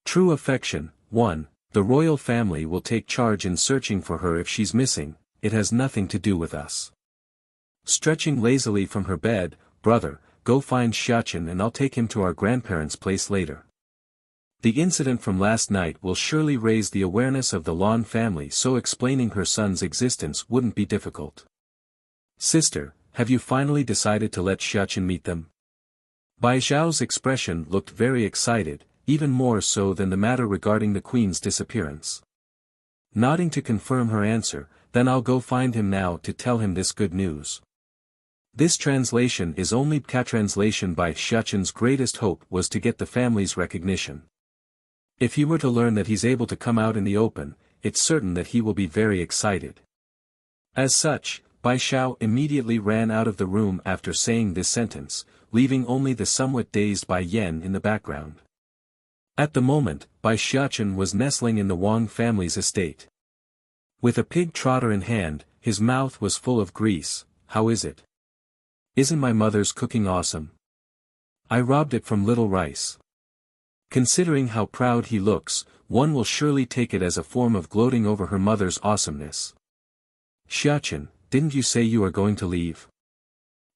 True affection. 1. The royal family will take charge in searching for her if she's missing, it has nothing to do with us. Stretching lazily from her bed, brother, go find Xiachen and I'll take him to our grandparents' place later. The incident from last night will surely raise the awareness of the Lan family, so explaining her son's existence wouldn't be difficult. Sister, have you finally decided to let Xiachen meet them? Bai Xiao's expression looked very excited, even more so than the matter regarding the queen's disappearance. Nodding to confirm her answer, then I'll go find him now to tell him this good news. This translation is only translation. By Xiachen's greatest hope was to get the family's recognition. If he were to learn that he's able to come out in the open, it's certain that he will be very excited. As such, Bai Xiao immediately ran out of the room after saying this sentence, leaving only the somewhat dazed Bai Yan in the background. At the moment, Bai Xiachen was nestling in the Wang family's estate. With a pig trotter in hand, his mouth was full of grease. How is it? Isn't my mother's cooking awesome? I robbed it from little rice. Considering how proud he looks, one will surely take it as a form of gloating over her mother's awesomeness. Xiachen, didn't you say you are going to leave?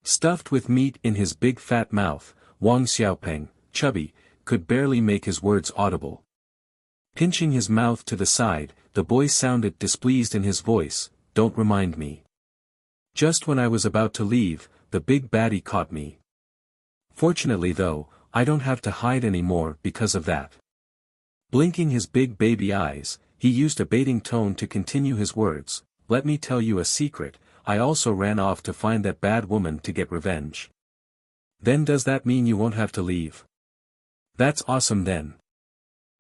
Stuffed with meat in his big fat mouth, Wang Xiaopeng, chubby, could barely make his words audible. Pinching his mouth to the side, the boy sounded displeased in his voice, don't remind me. Just when I was about to leave, the big baddie caught me. Fortunately though, I don't have to hide anymore because of that. Blinking his big baby eyes, he used a baiting tone to continue his words, let me tell you a secret, I also ran off to find that bad woman to get revenge. Then does that mean you won't have to leave? That's awesome then.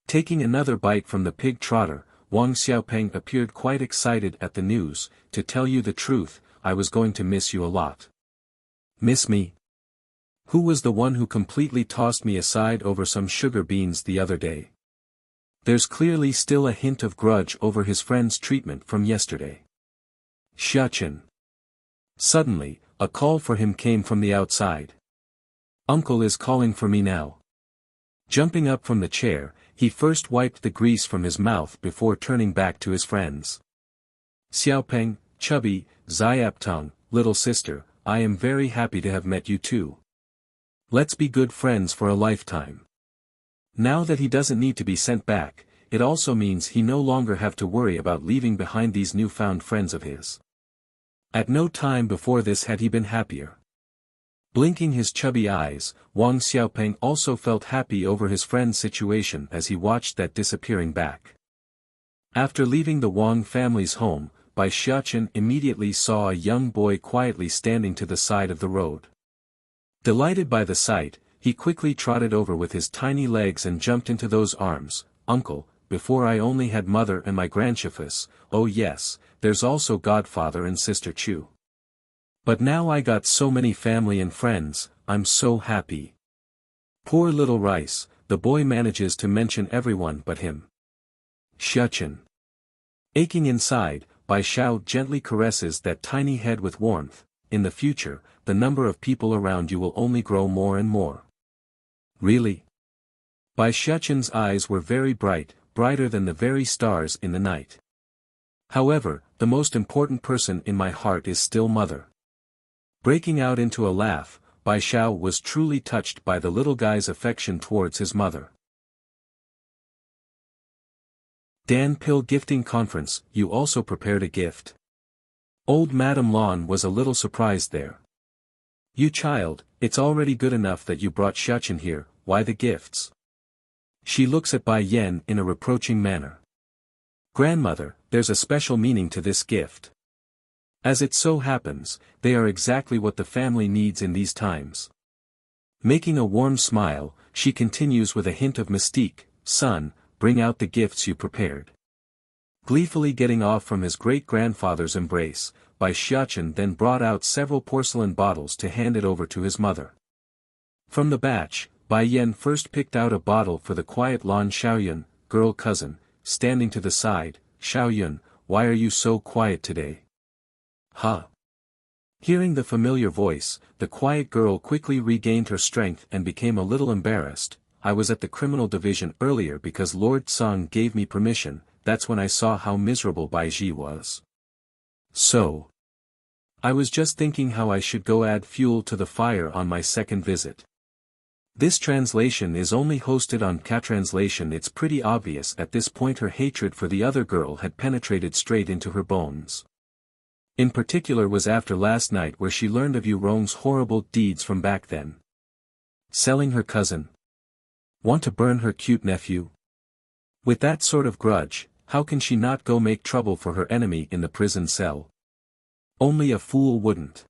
Taking another bite from the pig trotter, Wang Xiaopeng appeared quite excited at the news. To tell you the truth, I was going to miss you a lot. Miss me? Who was the one who completely tossed me aside over some sugar beans the other day? There's clearly still a hint of grudge over his friend's treatment from yesterday. Xiachen. Suddenly, a call for him came from the outside. Uncle is calling for me now. Jumping up from the chair, he first wiped the grease from his mouth before turning back to his friends. Xiaopeng, chubby, Xiaptong, little sister, I am very happy to have met you too. Let's be good friends for a lifetime. Now that he doesn't need to be sent back, it also means he no longer have to worry about leaving behind these newfound friends of his. At no time before this had he been happier. Blinking his chubby eyes, Wang Xiaopeng also felt happy over his friend's situation as he watched that disappearing back. After leaving the Wang family's home, Bai Xiachen immediately saw a young boy quietly standing to the side of the road. Delighted by the sight, he quickly trotted over with his tiny legs and jumped into those arms. Uncle, before I only had mother and my grandchiefess, oh yes, there's also godfather and sister Chu. But now I got so many family and friends, I'm so happy. Poor little Rice, the boy manages to mention everyone but him. Xiachen. Aching inside, Bai Xiao gently caresses that tiny head with warmth. In the future, the number of people around you will only grow more and more. Really? Bai Xiachen's eyes were very bright, brighter than the very stars in the night. However, the most important person in my heart is still mother. Breaking out into a laugh, Bai Xiao was truly touched by the little guy's affection towards his mother. Dan Pill Gifting Conference, you also prepared a gift. Old Madame Lan was a little surprised there. You child, it's already good enough that you brought Xiachen here, why the gifts? She looks at Bai Yan in a reproaching manner. Grandmother, there's a special meaning to this gift. As it so happens, they are exactly what the family needs in these times. Making a warm smile, she continues with a hint of mystique, son, bring out the gifts you prepared. Gleefully getting off from his great-grandfather's embrace, Bai Xiachen then brought out several porcelain bottles to hand it over to his mother. From the batch, Bai Yan first picked out a bottle for the quiet Lan Xiaoyun, girl cousin, standing to the side. Xiaoyun, why are you so quiet today? Huh? Hearing the familiar voice, the quiet girl quickly regained her strength and became a little embarrassed. I was at the criminal division earlier because Lord Sung gave me permission. That's when I saw how miserable Baiji was. So. I was just thinking how I should go add fuel to the fire on my second visit. This translation is only hosted on Catranslation. It's pretty obvious at this point her hatred for the other girl had penetrated straight into her bones. In particular was after last night where she learned of Yu Rong's horrible deeds from back then. Selling her cousin. Want to burn her cute nephew? With that sort of grudge, how can she not go make trouble for her enemy in the prison cell? Only a fool wouldn't.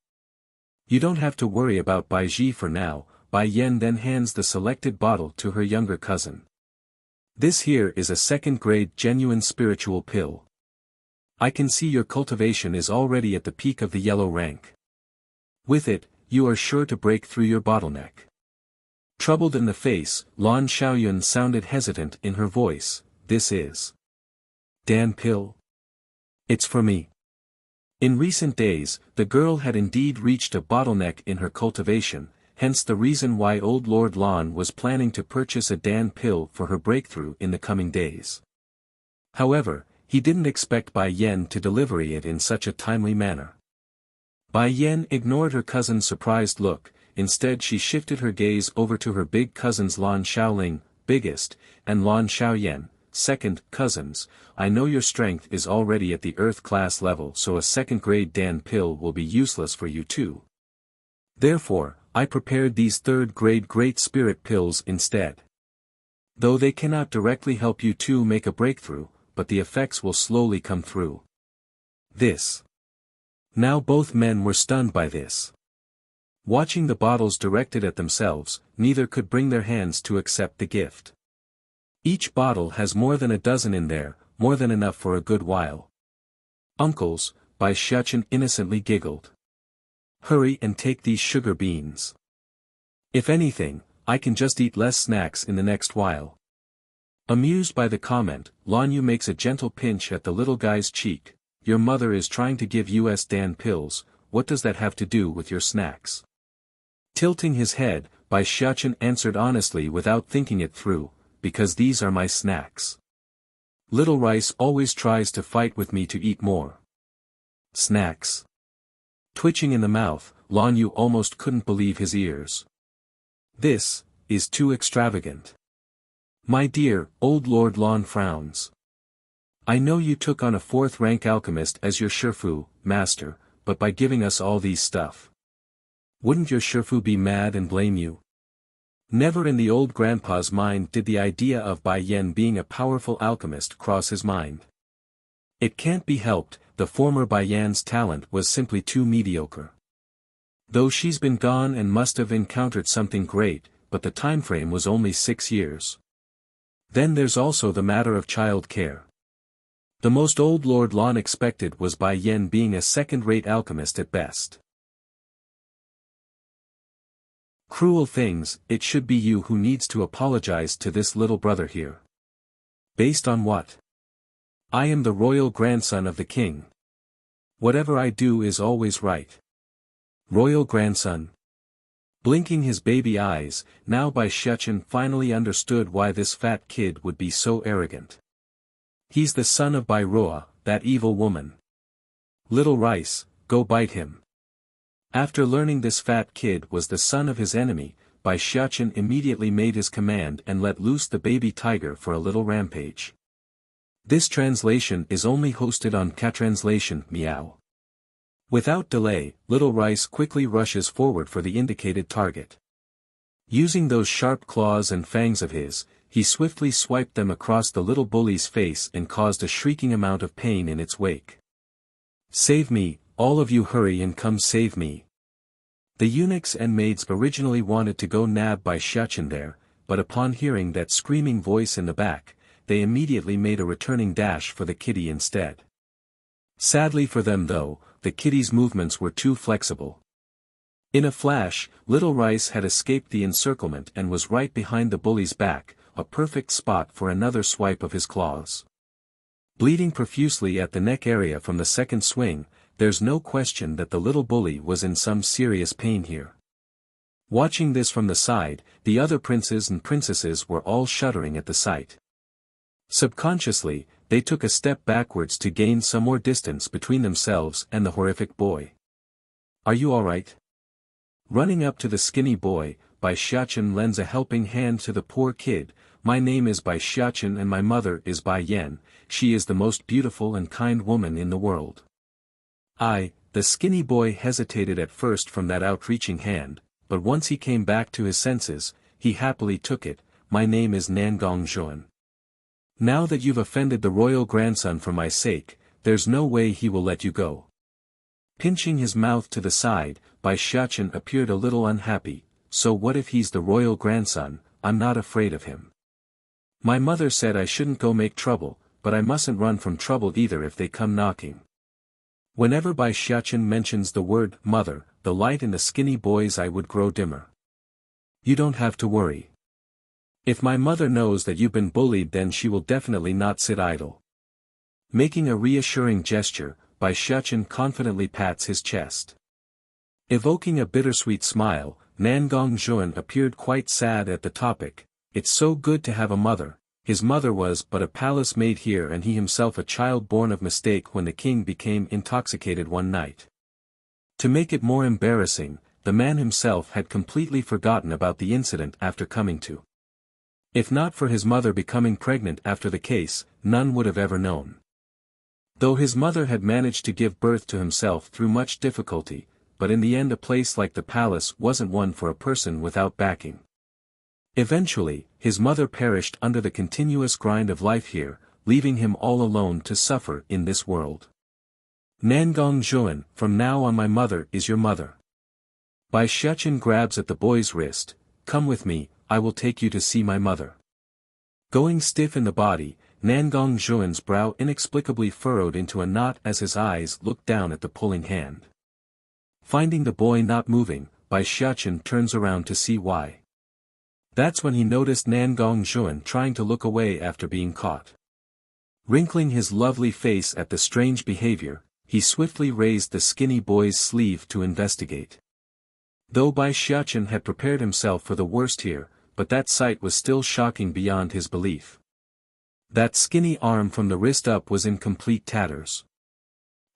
You don't have to worry about Baiji for now. Bai Yen then hands the selected bottle to her younger cousin. This here is a second-grade genuine spiritual pill. I can see your cultivation is already at the peak of the yellow rank. With it, you are sure to break through your bottleneck. Troubled in the face, Lan Xiaoyun sounded hesitant in her voice. This is Dan pill? It's for me. In recent days, the girl had indeed reached a bottleneck in her cultivation, hence the reason why old Lord Lan was planning to purchase a Dan pill for her breakthrough in the coming days. However, he didn't expect Bai Yen to deliver it in such a timely manner. Bai Yen ignored her cousin's surprised look. Instead she shifted her gaze over to her big cousins Lan Xiaoling, biggest, and Lan Xiaoyan, second, cousins. I know your strength is already at the earth class level, so a second-grade Dan pill will be useless for you too. Therefore, I prepared these third-grade Great Spirit pills instead. Though they cannot directly help you two make a breakthrough, but the effects will slowly come through. This. Now both men were stunned by this. Watching the bottles directed at themselves, neither could bring their hands to accept the gift. Each bottle has more than a dozen in there, more than enough for a good while. Uncles, Bai Xiaochen innocently giggled. Hurry and take these sugar beans. If anything, I can just eat less snacks in the next while. Amused by the comment, Lan Yu makes a gentle pinch at the little guy's cheek. Your mother is trying to give us Dan pills, what does that have to do with your snacks? Tilting his head, Bai Xiaochen answered honestly without thinking it through, because these are my snacks. Little Rice always tries to fight with me to eat more. Snacks. Twitching in the mouth, Lan Yu almost couldn't believe his ears. This is too extravagant. My dear, old Lord Lan frowns. I know you took on a fourth-rank alchemist as your Shifu, master, but by giving us all these stuff. Wouldn't your Shifu be mad and blame you? Never in the old grandpa's mind did the idea of Bai Yen being a powerful alchemist cross his mind. It can't be helped, the former Bai Yan's talent was simply too mediocre. Though she's been gone and must have encountered something great, but the time frame was only 6 years. Then there's also the matter of child care. The most old Lord Lan expected was Bai Yen being a second-rate alchemist at best. Cruel things, it should be you who needs to apologize to this little brother here. Based on what? I am the royal grandson of the king. Whatever I do is always right. Royal grandson. Blinking his baby eyes, now Bai Xiaochen finally understood why this fat kid would be so arrogant. He's the son of Bai Roa, that evil woman. Little Rice, go bite him. After learning this fat kid was the son of his enemy, Bai Xiaochen immediately made his command and let loose the baby tiger for a little rampage. This translation is only hosted on Catranslation, meow. Without delay, Little Rice quickly rushes forward for the indicated target. Using those sharp claws and fangs of his, he swiftly swiped them across the little bully's face and caused a shrieking amount of pain in its wake. Save me, all of you, hurry and come save me. The eunuchs and maids originally wanted to go nab Bai Xiaochen there, but upon hearing that screaming voice in the back, they immediately made a returning dash for the kitty instead. Sadly for them though, the kitty's movements were too flexible. In a flash, Little Rice had escaped the encirclement and was right behind the bully's back, a perfect spot for another swipe of his claws. Bleeding profusely at the neck area from the second swing, there's no question that the little bully was in some serious pain here. Watching this from the side, the other princes and princesses were all shuddering at the sight. Subconsciously, they took a step backwards to gain some more distance between themselves and the horrific boy. "Are you alright?" Running up to the skinny boy, Bai Xiachen lends a helping hand to the poor kid. "My name is Bai Xiachen and my mother is Bai Yan, she is the most beautiful and kind woman in the world." The skinny boy hesitated at first from that outreaching hand, but once he came back to his senses, he happily took it. "My name is Nangong Zhuan. Now that you've offended the royal grandson for my sake, there's no way he will let you go." Pinching his mouth to the side, Bai Xiachen appeared a little unhappy. "So what if he's the royal grandson? I'm not afraid of him. My mother said I shouldn't go make trouble, but I mustn't run from trouble either if they come knocking." Whenever Bai Xiachen mentions the word mother, the light in the skinny boy's eye would grow dimmer. "You don't have to worry. If my mother knows that you've been bullied, then she will definitely not sit idle." Making a reassuring gesture, Bai Xiachen confidently pats his chest. Evoking a bittersweet smile, Nangong Zhuan appeared quite sad at the topic. "It's so good to have a mother. His mother was but a palace maid here and he himself a child born of mistake when the king became intoxicated one night." To make it more embarrassing, the man himself had completely forgotten about the incident after coming to. If not for his mother becoming pregnant after the case, none would have ever known. Though his mother had managed to give birth to himself through much difficulty, but in the end a place like the palace wasn't one for a person without backing. Eventually, his mother perished under the continuous grind of life here, leaving him all alone to suffer in this world. "Nangong Zhuan, from now on my mother is your mother." Bai Xiachen grabs at the boy's wrist. "Come with me, I will take you to see my mother." Going stiff in the body, Nangong Zhuan's brow inexplicably furrowed into a knot as his eyes looked down at the pulling hand. Finding the boy not moving, Bai Xiachen turns around to see why. That's when he noticed Nangong Zhuan trying to look away after being caught. Wrinkling his lovely face at the strange behavior, he swiftly raised the skinny boy's sleeve to investigate. Though Bai Xiachen had prepared himself for the worst here, but that sight was still shocking beyond his belief. That skinny arm from the wrist up was in complete tatters.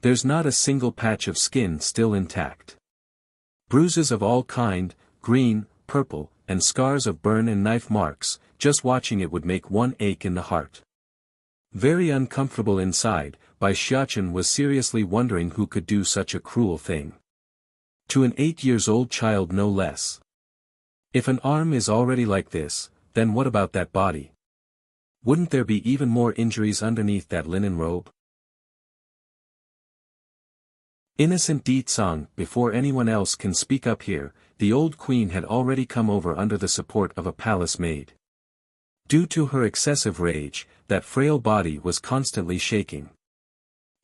There's not a single patch of skin still intact. Bruises of all kind, green, purple, and scars of burn and knife marks, just watching it would make one ache in the heart. Very uncomfortable inside, Bai Xiachen was seriously wondering who could do such a cruel thing. To an 8-year-old child no less. If an arm is already like this, then what about that body? Wouldn't there be even more injuries underneath that linen robe? Innocent Di Tsang, before anyone else can speak up here, the old queen had already come over under the support of a palace maid. Due to her excessive rage, that frail body was constantly shaking.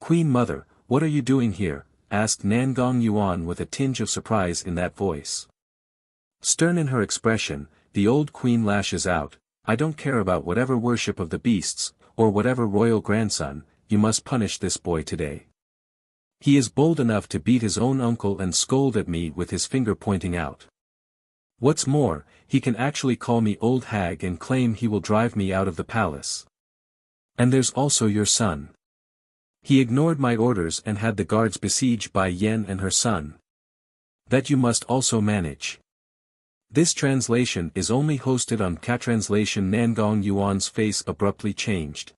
"Queen Mother, what are you doing here?" asked Nangong Yuan with a tinge of surprise in that voice. Stern in her expression, the old queen lashes out, "I don't care about whatever worship of the beasts, or whatever royal grandson, you must punish this boy today. He is bold enough to beat his own uncle and scold at me with his finger pointing out. What's more, he can actually call me old hag and claim he will drive me out of the palace. And there's also your son. He ignored my orders and had the guards besiege Bai Yan and her son. That you must also manage." This translation is only hosted on Catranslation. Nangong Yuan's face abruptly changed.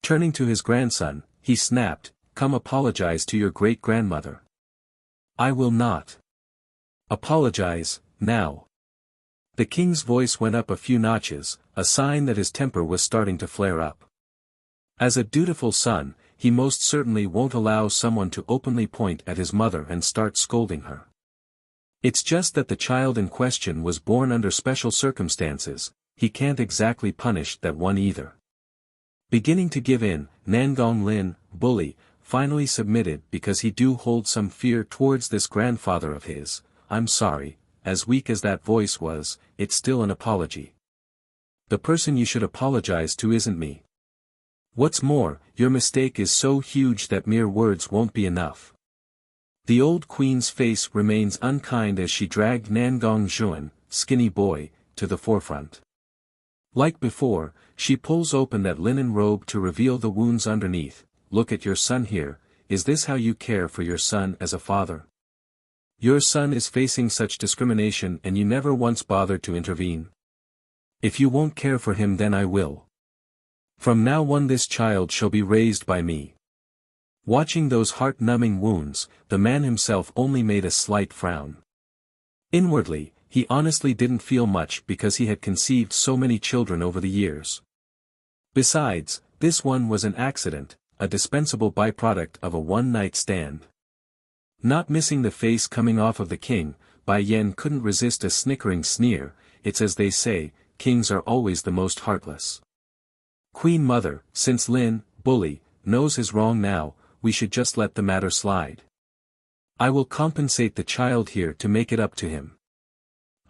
Turning to his grandson, he snapped, "Come apologize to your great-grandmother." "I will not. Apologize, now." The king's voice went up a few notches, a sign that his temper was starting to flare up. As a dutiful son, he most certainly won't allow someone to openly point at his mother and start scolding her. It's just that the child in question was born under special circumstances, he can't exactly punish that one either. Beginning to give in, Nangong Lin, bully, finally submitted because he do hold some fear towards this grandfather of his. "I'm sorry," as weak as that voice was, it's still an apology. "The person you should apologize to isn't me. What's more, your mistake is so huge that mere words won't be enough." The old queen's face remains unkind as she dragged Nangong Juan, skinny boy, to the forefront. Like before, she pulls open that linen robe to reveal the wounds underneath. Look at your son here, is this how you care for your son as a father? Your son is facing such discrimination and you never once bothered to intervene. If you won't care for him then I will. From now on this child shall be raised by me. Watching those heart-numbing wounds, the man himself only made a slight frown. Inwardly, he honestly didn't feel much because he had conceived so many children over the years. Besides, this one was an accident, a dispensable byproduct of a one-night stand. Not missing the face coming off of the king, Bai Yen couldn't resist a snickering sneer. It's as they say, kings are always the most heartless. Queen Mother, since Lin, bully, knows his wrong now, we should just let the matter slide. I will compensate the child here to make it up to him.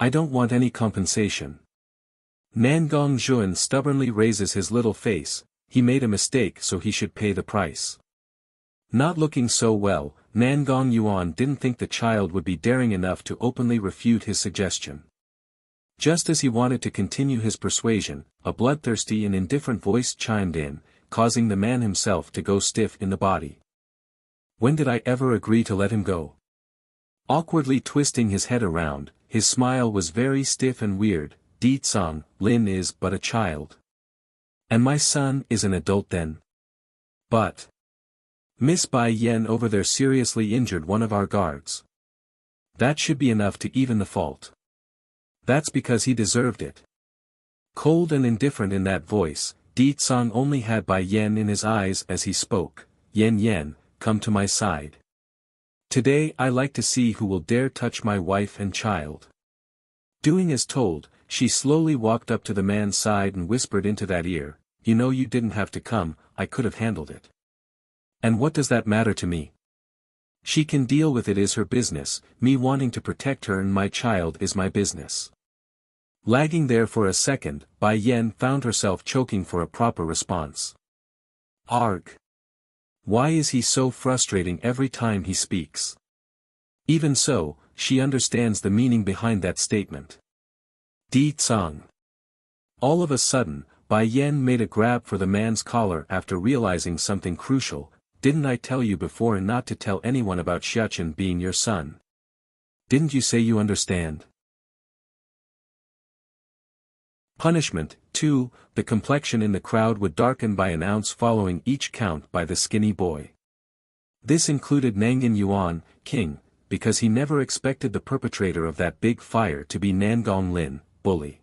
I don't want any compensation. Nangong Juan stubbornly raises his little face. He made a mistake so he should pay the price. Not looking so well, Nangong Yuan didn't think the child would be daring enough to openly refute his suggestion. Just as he wanted to continue his persuasion, a bloodthirsty and indifferent voice chimed in, causing the man himself to go stiff in the body. When did I ever agree to let him go? Awkwardly twisting his head around, his smile was very stiff and weird. Di Tsang, Lin is but a child. And my son is an adult then. But Miss Bai Yen over there seriously injured one of our guards. That should be enough to even the fault. That's because he deserved it. Cold and indifferent in that voice, Di Tsang only had Bai Yen in his eyes as he spoke. Yen Yen, come to my side. Today I like to see who will dare touch my wife and child. Doing as told, she slowly walked up to the man's side and whispered into that ear, you know you didn't have to come, I could have handled it. And what does that matter to me? She can deal with it, is her business, me wanting to protect her and my child is my business. Lagging there for a second, Bai Yen found herself choking for a proper response. Arg. Why is he so frustrating every time he speaks? Even so, she understands the meaning behind that statement. Di Tsang. All of a sudden, Bai Yen made a grab for the man's collar after realizing something crucial. Didn't I tell you before not to tell anyone about Xiachen being your son? Didn't you say you understand? Punishment, 2, the complexion in the crowd would darken by an ounce following each count by the skinny boy. This included Nangin Yuan, king, because he never expected the perpetrator of that big fire to be Nangong Lin, bully.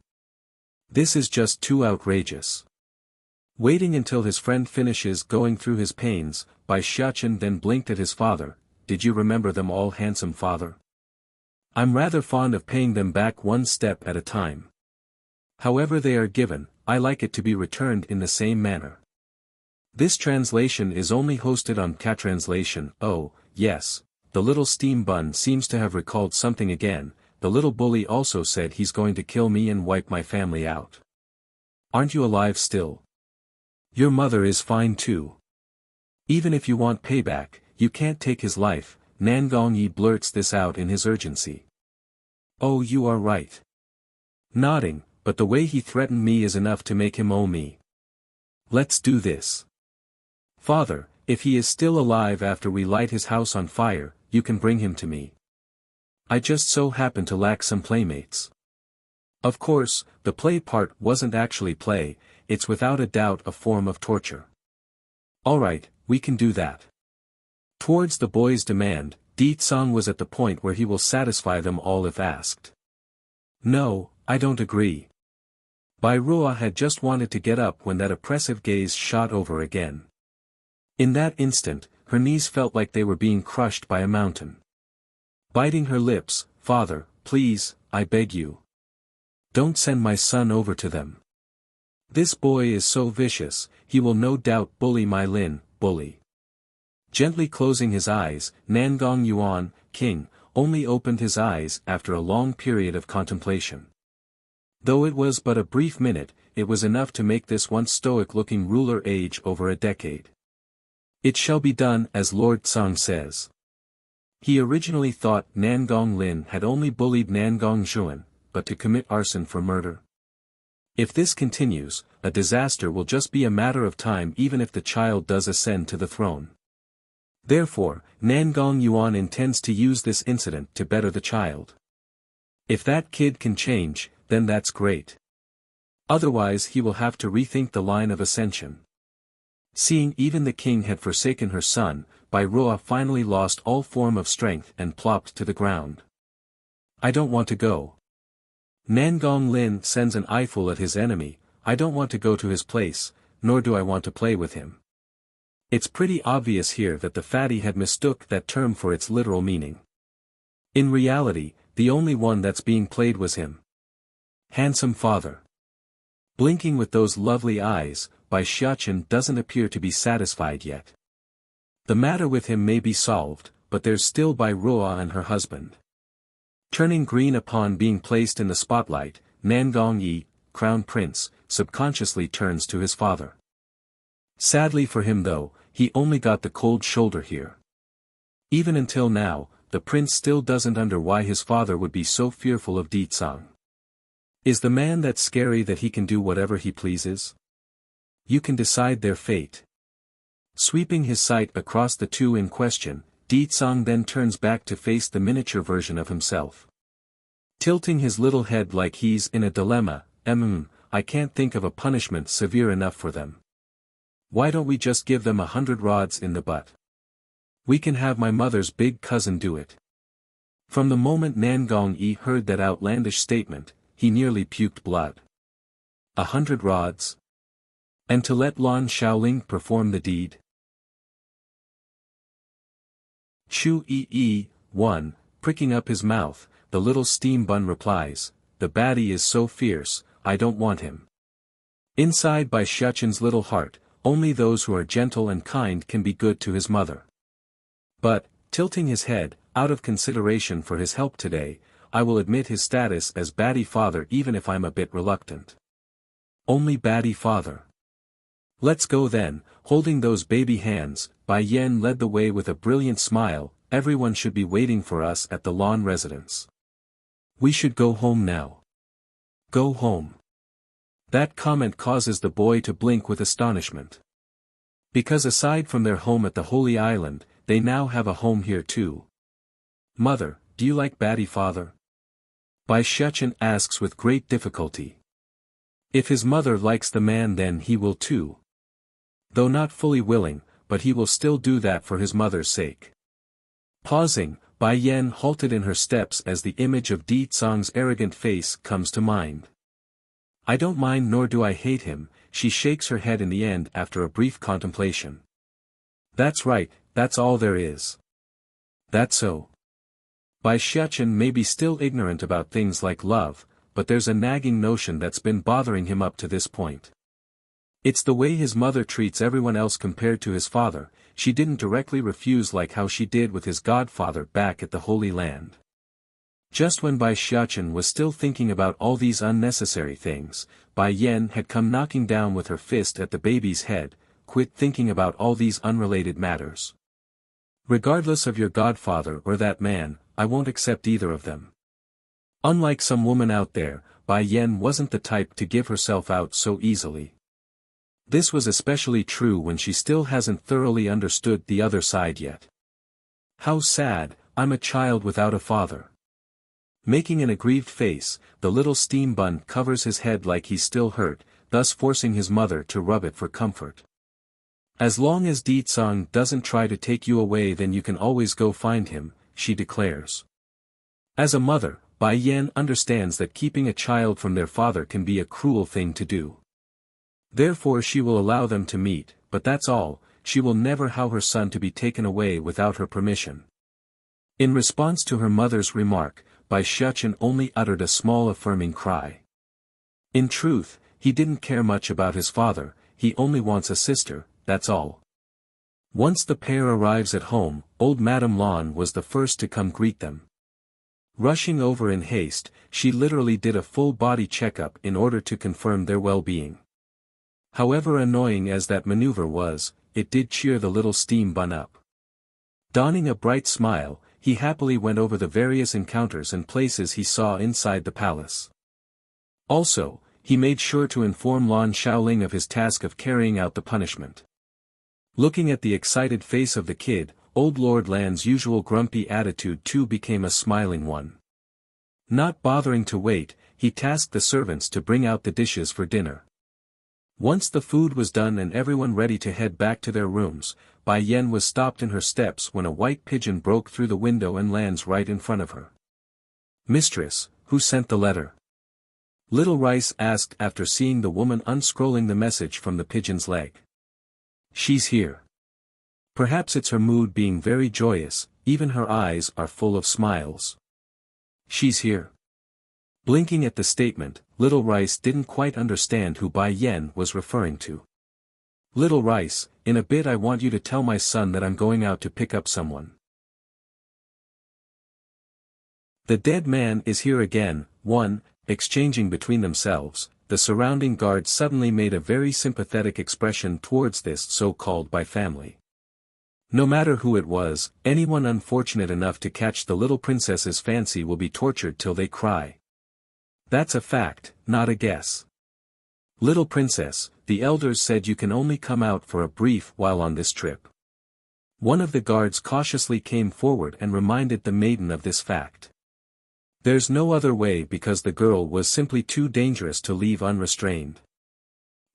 This is just too outrageous. Waiting until his friend finishes going through his pains, Bai Xiachen then blinked at his father. Did you remember them all, handsome father? I'm rather fond of paying them back one step at a time. However they are given, I like it to be returned in the same manner. This translation is only hosted on Catranslation. Oh, yes, the little steam bun seems to have recalled something again. The little bully also said he's going to kill me and wipe my family out. Aren't you alive still? Your mother is fine too. Even if you want payback, you can't take his life. Nangong Yi blurts this out in his urgency. Oh, you are right. Nodding, but the way he threatened me is enough to make him owe me. Let's do this. Father, if he is still alive after we light his house on fire, you can bring him to me. I just so happen to lack some playmates. Of course, the play part wasn't actually play, it's without a doubt a form of torture. Alright, we can do that. Towards the boy's demand, Di Tsang was at the point where he will satisfy them all if asked. No, I don't agree. Bai Ruo had just wanted to get up when that oppressive gaze shot over again. In that instant, her knees felt like they were being crushed by a mountain. Biting her lips, Father, please, I beg you. Don't send my son over to them. This boy is so vicious, he will no doubt bully my Lin, bully. Gently closing his eyes, Nangong Yuan, king, only opened his eyes after a long period of contemplation. Though it was but a brief minute, it was enough to make this once stoic-looking ruler age over a decade. It shall be done as Lord Tsang says. He originally thought Nangong Lin had only bullied Nangong Zhuan, but to commit arson for murder. If this continues, a disaster will just be a matter of time even if the child does ascend to the throne. Therefore, Nangong Yuan intends to use this incident to better the child. If that kid can change, then that's great. Otherwise he will have to rethink the line of ascension. Seeing even the king had forsaken her son, Bai Ruo finally lost all form of strength and plopped to the ground. I don't want to go. Nangong Lin sends an eyeful at his enemy. I don't want to go to his place, nor do I want to play with him. It's pretty obvious here that the fatty had mistook that term for its literal meaning. In reality, the only one that's being played was him. Handsome father. Blinking with those lovely eyes, Bai Xiachen doesn't appear to be satisfied yet. The matter with him may be solved, but there's still Bai Ruo and her husband. Turning green upon being placed in the spotlight, Nangong Yi, Crown Prince, subconsciously turns to his father. Sadly for him though, he only got the cold shoulder here. Even until now, the prince still doesn't under why his father would be so fearful of Di Tsang. Is the man that scary that he can do whatever he pleases? You can decide their fate. Sweeping his sight across the two in question, Di Tsang then turns back to face the miniature version of himself. Tilting his little head like he's in a dilemma, I can't think of a punishment severe enough for them. Why don't we just give them 100 rods in the butt? We can have my mother's big cousin do it. From the moment Nangong Yi heard that outlandish statement, he nearly puked blood. 100 rods? And to let Lan Shaoling perform the deed? Chu Yi, 1, pricking up his mouth, the little steam bun replies, the baddie is so fierce, I don't want him. Inside Bai Xiachen's little heart, only those who are gentle and kind can be good to his mother. But, tilting his head, out of consideration for his help today, I will admit his status as baddie father even if I'm a bit reluctant. Only baddie father. Let's go then, holding those baby hands, Bai Yan led the way with a brilliant smile, everyone should be waiting for us at the lawn residence. We should go home now. Go home. That comment causes the boy to blink with astonishment. Because aside from their home at the Holy Island, they now have a home here too. Mother, do you like baddie father? Bai Xiachen asks with great difficulty. If his mother likes the man then he will too. Though not fully willing, but he will still do that for his mother's sake. Pausing, Bai Yan halted in her steps as the image of Di Tsang's arrogant face comes to mind. I don't mind nor do I hate him, she shakes her head in the end after a brief contemplation. That's right, that's all there is. That's so. Bai Xiachen may be still ignorant about things like love, but there's a nagging notion that's been bothering him up to this point. It's the way his mother treats everyone else compared to his father. She didn't directly refuse like how she did with his godfather back at the Holy Land. Just when Bai Xiachen was still thinking about all these unnecessary things, Bai Yan had come knocking down with her fist at the baby's head, quit thinking about all these unrelated matters. Regardless of your godfather or that man, I won't accept either of them. Unlike some woman out there, Bai Yan wasn't the type to give herself out so easily. This was especially true when she still hasn't thoroughly understood the other side yet. How sad, I'm a child without a father. Making an aggrieved face, the little steam bun covers his head like he's still hurt, thus forcing his mother to rub it for comfort. As long as Di Tsang doesn't try to take you away then you can always go find him, she declares. As a mother, Bai Yan understands that keeping a child from their father can be a cruel thing to do. Therefore she will allow them to meet, but that's all, she will never allow her son to be taken away without her permission. In response to her mother's remark, Bai Xiachen only uttered a small affirming cry. In truth, he didn't care much about his father, he only wants a sister, that's all. Once the pair arrives at home, old Madame Lan was the first to come greet them. Rushing over in haste, she literally did a full body checkup in order to confirm their well-being. However annoying as that maneuver was, it did cheer the little steam bun up. Donning a bright smile, he happily went over the various encounters and places he saw inside the palace. Also, he made sure to inform Lan Xiaoling of his task of carrying out the punishment. Looking at the excited face of the kid, old Lord Lan's usual grumpy attitude too became a smiling one. Not bothering to wait, he tasked the servants to bring out the dishes for dinner. Once the food was done and everyone ready to head back to their rooms, Bai Yen was stopped in her steps when a white pigeon broke through the window and lands right in front of her. "Mistress, who sent the letter?" Little Rice asked after seeing the woman unscrolling the message from the pigeon's leg. "She's here." Perhaps it's her mood being very joyous, even her eyes are full of smiles. "She's here." Blinking at the statement, Little Rice didn't quite understand who Bai Yen was referring to. "Little Rice, in a bit I want you to tell my son that I'm going out to pick up someone." The dead man is here again. 1. Exchanging between themselves, the surrounding guards suddenly made a very sympathetic expression towards this so-called Bai family. No matter who it was, anyone unfortunate enough to catch the little princess's fancy will be tortured till they cry. That's a fact, not a guess. "Little princess, the elders said you can only come out for a brief while on this trip." One of the guards cautiously came forward and reminded the maiden of this fact. There's no other way because the girl was simply too dangerous to leave unrestrained.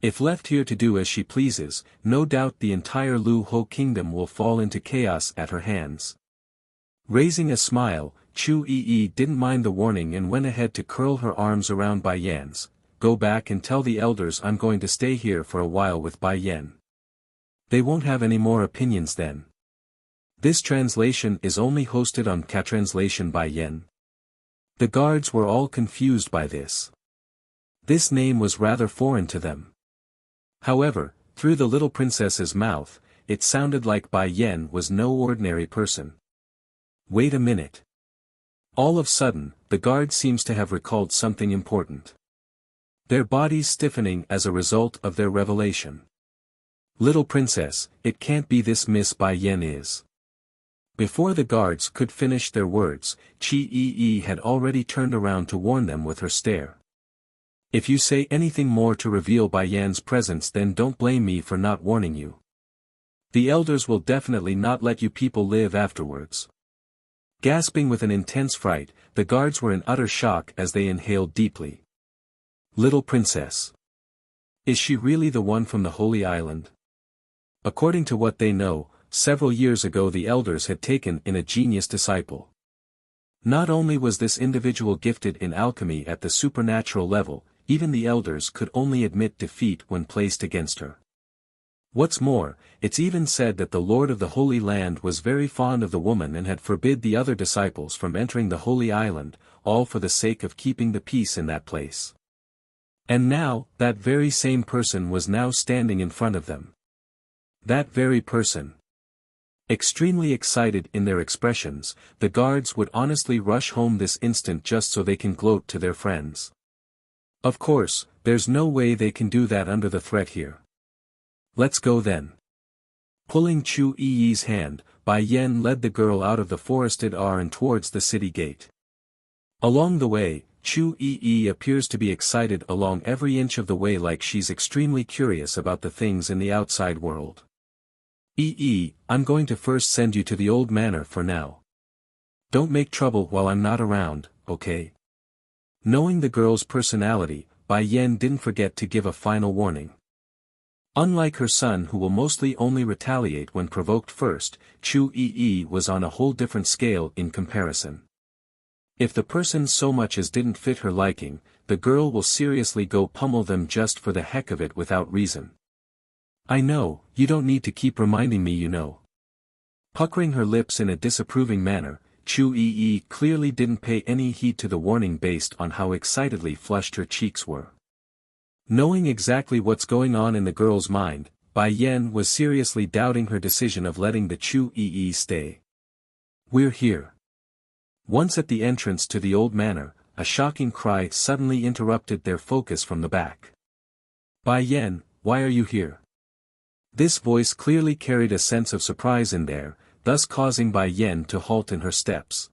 If left here to do as she pleases, no doubt the entire Lu Ho kingdom will fall into chaos at her hands. Raising a smile, Chu Yi didn't mind the warning and went ahead to curl her arms around Bai Yan's. "Go back and tell the elders I'm going to stay here for a while with Bai Yan. They won't have any more opinions then." This translation is only hosted on Ka-Translation Bai Yan. The guards were all confused by this. This name was rather foreign to them. However, through the little princess's mouth, it sounded like Bai Yan was no ordinary person. Wait a minute. All of a sudden, the guard seems to have recalled something important. Their bodies stiffening as a result of their revelation. "Little princess, it can't be this Miss Bai Yan is." Before the guards could finish their words, Chi Yi had already turned around to warn them with her stare. "If you say anything more to reveal Bai Yan's presence then don't blame me for not warning you. The elders will definitely not let you people live afterwards." Gasping with an intense fright, the guards were in utter shock as they inhaled deeply. "Little princess. Is she really the one from the Holy Island?" According to what they know, several years ago the elders had taken in a genius disciple. Not only was this individual gifted in alchemy at the supernatural level, even the elders could only admit defeat when placed against her. What's more, it's even said that the Lord of the Holy Land was very fond of the woman and had forbid the other disciples from entering the Holy Island, all for the sake of keeping the peace in that place. And now, that very same person was now standing in front of them. That very person. Extremely excited in their expressions, the guards would honestly rush home this instant just so they can gloat to their friends. Of course, there's no way they can do that under the threat here. "Let's go then." Pulling Chu Yi's hand, Bai Yan led the girl out of the forested and towards the city gate. Along the way, Chu Yi appears to be excited along every inch of the way, like she's extremely curious about the things in the outside world. I'm going to first send you to the old manor for now. Don't make trouble while I'm not around, okay?" Knowing the girl's personality, Bai Yan didn't forget to give a final warning. Unlike her son who will mostly only retaliate when provoked first, Chu Yi was on a whole different scale in comparison. If the person so much as didn't fit her liking, the girl will seriously go pummel them just for the heck of it without reason. "I know, you don't need to keep reminding me, you know." Puckering her lips in a disapproving manner, Chu Yi clearly didn't pay any heed to the warning based on how excitedly flushed her cheeks were. Knowing exactly what's going on in the girl's mind, Bai Yan was seriously doubting her decision of letting the Chu Yi stay. "We're here." Once at the entrance to the old manor, a shocking cry suddenly interrupted their focus from the back. "Bai Yan, why are you here?" This voice clearly carried a sense of surprise in there, thus causing Bai Yan to halt in her steps.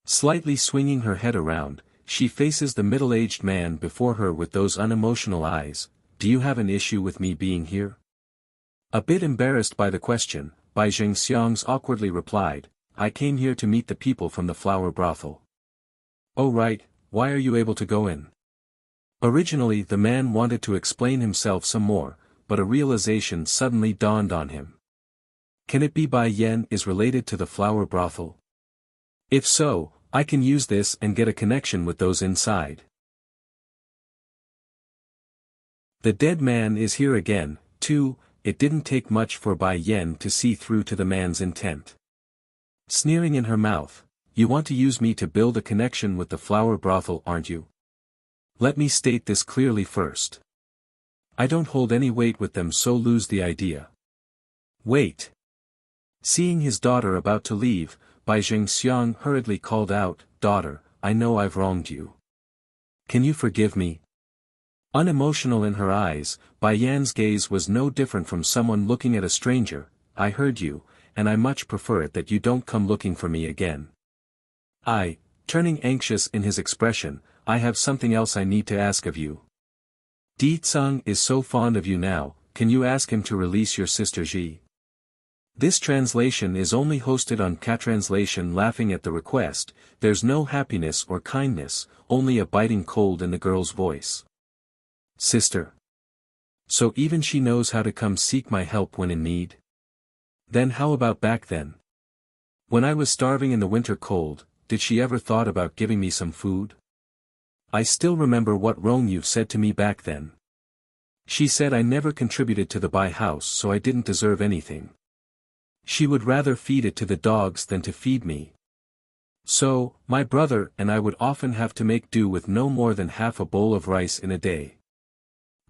Slightly swinging her head around, she faces the middle-aged man before her with those unemotional eyes. Do you have an issue with me being here? A bit embarrassed by the question, Bai Zhengxiang's awkwardly replied, I came here to meet the people from the flower brothel. Oh right, why are you able to go in? Originally the man wanted to explain himself some more, but a realization suddenly dawned on him. Can it be Bai Yan is related to the flower brothel? If so, I can use this and get a connection with those inside. The dead man is here again, too. It didn't take much for Bai Yan to see through to the man's intent. Sneering in her mouth, you want to use me to build a connection with the flower brothel, aren't you? Let me state this clearly first. I don't hold any weight with them, so lose the idea. Wait. Seeing his daughter about to leave, Bai Zhengxiang hurriedly called out, Daughter, I know I've wronged you. Can you forgive me? Unemotional in her eyes, Bai Yan's gaze was no different from someone looking at a stranger. I heard you, and I much prefer it that you don't come looking for me again. Turning anxious in his expression, I have something else I need to ask of you. Di Tsang is so fond of you now, can you ask him to release your sister Ji? This translation is only hosted on Catranslation. Laughing at the request, there's no happiness or kindness, only a biting cold in the girl's voice. Sister. So even she knows how to come seek my help when in need? Then how about back then? When I was starving in the winter cold, did she ever thought about giving me some food? I still remember what Rong Yu said to me back then. She said I never contributed to the Bai house, so I didn't deserve anything. She would rather feed it to the dogs than to feed me. So, my brother and I would often have to make do with no more than half a bowl of rice in a day.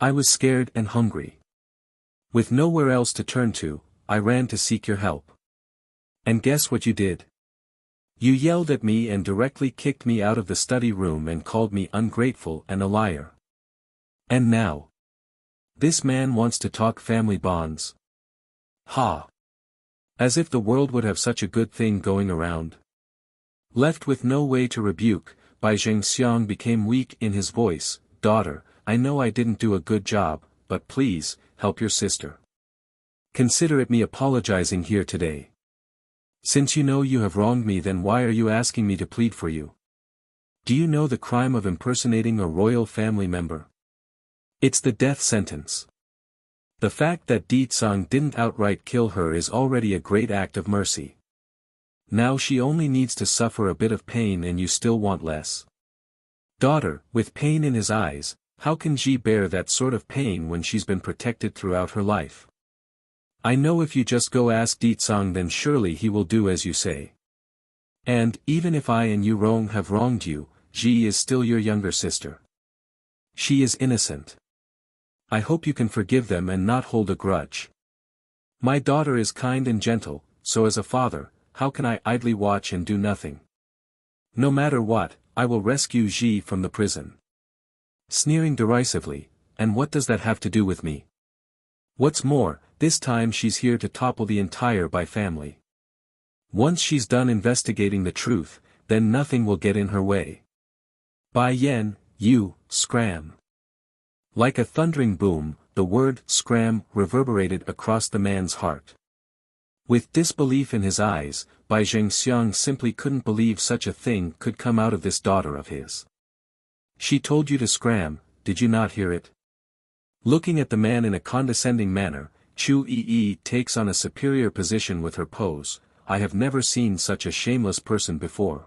I was scared and hungry. With nowhere else to turn to, I ran to seek your help. And guess what you did? You yelled at me and directly kicked me out of the study room and called me ungrateful and a liar. And now? This man wants to talk family bonds. Ha! As if the world would have such a good thing going around. Left with no way to rebuke, Bai Zhengxiang became weak in his voice. Daughter, I know I didn't do a good job, but please, help your sister. Consider it me apologizing here today. Since you know you have wronged me, then why are you asking me to plead for you? Do you know the crime of impersonating a royal family member? It's the death sentence. The fact that Di Tsang didn't outright kill her is already a great act of mercy. Now she only needs to suffer a bit of pain and you still want less. Daughter, with pain in his eyes, how can Ji bear that sort of pain when she's been protected throughout her life? I know if you just go ask Di Tsang, then surely he will do as you say. And, even if I and you Rong have wronged you, Ji is still your younger sister. She is innocent. I hope you can forgive them and not hold a grudge. My daughter is kind and gentle, so as a father, how can I idly watch and do nothing? No matter what, I will rescue Ji from the prison. Sneering derisively, and what does that have to do with me? What's more, this time she's here to topple the entire Bai family. Once she's done investigating the truth, then nothing will get in her way. Bai Yan, you, scram. Like a thundering boom, the word scram reverberated across the man's heart. With disbelief in his eyes, Bai Zhengxiang simply couldn't believe such a thing could come out of this daughter of his. She told you to scram, did you not hear it? Looking at the man in a condescending manner, Chu Yi takes on a superior position with her pose. I have never seen such a shameless person before.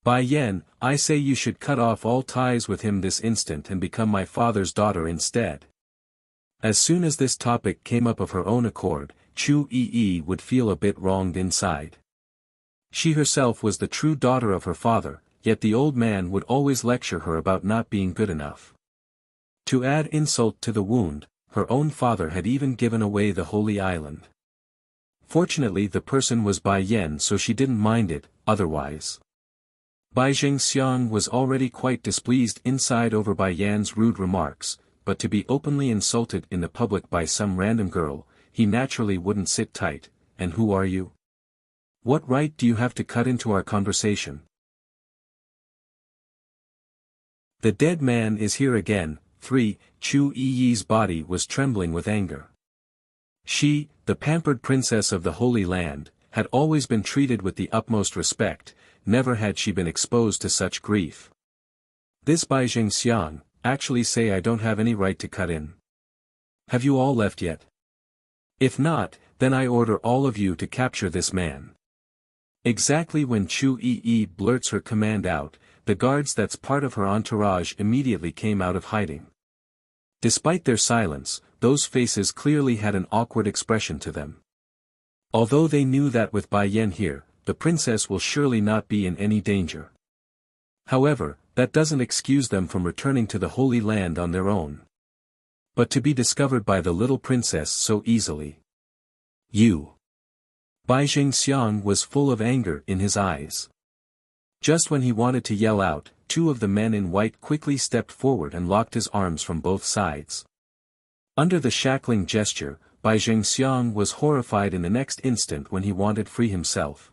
Bai Yan, I say you should cut off all ties with him this instant and become my father's daughter instead. As soon as this topic came up of her own accord, Chu Yi would feel a bit wronged inside. She herself was the true daughter of her father, yet the old man would always lecture her about not being good enough. To add insult to the wound, her own father had even given away the Holy Island. Fortunately the person was Bai Yan, so she didn't mind it, otherwise. Bai Zhengxiang was already quite displeased inside over Bai Yan's rude remarks, but to be openly insulted in the public by some random girl, he naturally wouldn't sit tight. And who are you? What right do you have to cut into our conversation? The dead man is here again. 3. Chu Yi's body was trembling with anger. She, the pampered princess of the Holy Land, had always been treated with the utmost respect, never had she been exposed to such grief. This Bai Jingxiang, actually say I don't have any right to cut in. Have you all left yet? If not, then I order all of you to capture this man. Exactly when Chu Yi blurts her command out, the guards that's part of her entourage immediately came out of hiding. Despite their silence, those faces clearly had an awkward expression to them. Although they knew that with Bai Yan here, the princess will surely not be in any danger. However, that doesn't excuse them from returning to the Holy Land on their own. But to be discovered by the little princess so easily. You. Bai Jingxiang was full of anger in his eyes. Just when he wanted to yell out, two of the men in white quickly stepped forward and locked his arms from both sides. Under the shackling gesture, Bai Jingxiang was horrified in the next instant when he wanted free himself.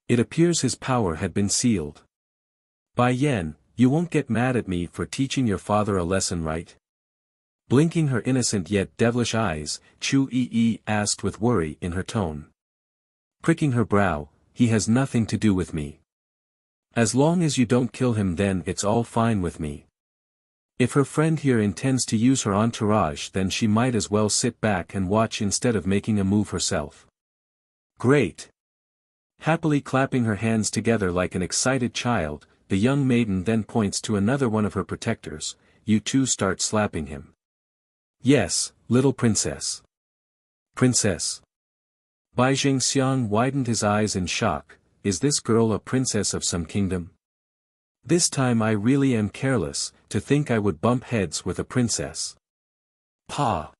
It appears his power had been sealed. Bai Yan, you won't get mad at me for teaching your father a lesson, right? Blinking her innocent yet devilish eyes, Chu Yi asked with worry in her tone. Pricking her brow, he has nothing to do with me. As long as you don't kill him, then it's all fine with me. If her friend here intends to use her entourage, then she might as well sit back and watch instead of making a move herself. Great! Happily clapping her hands together like an excited child, the young maiden then points to another one of her protectors. You two start slapping him. Yes, little princess. Princess. Bai Jingxiang widened his eyes in shock. Is this girl a princess of some kingdom? This time I really am careless, to think I would bump heads with a princess. Pa!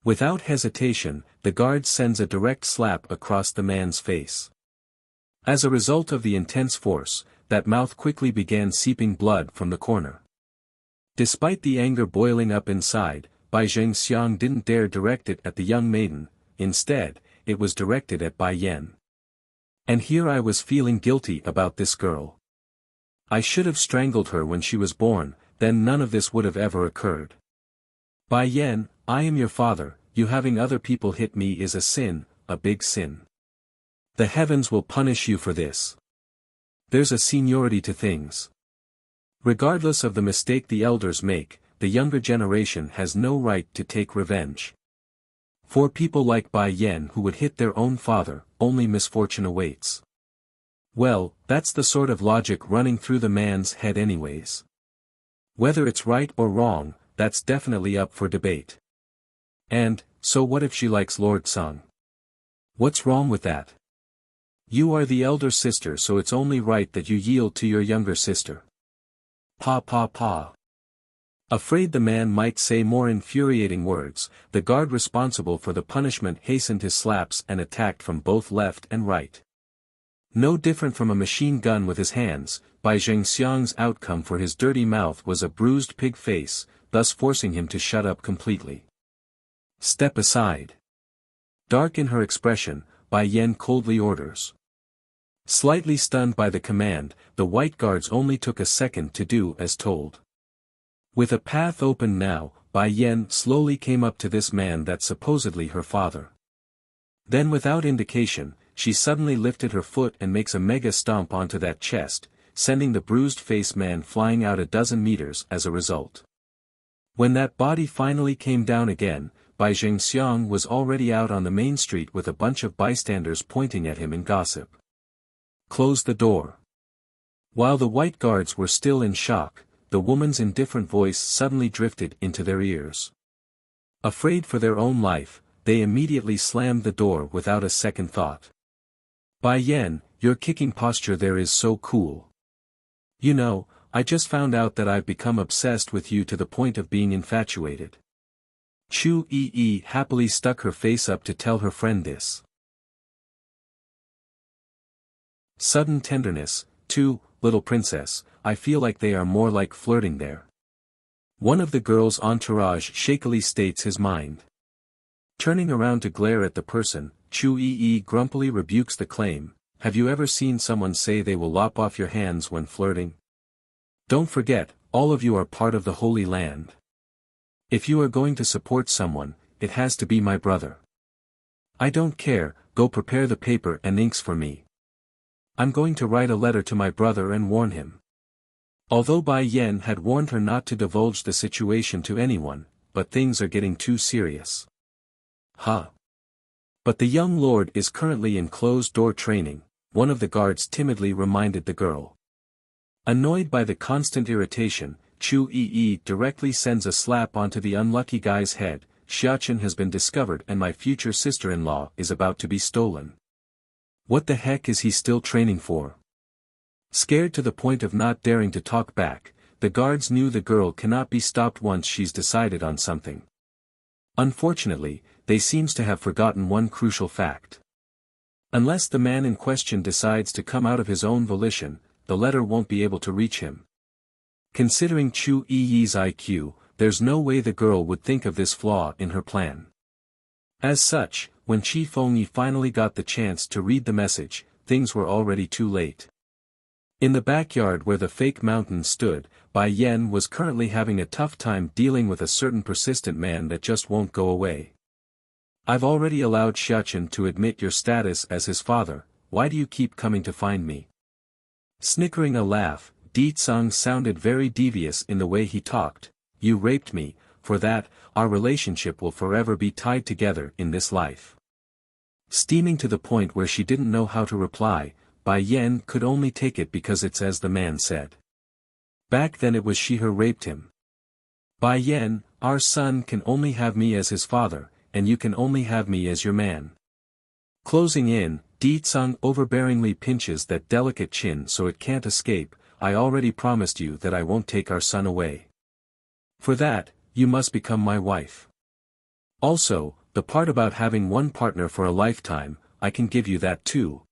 Without hesitation, the guard sends a direct slap across the man's face. As a result of the intense force, that mouth quickly began seeping blood from the corner. Despite the anger boiling up inside, Bai Jingxiang didn't dare direct it at the young maiden. Instead, it was directed at Bai Yan. And here I was feeling guilty about this girl. I should have strangled her when she was born, then none of this would have ever occurred. Bai Yan, I am your father, you having other people hit me is a sin, a big sin. The heavens will punish you for this. There's a seniority to things. Regardless of the mistake the elders make, the younger generation has no right to take revenge. For people like Bai Yan who would hit their own father, only misfortune awaits. Well, that's the sort of logic running through the man's head anyways. Whether it's right or wrong, that's definitely up for debate. And, so what if she likes Lord Sung? What's wrong with that? You are the elder sister, so it's only right that you yield to your younger sister. Pa. Afraid the man might say more infuriating words, the guard responsible for the punishment hastened his slaps and attacked from both left and right. No different from a machine gun with his hands, Bai Jingxiang's outcome for his dirty mouth was a bruised pig face, thus forcing him to shut up completely. Step aside. Dark in her expression, Bai Yan coldly orders. Slightly stunned by the command, the white guards only took a second to do as told. With a path open now, Bai Yan slowly came up to this man that's supposedly her father. Then without indication, she suddenly lifted her foot and makes a mega stomp onto that chest, sending the bruised-faced man flying out a dozen meters as a result. When that body finally came down again, Bai Jingxiang was already out on the main street with a bunch of bystanders pointing at him in gossip. Close the door. While the white guards were still in shock, the woman's indifferent voice suddenly drifted into their ears. Afraid for their own life, they immediately slammed the door without a second thought. Bai Yan, your kicking posture there is so cool. You know, I just found out that I've become obsessed with you to the point of being infatuated. Chu Yi happily stuck her face up to tell her friend this. Sudden tenderness, too, little princess, I feel like they are more like flirting there. One of the girl's entourage shakily states his mind. Turning around to glare at the person, Chu Yi grumpily rebukes the claim. Have you ever seen someone say they will lop off your hands when flirting? Don't forget, all of you are part of the Holy Land. If you are going to support someone, it has to be my brother. I don't care, go prepare the paper and inks for me. I'm going to write a letter to my brother and warn him. Although Bai Yan had warned her not to divulge the situation to anyone, but things are getting too serious. Huh. But the young lord is currently in closed-door training, one of the guards timidly reminded the girl. Annoyed by the constant irritation, Chu Yi directly sends a slap onto the unlucky guy's head. Xiachen has been discovered and my future sister-in-law is about to be stolen. What the heck is he still training for? Scared to the point of not daring to talk back, the guards knew the girl cannot be stopped once she's decided on something. Unfortunately, they seems to have forgotten one crucial fact. Unless the man in question decides to come out of his own volition, the letter won't be able to reach him. Considering Chu Yi's IQ, there's no way the girl would think of this flaw in her plan. As such, when Qi Fengyi finally got the chance to read the message, things were already too late. In the backyard where the fake mountain stood, Bai Yan was currently having a tough time dealing with a certain persistent man that just won't go away. I've already allowed Xiachen to admit your status as his father, why do you keep coming to find me? Snickering a laugh, Di Tsang sounded very devious in the way he talked. You raped me, for that, our relationship will forever be tied together in this life. Steaming to the point where she didn't know how to reply, Bai Yan could only take it because it's as the man said. Back then it was she who raped him. Bai Yan, our son can only have me as his father, and you can only have me as your man. Closing in, Di Tsang overbearingly pinches that delicate chin so it can't escape. I already promised you that I won't take our son away. For that, you must become my wife. Also, the part about having one partner for a lifetime, I can give you that too.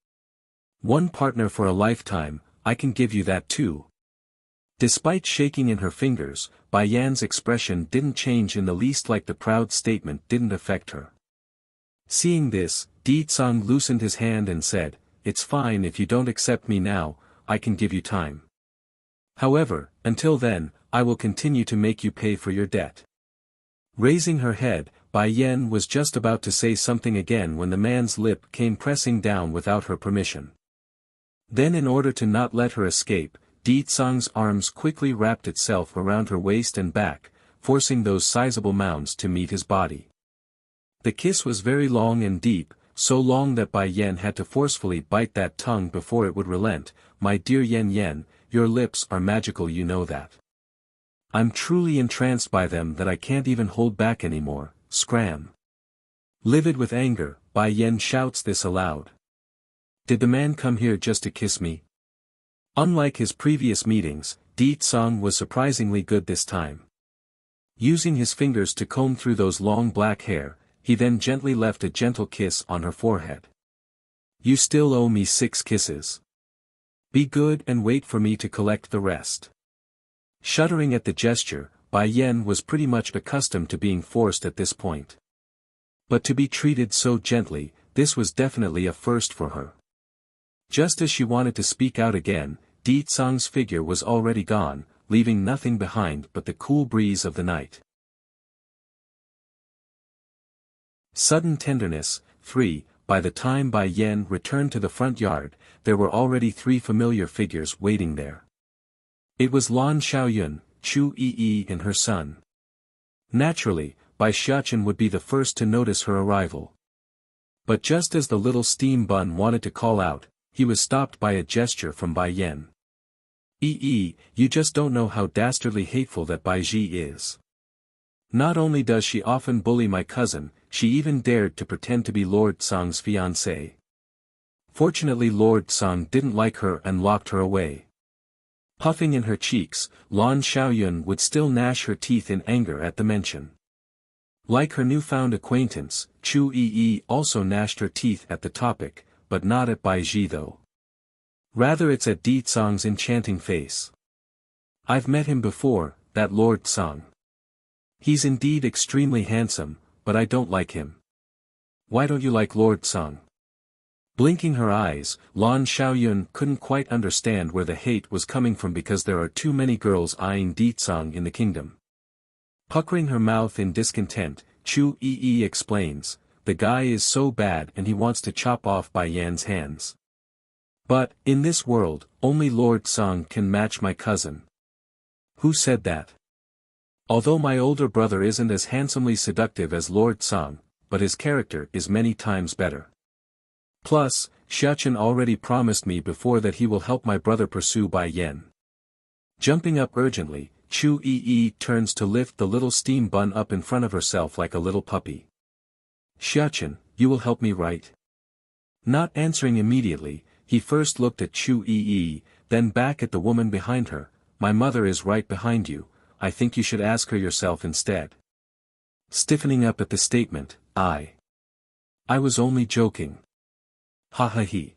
One partner for a lifetime, I can give you that too. Despite shaking in her fingers, Bai Yan's expression didn't change in the least, like the proud statement didn't affect her. Seeing this, Di Tsang loosened his hand and said, it's fine if you don't accept me now, I can give you time. However, until then, I will continue to make you pay for your debt. Raising her head, Bai Yan was just about to say something again when the man's lip came pressing down without her permission. Then, in order to not let her escape, Di Tsang's arms quickly wrapped itself around her waist and back, forcing those sizable mounds to meet his body. The kiss was very long and deep, so long that Bai Yan had to forcefully bite that tongue before it would relent. My dear Yan Yan, your lips are magical, you know that. I'm truly entranced by them that I can't even hold back anymore. Scram. Livid with anger, Bai Yan shouts this aloud. Did the man come here just to kiss me? Unlike his previous meetings, Di Tsang was surprisingly good this time. Using his fingers to comb through those long black hair, he then gently left a gentle kiss on her forehead. You still owe me 6 kisses. Be good and wait for me to collect the rest. Shuddering at the gesture, Bai Yan was pretty much accustomed to being forced at this point. But to be treated so gently, this was definitely a first for her. Just as she wanted to speak out again, Di Tsang's figure was already gone, leaving nothing behind but the cool breeze of the night. Sudden tenderness. 3. By the time Bai Yan returned to the front yard, there were already 3 familiar figures waiting there. It was Lan Xiaoyun, Chu Yi and her son. Naturally, Bai Xiachen would be the first to notice her arrival. But just as the little steam bun wanted to call out, he was stopped by a gesture from Bai Yan. You just don't know how dastardly hateful that Bai Ji is. Not only does she often bully my cousin, she even dared to pretend to be Lord Tsang's fiancée. Fortunately Lord Tsang didn't like her and locked her away. Puffing in her cheeks, Lan Xiaoyun would still gnash her teeth in anger at the mention. Like her newfound acquaintance, Chu Yi also gnashed her teeth at the topic, but not at Bai Ji though. Rather it's at Di Tsang's enchanting face. I've met him before, that Lord Tsang. He's indeed extremely handsome, but I don't like him. Why don't you like Lord Song? Blinking her eyes, Lan Xiaoyun couldn't quite understand where the hate was coming from because there are too many girls eyeing Ditsang in the kingdom. Puckering her mouth in discontent, Chu Yi explains, the guy is so bad and he wants to chop off Bai Yan's hands. But, in this world, only Lord Song can match my cousin. Who said that? Although my older brother isn't as handsomely seductive as Lord Song, but his character is many times better. Plus, Xiachen already promised me before that he will help my brother pursue Bai Yan. Jumping up urgently, Chu Yi turns to lift the little steam bun up in front of herself like a little puppy. Xiachen, you will help me right? Not answering immediately, he first looked at Chu Yi, then back at the woman behind her. My mother is right behind you, I think you should ask her yourself instead. Stiffening up at the statement, I was only joking. Ha ha he.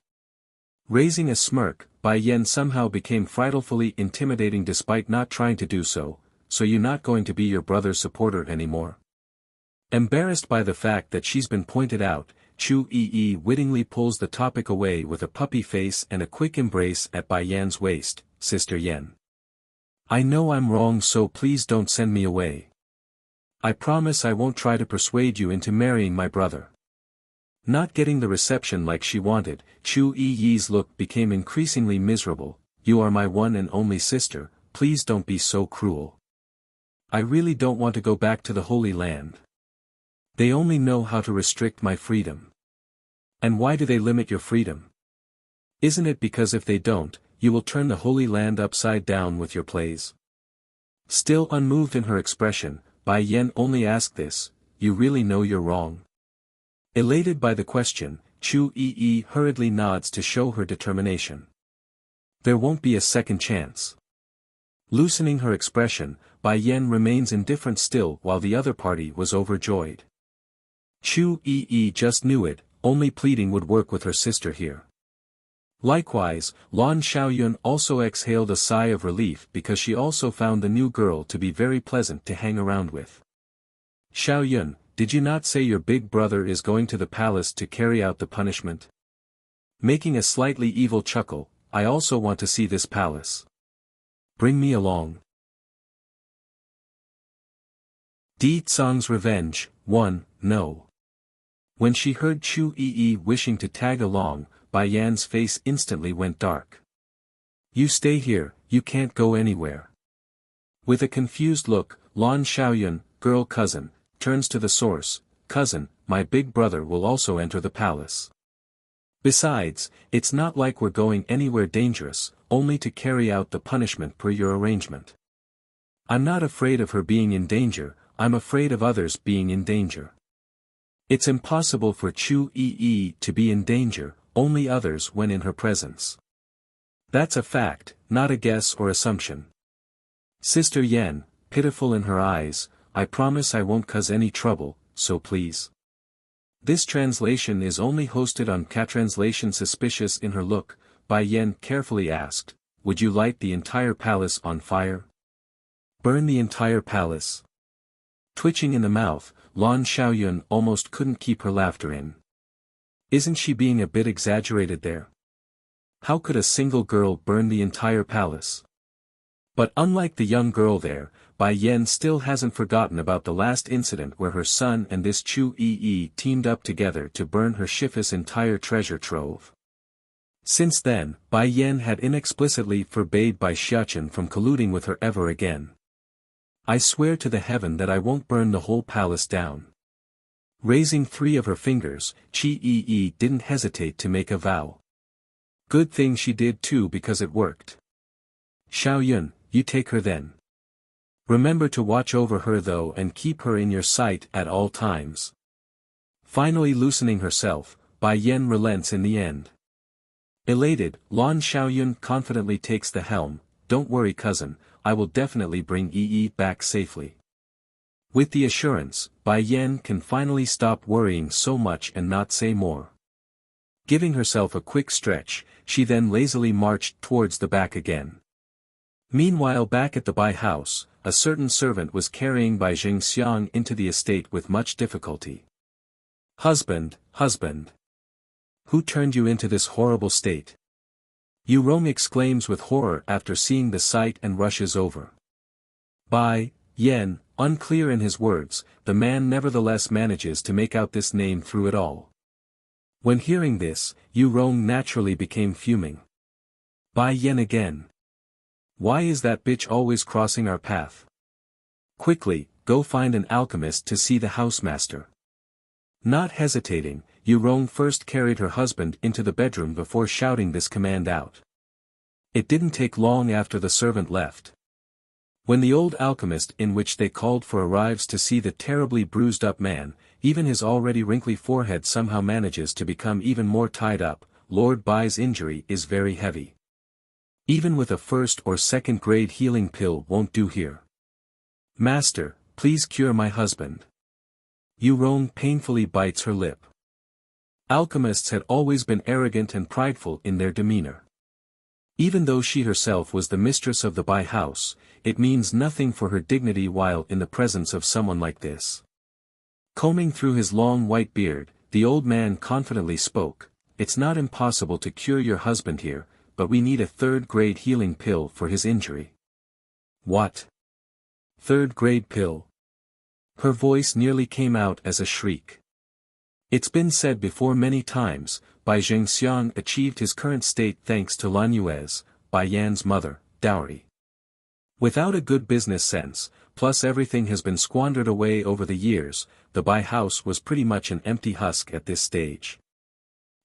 Raising a smirk, Bai Yan somehow became frightfully intimidating despite not trying to do so you're not going to be your brother's supporter anymore? Embarrassed by the fact that she's been pointed out, Chu Yi wittingly pulls the topic away with a puppy face and a quick embrace at Bai Yan's waist. Sister Yan. I know I'm wrong, so please don't send me away. I promise I won't try to persuade you into marrying my brother. Not getting the reception like she wanted, Chu Yi's look became increasingly miserable. You are my one and only sister, please don't be so cruel. I really don't want to go back to the Holy Land. They only know how to restrict my freedom. And why do they limit your freedom? Isn't it because if they don't, you will turn the Holy Land upside down with your plays? Still unmoved in her expression, Bai Yan only asked this, you really know you're wrong? Elated by the question, Chu Yi hurriedly nods to show her determination. There won't be a second chance. Loosening her expression, Bai Yan remains indifferent still while the other party was overjoyed. Chu Yi just knew it, only pleading would work with her sister here. Likewise, Lan Xiaoyun also exhaled a sigh of relief because she also found the new girl to be very pleasant to hang around with. Xiaoyun, did you not say your big brother is going to the palace to carry out the punishment? Making a slightly evil chuckle, I also want to see this palace. Bring me along. Di Tsang's Revenge, 1, No. When she heard Chu Yi wishing to tag along, Bai Yan's face instantly went dark. You stay here, you can't go anywhere. With a confused look, Lan Xiaoyun, girl cousin, turns to the source, cousin, my big brother will also enter the palace. Besides, it's not like we're going anywhere dangerous, only to carry out the punishment per your arrangement. I'm not afraid of her being in danger, I'm afraid of others being in danger. It's impossible for Chu Yi to be in danger, only others when in her presence. That's a fact, not a guess or assumption. Sister Yan, pitiful in her eyes, I promise I won't cause any trouble, so please. This translation is only hosted on Catranslation. Suspicious in her look, Bai Yan carefully asked, would you light the entire palace on fire? Burn the entire palace? Twitching in the mouth, Lan Xiaoyun almost couldn't keep her laughter in. Isn't she being a bit exaggerated there? How could a single girl burn the entire palace? But unlike the young girl there, Bai Yan still hasn't forgotten about the last incident where her son and this Chu Yi teamed up together to burn her Shifa's entire treasure trove. Since then, Bai Yan had inexplicitly forbade Bai Xiachen from colluding with her ever again. I swear to the heaven that I won't burn the whole palace down. Raising 3 of her fingers, Chi Yi didn't hesitate to make a vow. Good thing she did too because it worked. Xiaoyun, you take her then. Remember to watch over her though and keep her in your sight at all times. Finally loosening herself, Bai Yan relents in the end. Elated, Lan Xiaoyun confidently takes the helm, don't worry cousin, I will definitely bring Yi back safely. With the assurance, Bai Yan can finally stop worrying so much and not say more. Giving herself a quick stretch, she then lazily marched towards the back again. Meanwhile back at the Bai house, a certain servant was carrying Bai Jingxiang into the estate with much difficulty. Husband, husband! Who turned you into this horrible state? Yu Rong exclaims with horror after seeing the sight and rushes over. Bai Yan, unclear in his words, the man nevertheless manages to make out this name through it all. When hearing this, Yu Rong naturally became fuming. Bai Yan again. Why is that bitch always crossing our path? Quickly, go find an alchemist to see the housemaster. Not hesitating, Yu Rong first carried her husband into the bedroom before shouting this command out. It didn't take long after the servant left. When the old alchemist in which they called for arrives to see the terribly bruised-up man, even his already wrinkly forehead somehow manages to become even more tied up. Lord Bai's injury is very heavy. Even with a first or second grade healing pill won't do here. Master, please cure my husband. Yu Rong painfully bites her lip. Alchemists had always been arrogant and prideful in their demeanor. Even though she herself was the mistress of the Bai house, it means nothing for her dignity while in the presence of someone like this. Combing through his long white beard, the old man confidently spoke, "It's not impossible to cure your husband here, but we need a third-grade healing pill for his injury." What? Third-grade pill? Her voice nearly came out as a shriek. It's been said before many times, Bai Zhengxiang achieved his current state thanks to Lan Yue's, Bai Yan's mother, dowry. Without a good business sense, plus everything has been squandered away over the years, the Bai house was pretty much an empty husk at this stage.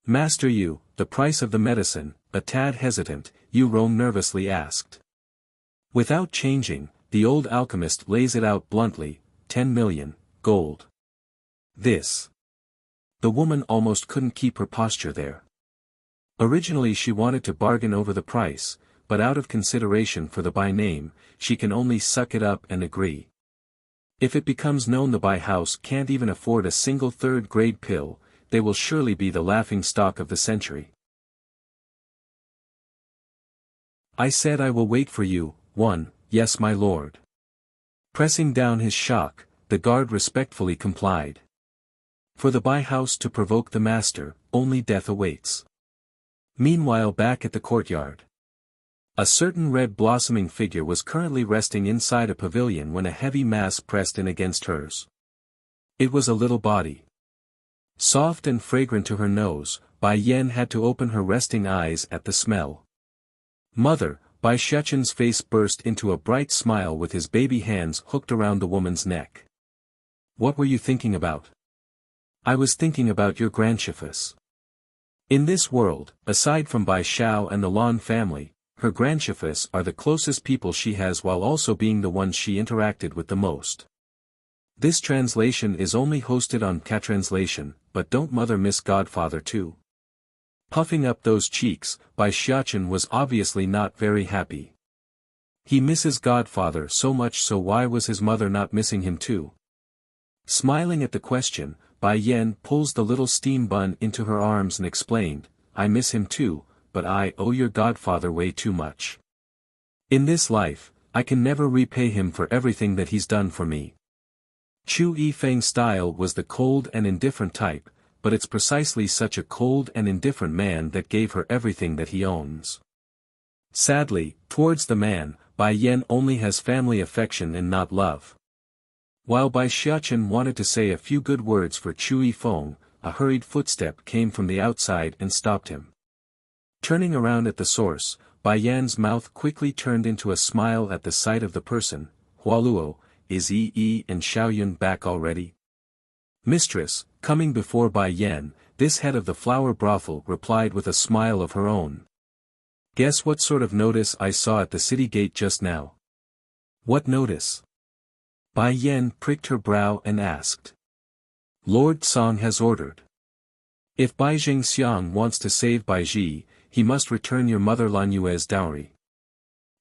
Master Yu, the price of the medicine, a tad hesitant, Yu Rong nervously asked. Without changing, the old alchemist lays it out bluntly, 10 million, gold. This. The woman almost couldn't keep her posture there. Originally she wanted to bargain over the price, but out of consideration for the Bai name, she can only suck it up and agree. If it becomes known the Bai house can't even afford a single third-grade pill, they will surely be the laughing stock of the century. I said I will wait for you, one, yes my lord. Pressing down his shock, the guard respectfully complied. For the Bai house to provoke the master, only death awaits. Meanwhile back at the courtyard. A certain red blossoming figure was currently resting inside a pavilion when a heavy mass pressed in against hers. It was a little body. Soft and fragrant to her nose, Bai Yan had to open her resting eyes at the smell. Mother, Bai Shechen's face burst into a bright smile with his baby hands hooked around the woman's neck. What were you thinking about? I was thinking about your grandchiefess. In this world, aside from Bai Xiao and the Lan family, her grandchiefess are the closest people she has while also being the ones she interacted with the most. This translation is only hosted on Catranslation, but don't mother miss Godfather too? Puffing up those cheeks, Bai Xiachen was obviously not very happy. He misses Godfather so much, so why was his mother not missing him too? Smiling at the question, Bai Yan pulls the little steam bun into her arms and explained, I miss him too, but I owe your godfather way too much. In this life, I can never repay him for everything that he's done for me. Chu Yifeng's style was the cold and indifferent type, but it's precisely such a cold and indifferent man that gave her everything that he owns. Sadly, towards the man, Bai Yan only has family affection and not love. While Bai Xiachen wanted to say a few good words for Chu Yifeng, a hurried footstep came from the outside and stopped him. Turning around at the source, Bai Yan's mouth quickly turned into a smile at the sight of the person. Hualuo, is Yi and Xiaoyun back already? Mistress, coming before Bai Yan, this head of the flower brothel replied with a smile of her own. Guess what sort of notice I saw at the city gate just now? What notice? Bai Yan pricked her brow and asked. Lord Song has ordered. If Bai Zhengxiang wants to save Bai Ji, he must return your mother Lan Yue's dowry.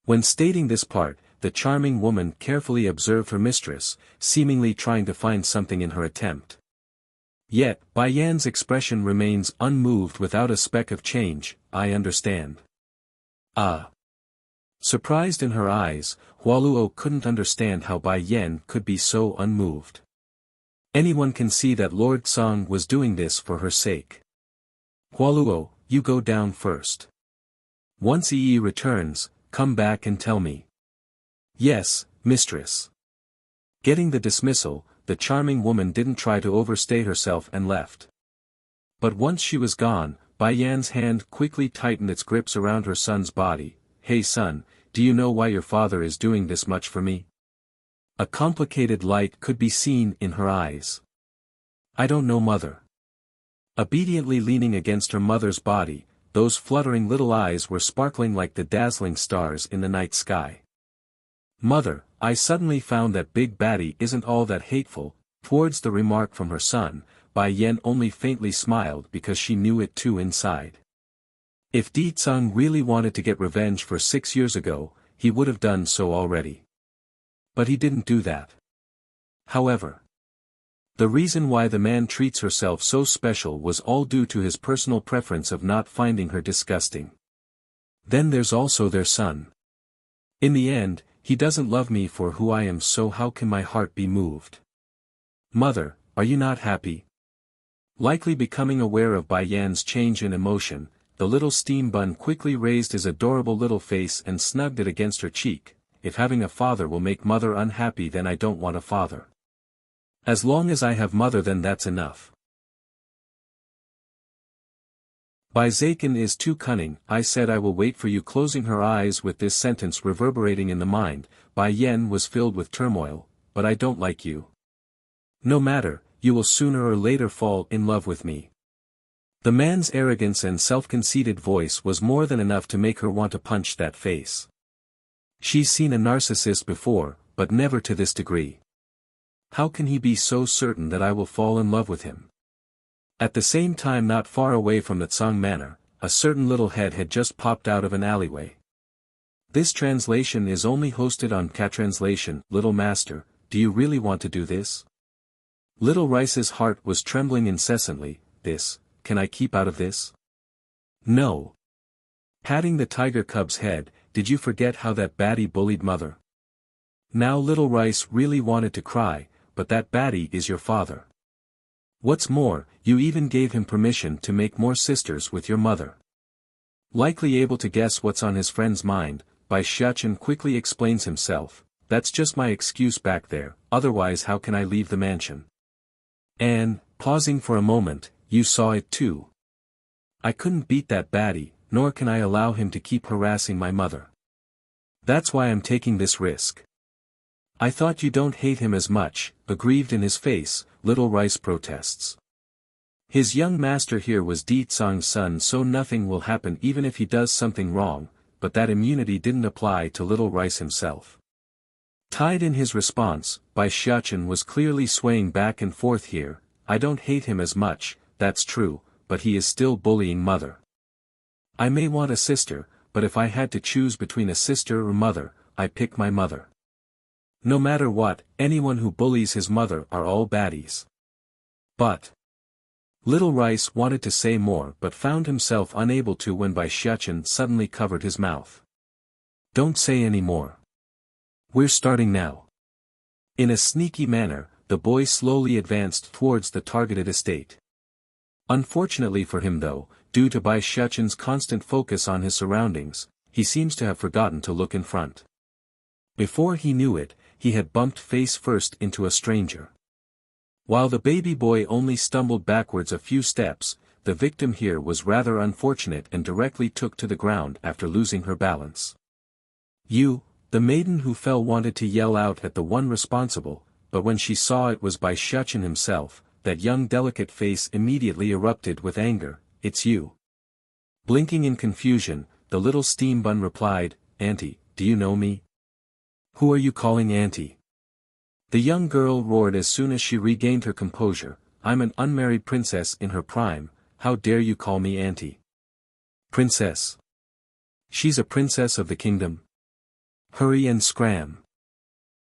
When stating this part, the charming woman carefully observed her mistress, seemingly trying to find something in her attempt. Yet, Bai Yan's expression remains unmoved without a speck of change. I understand. Ah. Surprised in her eyes, Hualuo couldn't understand how Bai Yan could be so unmoved. Anyone can see that Lord Song was doing this for her sake. Hualuo, you go down first. Once Yi returns, come back and tell me. Yes, mistress. Getting the dismissal, the charming woman didn't try to overstay herself and left. But once she was gone, Bai Yan's hand quickly tightened its grips around her son's body. Hey son, do you know why your father is doing this much for me? A complicated light could be seen in her eyes. I don't know, mother. Obediently leaning against her mother's body, those fluttering little eyes were sparkling like the dazzling stars in the night sky. Mother, I suddenly found that Big Baddie isn't all that hateful. Towards the remark from her son, Bai Yan only faintly smiled because she knew it too inside. If Di Tsung really wanted to get revenge for 6 years ago, he would have done so already. But he didn't do that. However, the reason why the man treats herself so special was all due to his personal preference of not finding her disgusting. Then there's also their son. In the end, he doesn't love me for who I am, so how can my heart be moved? Mother, are you not happy? Likely becoming aware of Bai Yan's change in emotion, the little steam bun quickly raised his adorable little face and snugged it against her cheek. If having a father will make mother unhappy, then I don't want a father. As long as I have mother, then that's enough. Bai Zaken is too cunning. I said I will wait for you. Closing her eyes with this sentence reverberating in the mind, Bai Yan was filled with turmoil. But I don't like you. No matter, you will sooner or later fall in love with me. The man's arrogance and self-conceited voice was more than enough to make her want to punch that face. She's seen a narcissist before, but never to this degree. How can he be so certain that I will fall in love with him? At the same time, not far away from the Tsang Manor, a certain little head had just popped out of an alleyway. This translation is only hosted on Catranslation. Little master, do you really want to do this? Little Rice's heart was trembling incessantly. Can I keep out of this? No. Patting the tiger cub's head, did you forget how that baddie bullied mother? Now Little Rice really wanted to cry, but that baddie is your father. What's more, you even gave him permission to make more sisters with your mother. Likely able to guess what's on his friend's mind, Bai Xiachen quickly explains himself. That's just my excuse back there, otherwise how can I leave the mansion? And, pausing for a moment, you saw it too. I couldn't beat that baddie, nor can I allow him to keep harassing my mother. That's why I'm taking this risk. I thought you don't hate him as much. Aggrieved in his face, Little Rice protests. His young master here was Di Tsang's son, so nothing will happen even if he does something wrong, but that immunity didn't apply to Little Rice himself. Tied in his response, Bai Xiachen was clearly swaying back and forth here. I don't hate him as much, that's true, but he is still bullying mother. I may want a sister, but if I had to choose between a sister or mother, I pick my mother. No matter what, anyone who bullies his mother are all baddies. But Little Rice wanted to say more but found himself unable to when Bai Xiachen suddenly covered his mouth. Don't say any more. We're starting now. In a sneaky manner, the boy slowly advanced towards the targeted estate. Unfortunately for him though, due to Bai Xiachen's constant focus on his surroundings, he seems to have forgotten to look in front. Before he knew it, he had bumped face first into a stranger. While the baby boy only stumbled backwards a few steps, the victim here was rather unfortunate and directly took to the ground after losing her balance. The maiden who fell wanted to yell out at the one responsible, but when she saw it was Bai Xiachen himself, that young delicate face immediately erupted with anger. It's you. Blinking in confusion, the little steam bun replied, Auntie, do you know me? Who are you calling auntie? The young girl roared as soon as she regained her composure. I'm an unmarried princess in her prime, how dare you call me auntie? Princess. She's a princess of the kingdom. Hurry and scram.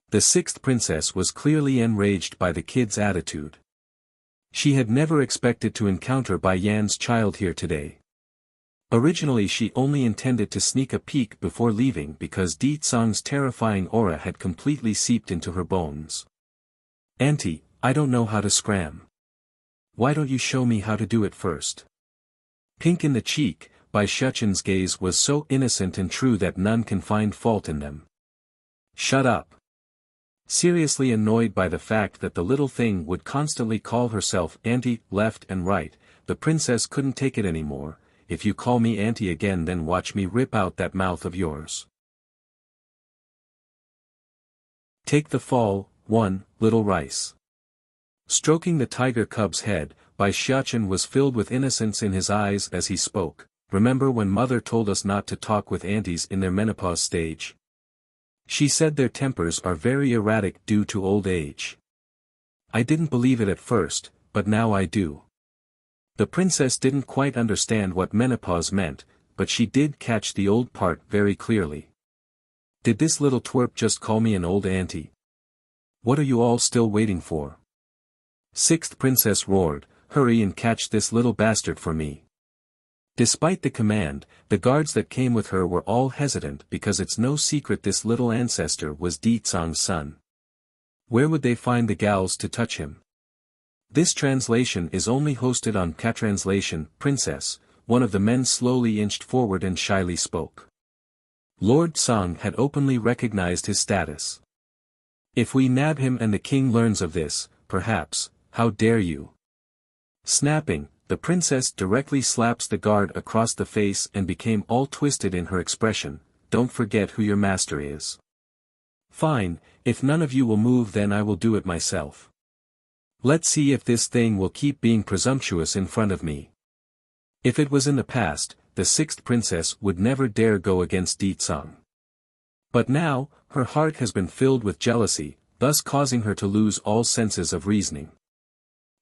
The sixth princess was clearly enraged by the kid's attitude. She had never expected to encounter Bai Yan's child here today. Originally she only intended to sneak a peek before leaving because Di Tsang's terrifying aura had completely seeped into her bones. Auntie, I don't know how to scram. Why don't you show me how to do it first? Pink in the cheek, Bai Shuchen's gaze was so innocent and true that none can find fault in them. Shut up. Seriously annoyed by the fact that the little thing would constantly call herself auntie, left and right, the princess couldn't take it anymore. If you call me auntie again, then watch me rip out that mouth of yours. Take the fall, 1, Little Rice. Stroking the tiger cub's head, Bai Shuchen was filled with innocence in his eyes as he spoke. Remember when mother told us not to talk with aunties in their menopause stage? She said their tempers are very erratic due to old age. I didn't believe it at first, but now I do. The princess didn't quite understand what menopause meant, but she did catch the old part very clearly. Did this little twerp just call me an old auntie? What are you all still waiting for? Sixth princess roared, hurry and catch this little bastard for me. Despite the command, the guards that came with her were all hesitant because it's no secret this little ancestor was Di Tsang's son. Where would they find the gals to touch him? This translation is only hosted on Catranslation, Princess. One of the men slowly inched forward and shyly spoke. Lord Tsang had openly recognized his status. If we nab him and the king learns of this, perhaps, how dare you? Snapping, the princess directly slaps the guard across the face and became all twisted in her expression. Don't forget who your master is. Fine, if none of you will move, then I will do it myself. Let's see if this thing will keep being presumptuous in front of me. If it was in the past, the sixth princess would never dare go against Di Tsang. But now, her heart has been filled with jealousy, thus causing her to lose all senses of reasoning.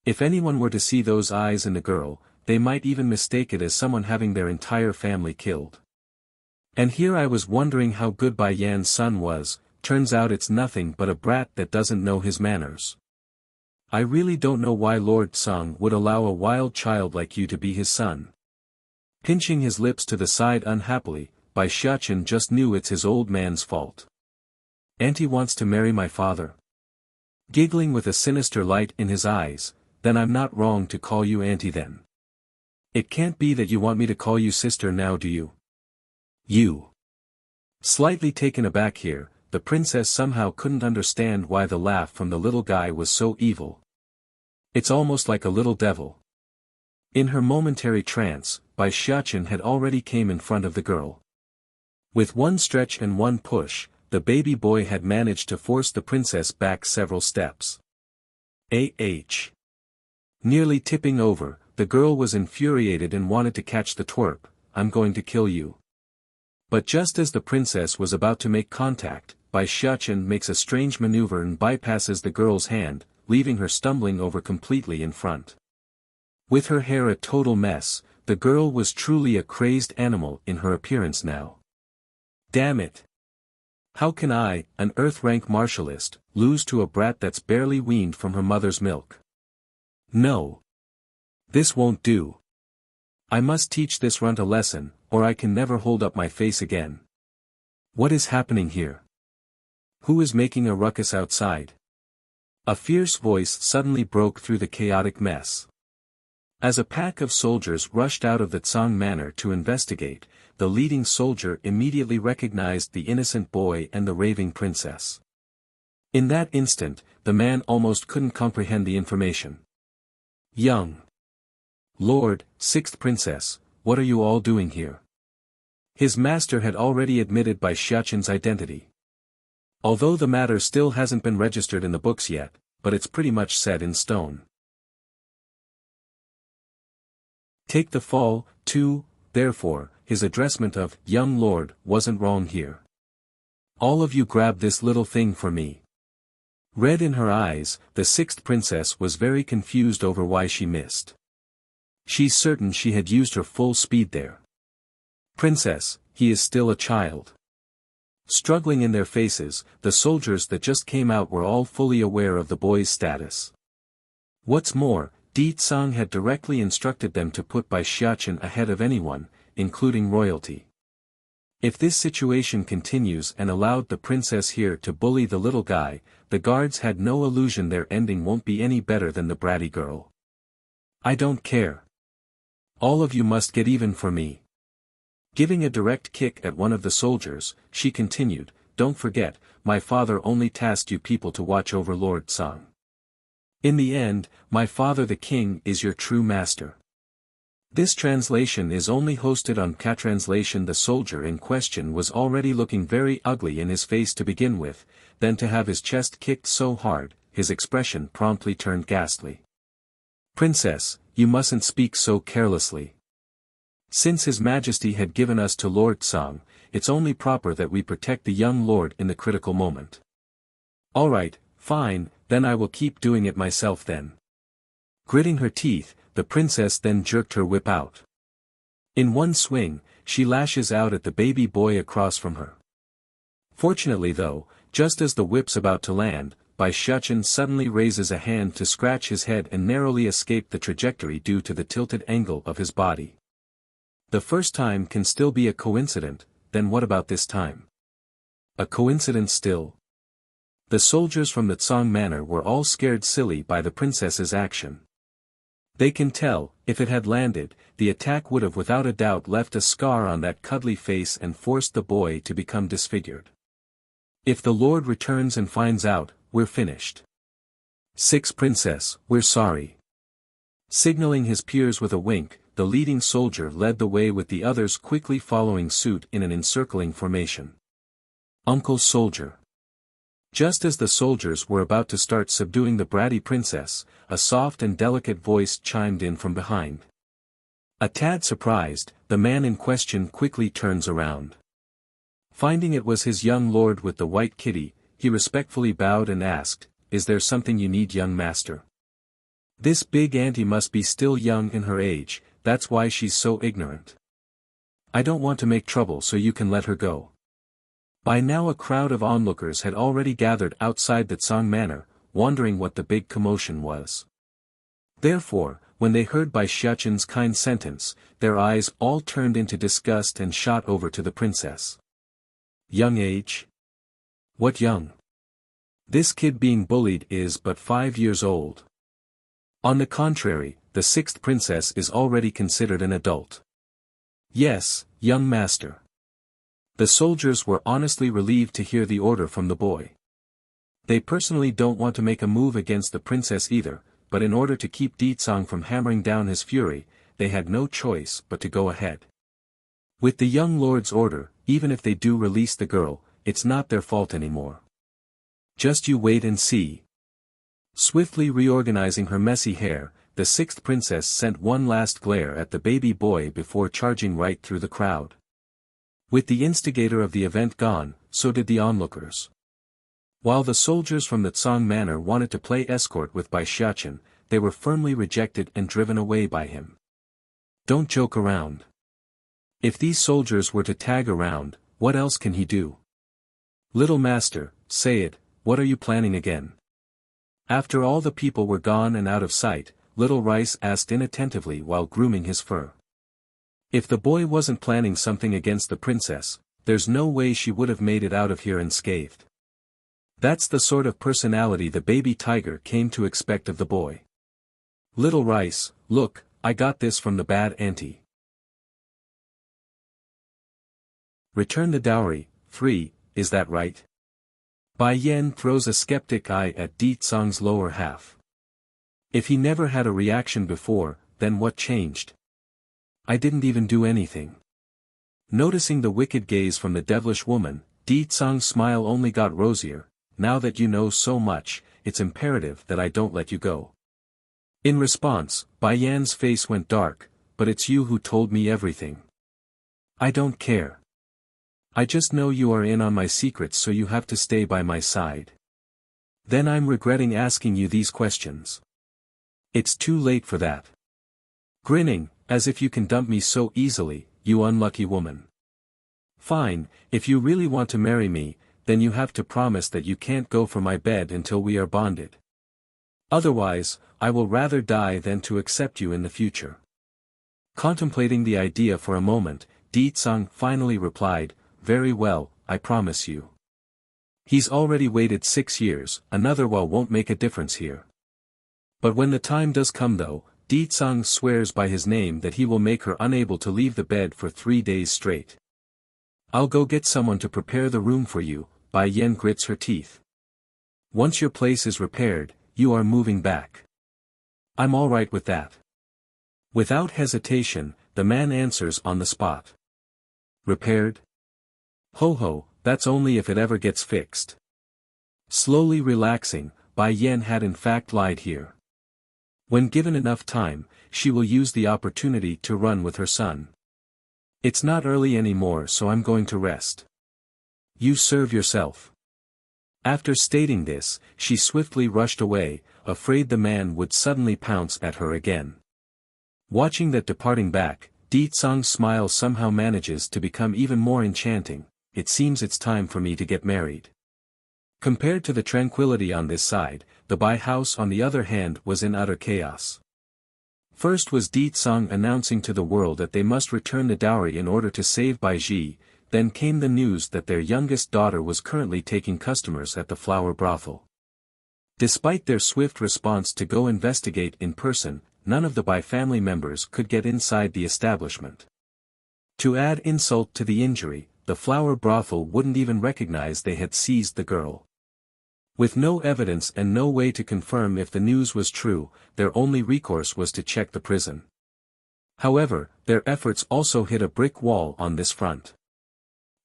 If anyone were to see those eyes in the girl, they might even mistake it as someone having their entire family killed. And here I was wondering how good Bai Yan's son was, turns out it's nothing but a brat that doesn't know his manners. I really don't know why Lord Tsang would allow a wild child like you to be his son. Pinching his lips to the side unhappily, Bai Shuchen just knew it's his old man's fault. Auntie wants to marry my father. Giggling with a sinister light in his eyes, then I'm not wrong to call you auntie then. It can't be that you want me to call you sister now, do you? You. Slightly taken aback here, the princess somehow couldn't understand why the laugh from the little guy was so evil. It's almost like a little devil. In her momentary trance, Bai Shuchen had already came in front of the girl. With one stretch and one push, the baby boy had managed to force the princess back several steps. Nearly tipping over, the girl was infuriated and wanted to catch the twerp. I'm going to kill you. But just as the princess was about to make contact, Bai Shuchen makes a strange maneuver and bypasses the girl's hand, leaving her stumbling over completely in front. With her hair a total mess, the girl was truly a crazed animal in her appearance now. Damn it! How can I, an Earth-rank martialist, lose to a brat that's barely weaned from her mother's milk? No. This won't do. I must teach this runt a lesson, or I can never hold up my face again. What is happening here? Who is making a ruckus outside? A fierce voice suddenly broke through the chaotic mess. As a pack of soldiers rushed out of the Tsang manor to investigate, the leading soldier immediately recognized the innocent boy and the raving princess. In that instant, the man almost couldn't comprehend the information. Young Lord, sixth princess, what are you all doing here? His master had already admitted Bai Shuchen's identity. Although the matter still hasn't been registered in the books yet, but it's pretty much set in stone. Take the fall, too, therefore, his addressment of young lord wasn't wrong here. All of you grab this little thing for me. Red in her eyes, the sixth princess was very confused over why she missed. She's certain she had used her full speed there. Princess, he is still a child. Struggling in their faces, the soldiers that just came out were all fully aware of the boy's status. What's more, Di Tsang had directly instructed them to put Bai Shuchen ahead of anyone, including royalty. If this situation continues and allowed the princess here to bully the little guy, the guards had no illusion their ending won't be any better than the bratty girl. I don't care. All of you must get even for me. Giving a direct kick at one of the soldiers, she continued, don't forget, my father only tasked you people to watch over Lord Song. In the end, my father the king is your true master. This translation is only hosted on Ka-translation. The soldier in question was already looking very ugly in his face to begin with, then to have his chest kicked so hard, his expression promptly turned ghastly. Princess, you mustn't speak so carelessly. Since His Majesty had given us to Lord Song, it's only proper that we protect the young lord in the critical moment. Alright, fine, then I will keep doing it myself then. Gritting her teeth, the princess then jerked her whip out. In one swing, she lashes out at the baby boy across from her. Fortunately though, just as the whip's about to land, Bai Shichen suddenly raises a hand to scratch his head and narrowly escape the trajectory due to the tilted angle of his body. The first time can still be a coincidence, then what about this time? A coincidence still? The soldiers from the Tsang Manor were all scared silly by the princess's action. They can tell, if it had landed, the attack would have without a doubt left a scar on that cuddly face and forced the boy to become disfigured. If the Lord returns and finds out, we're finished. 6 Princess, we're sorry. Signaling his peers with a wink, the leading soldier led the way with the others quickly following suit in an encircling formation. Uncle Soldier. Just as the soldiers were about to start subduing the bratty princess, a soft and delicate voice chimed in from behind. A tad surprised, the man in question quickly turns around. Finding it was his young lord with the white kitty, he respectfully bowed and asked, "Is there something you need, young master?" This big auntie must be still young in her age, that's why she's so ignorant. I don't want to make trouble, so you can let her go. By now a crowd of onlookers had already gathered outside the Tsang Manor, wondering what the big commotion was. Therefore, when they heard Bai Shiachen's kind sentence, their eyes all turned into disgust and shot over to the princess. Young age? What young? This kid being bullied is but 5 years old. On the contrary, the 6th princess is already considered an adult. Yes, young master. The soldiers were honestly relieved to hear the order from the boy. They personally don't want to make a move against the princess either, but in order to keep Ditsang from hammering down his fury, they had no choice but to go ahead. With the young lord's order, even if they do release the girl, it's not their fault anymore. Just you wait and see. Swiftly reorganizing her messy hair, the 6th princess sent one last glare at the baby boy before charging right through the crowd. With the instigator of the event gone, so did the onlookers. While the soldiers from the Tsang Manor wanted to play escort with Bai Shiachen, they were firmly rejected and driven away by him. Don't joke around. If these soldiers were to tag around, what else can he do? Little master, say it, what are you planning again? After all the people were gone and out of sight, Little Rice asked inattentively while grooming his fur. If the boy wasn't planning something against the princess, there's no way she would have made it out of here unscathed. That's the sort of personality the baby tiger came to expect of the boy. Little Rice, look, I got this from the bad auntie. Return the dowry, free, is that right? Bai Yan throws a skeptic eye at Di Tsang's lower half. If he never had a reaction before, then what changed? I didn't even do anything. Noticing the wicked gaze from the devilish woman, Di Tsang's smile only got rosier. Now that you know so much, it's imperative that I don't let you go. In response, Bai Yan's face went dark, but it's you who told me everything. I don't care. I just know you are in on my secrets, so you have to stay by my side. Then I'm regretting asking you these questions. It's too late for that. Grinning, as if you can dump me so easily, you unlucky woman. Fine, if you really want to marry me, then you have to promise that you can't go from my bed until we are bonded. Otherwise, I will rather die than to accept you in the future. Contemplating the idea for a moment, Di Tsang finally replied, very well, I promise you. He's already waited 6 years, another while won't make a difference here. But when the time does come though, Di-tsang swears by his name that he will make her unable to leave the bed for 3 days straight. I'll go get someone to prepare the room for you, Bai Yan grits her teeth. Once your place is repaired, you are moving back. I'm all right with that. Without hesitation, the man answers on the spot. Repaired? Ho ho, that's only if it ever gets fixed. Slowly relaxing, Bai Yan had in fact lied here. When given enough time, she will use the opportunity to run with her son. It's not early anymore, so I'm going to rest. You serve yourself. After stating this, she swiftly rushed away, afraid the man would suddenly pounce at her again. Watching that departing back, Di-tsang's smile somehow manages to become even more enchanting. It seems it's time for me to get married. Compared to the tranquility on this side, the Bai house on the other hand was in utter chaos. First was Di-tsang announcing to the world that they must return the dowry in order to save Bai Ji, then came the news that their youngest daughter was currently taking customers at the flower brothel. Despite their swift response to go investigate in person, none of the Bai family members could get inside the establishment. To add insult to the injury, the flower brothel wouldn't even recognize they had seized the girl. With no evidence and no way to confirm if the news was true, their only recourse was to check the prison. However, their efforts also hit a brick wall on this front.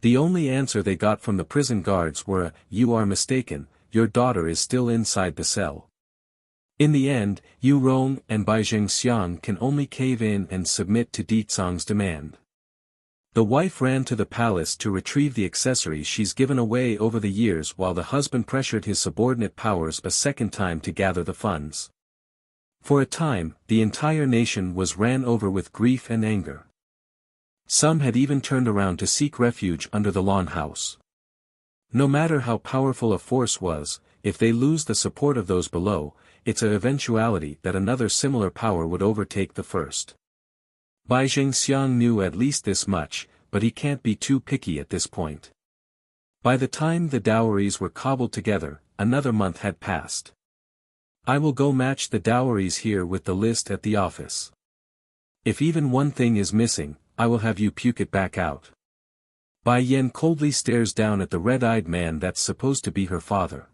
The only answer they got from the prison guards were a, "You are mistaken, your daughter is still inside the cell." In the end, Yu Rong and Bai Zhengxiang can only cave in and submit to Di-tsang's demand. The wife ran to the palace to retrieve the accessories she's given away over the years while the husband pressured his subordinate powers a second time to gather the funds. For a time, the entire nation was ran over with grief and anger. Some had even turned around to seek refuge under the lawn house. No matter how powerful a force was, if they lose the support of those below, it's an eventuality that another similar power would overtake the first. Bai Zhengxiang knew at least this much, but he can't be too picky at this point. By the time the dowries were cobbled together, another month had passed. I will go match the dowries here with the list at the office. If even one thing is missing, I will have you puke it back out. Bai Yan coldly stares down at the red-eyed man that's supposed to be her father.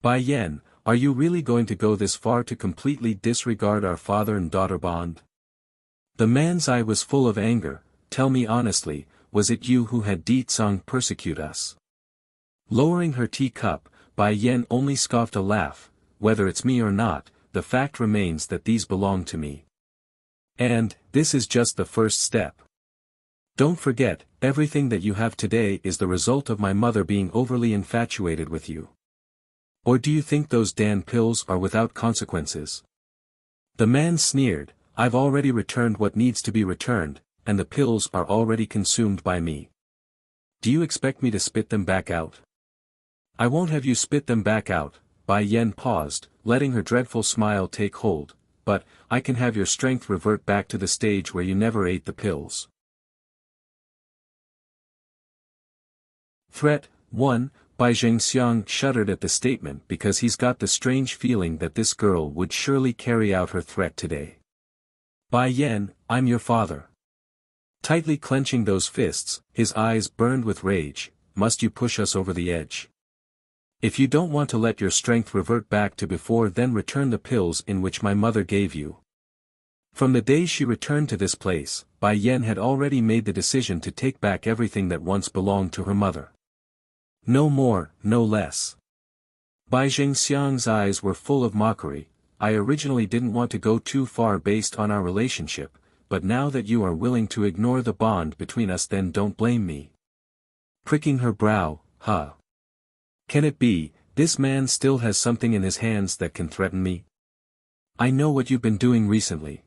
Bai Yan, are you really going to go this far to completely disregard our father and daughter bond? The man's eye was full of anger. Tell me honestly, was it you who had Di-tsang persecute us? Lowering her teacup, Bai Yan only scoffed a laugh. Whether it's me or not, the fact remains that these belong to me. And, this is just the first step. Don't forget, everything that you have today is the result of my mother being overly infatuated with you. Or do you think those Dan pills are without consequences? The man sneered. I've already returned what needs to be returned, and the pills are already consumed by me. Do you expect me to spit them back out? I won't have you spit them back out. Bai Yan paused, letting her dreadful smile take hold, but, I can have your strength revert back to the stage where you never ate the pills. Threat 1. Bai Zhengxiang shuddered at the statement because he's got the strange feeling that this girl would surely carry out her threat today. Bai Yan, I'm your father. Tightly clenching those fists, his eyes burned with rage. Must you push us over the edge? If you don't want to let your strength revert back to before, then return the pills in which my mother gave you. From the day she returned to this place, Bai Yan had already made the decision to take back everything that once belonged to her mother. No more, no less. Bai Zhengxiang's eyes were full of mockery. I originally didn't want to go too far based on our relationship, but now that you are willing to ignore the bond between us, then don't blame me. Pricking her brow, huh? Can it be, this man still has something in his hands that can threaten me? I know what you've been doing recently.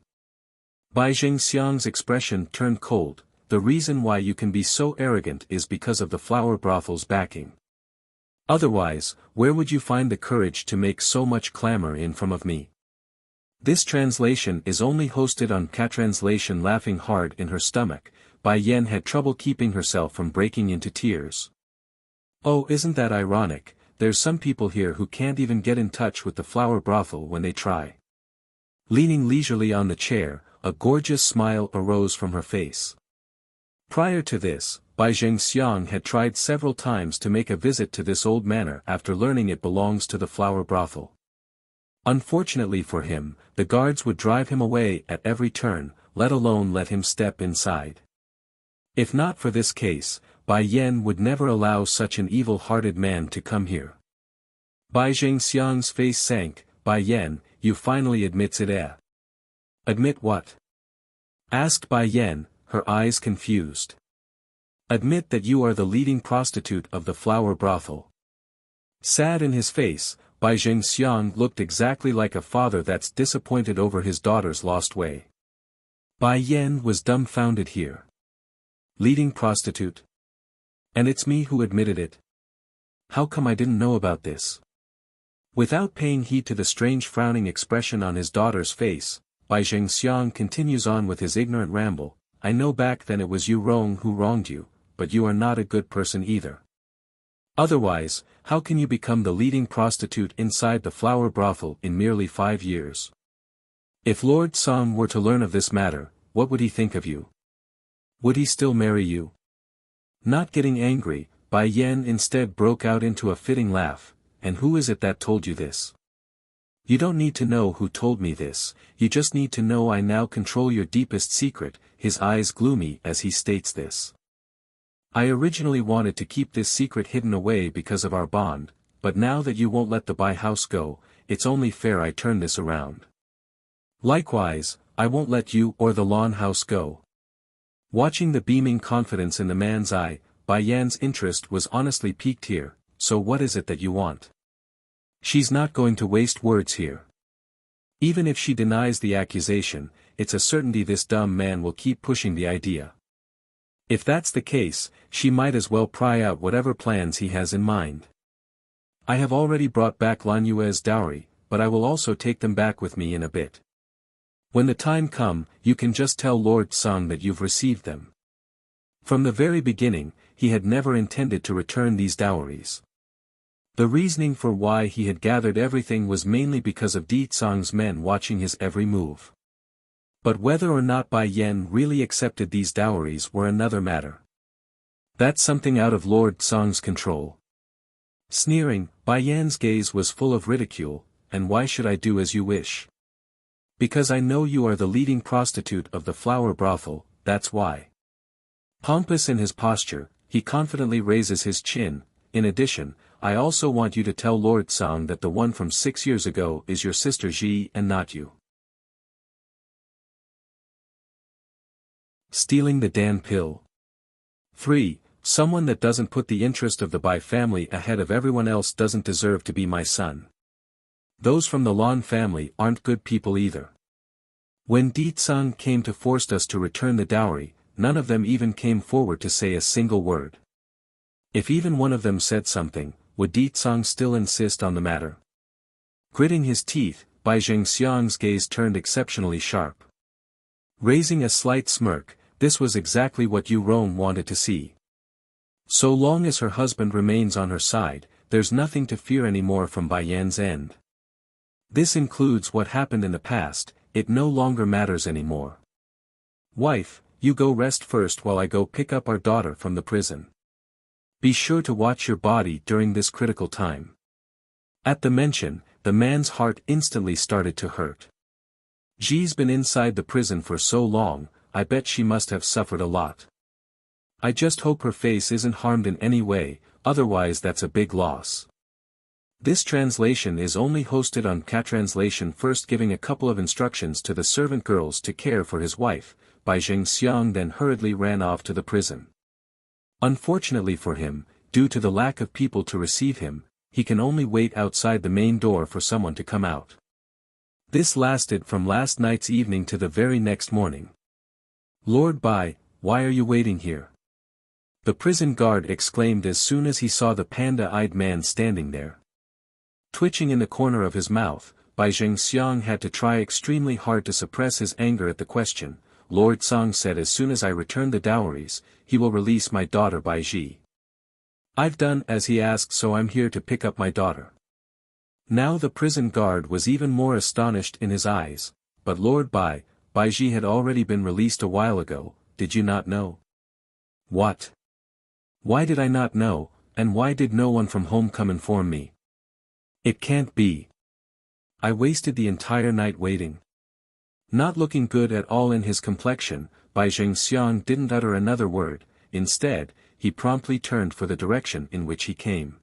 Bai Zhengxiang's expression turned cold. The reason why you can be so arrogant is because of the flower brothel's backing. Otherwise, where would you find the courage to make so much clamor in front of me? This translation is only hosted on Cat Translation. Laughing hard in her stomach, Bai Yan had trouble keeping herself from breaking into tears. Oh, isn't that ironic, there's some people here who can't even get in touch with the flower brothel when they try. Leaning leisurely on the chair, a gorgeous smile arose from her face. Prior to this, Bai Zhengxiang had tried several times to make a visit to this old manor after learning it belongs to the flower brothel. Unfortunately for him, the guards would drive him away at every turn, let alone let him step inside. If not for this case, Bai Yan would never allow such an evil-hearted man to come here. Bai Zhengxiang's face sank. Bai Yan, you finally admits it, eh? Admit what? Asked Bai Yan, her eyes confused. Admit that you are the leading prostitute of the flower brothel. Sad in his face, Bai Zhengxiang looked exactly like a father that's disappointed over his daughter's lost way. Bai Yan was dumbfounded here. Leading prostitute? And it's me who admitted it? How come I didn't know about this? Without paying heed to the strange frowning expression on his daughter's face, Bai Zhengxiang continues on with his ignorant ramble. I know back then it was you wrong who wronged you, but you are not a good person either. Otherwise, how can you become the leading prostitute inside the flower brothel in merely 5 years? If Lord Song were to learn of this matter, what would he think of you? Would he still marry you? Not getting angry, Bai Yan instead broke out into a fitting laugh. And who is it that told you this? You don't need to know who told me this, you just need to know I now control your deepest secret, his eyes gloomy as he states this. I originally wanted to keep this secret hidden away because of our bond, but now that you won't let the Bai house go, it's only fair I turn this around. Likewise, I won't let you or the lawn house go. Watching the beaming confidence in the man's eye, Bai Yan's interest was honestly piqued here. So what is it that you want? She's not going to waste words here. Even if she denies the accusation, it's a certainty this dumb man will keep pushing the idea. If that's the case, she might as well pry out whatever plans he has in mind. I have already brought back Lan Yue's dowry, but I will also take them back with me in a bit. When the time come, you can just tell Lord Song that you've received them. From the very beginning, he had never intended to return these dowries. The reasoning for why he had gathered everything was mainly because of Di Tsang's men watching his every move. But whether or not Bai Yan really accepted these dowries were another matter. That's something out of Lord Song's control. Sneering, Bai Yan's gaze was full of ridicule, and why should I do as you wish? Because I know you are the leading prostitute of the flower brothel, that's why. Pompous in his posture, he confidently raises his chin. In addition, I also want you to tell Lord Song that the one from 6 years ago is your sister Ji and not you. Stealing the Dan pill. 3. Someone that doesn't put the interest of the Bai family ahead of everyone else doesn't deserve to be my son. Those from the Lan family aren't good people either. When Di Tsang came to force us to return the dowry, none of them even came forward to say a single word. If even one of them said something, would Di Tsang still insist on the matter? Gritting his teeth, Bai Zhengxiang's gaze turned exceptionally sharp. Raising a slight smirk, this was exactly what Yu Rong wanted to see. So long as her husband remains on her side, there's nothing to fear anymore from Bai Yan's end. This includes what happened in the past, it no longer matters anymore. Wife, you go rest first while I go pick up our daughter from the prison. Be sure to watch your body during this critical time. At the mention, the man's heart instantly started to hurt. Ji's been inside the prison for so long, I bet she must have suffered a lot. I just hope her face isn't harmed in any way, otherwise that's a big loss. This translation is only hosted on Catranslation, first giving a couple of instructions to the servant girls to care for his wife. Bai Zhengxiang then hurriedly ran off to the prison. Unfortunately for him, due to the lack of people to receive him, he can only wait outside the main door for someone to come out. This lasted from last night's evening to the very next morning. Lord Bai, why are you waiting here? The prison guard exclaimed as soon as he saw the panda-eyed man standing there. Twitching in the corner of his mouth, Bai Zhengxiang had to try extremely hard to suppress his anger at the question. Lord Song said as soon as I return the dowries, he will release my daughter Bai Ji. I've done as he asked, so I'm here to pick up my daughter. Now the prison guard was even more astonished in his eyes, but Lord Bai Ji had already been released a while ago, did you not know? What? Why did I not know, and why did no one from home come inform me? It can't be. I wasted the entire night waiting. Not looking good at all in his complexion, Bai Zhengxiang didn't utter another word. Instead, he promptly turned for the direction in which he came.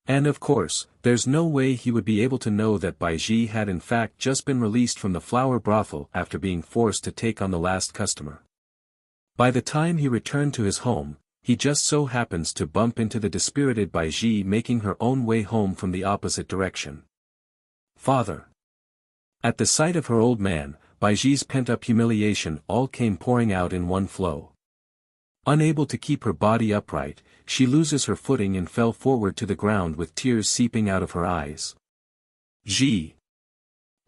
And of course, there's no way he would be able to know that Bai Ji had in fact just been released from the flower brothel after being forced to take on the last customer. By the time he returned to his home, he just so happens to bump into the dispirited Bai Ji making her own way home from the opposite direction. Father! At the sight of her old man, Bai Ji's pent-up humiliation all came pouring out in one flow. Unable to keep her body upright, she loses her footing and fell forward to the ground with tears seeping out of her eyes. Ji!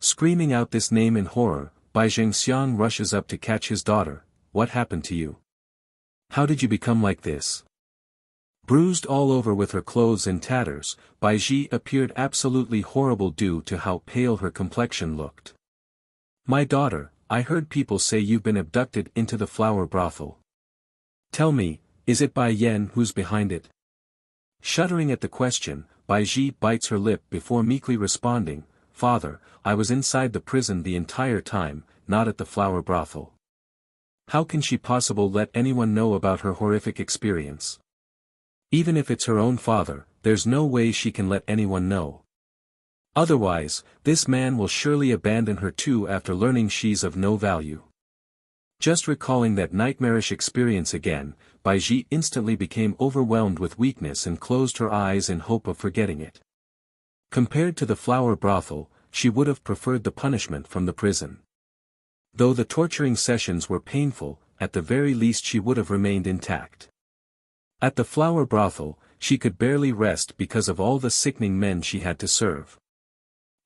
Screaming out this name in horror, Bai Zhengxiang rushes up to catch his daughter. What happened to you? How did you become like this? Bruised all over with her clothes in tatters, Bai Ji appeared absolutely horrible due to how pale her complexion looked. My daughter, I heard people say you've been abducted into the flower brothel. Tell me, is it Bai Yan who's behind it? Shuddering at the question, Bai Ji bites her lip before meekly responding, Father, I was inside the prison the entire time, not at the flower brothel. How can she possibly let anyone know about her horrific experience? Even if it's her own father, there's no way she can let anyone know. Otherwise, this man will surely abandon her too after learning she's of no value. Just recalling that nightmarish experience again, Bai Ji instantly became overwhelmed with weakness and closed her eyes in hope of forgetting it. Compared to the flower brothel, she would have preferred the punishment from the prison. Though the torturing sessions were painful, at the very least she would have remained intact. At the flower brothel, she could barely rest because of all the sickening men she had to serve.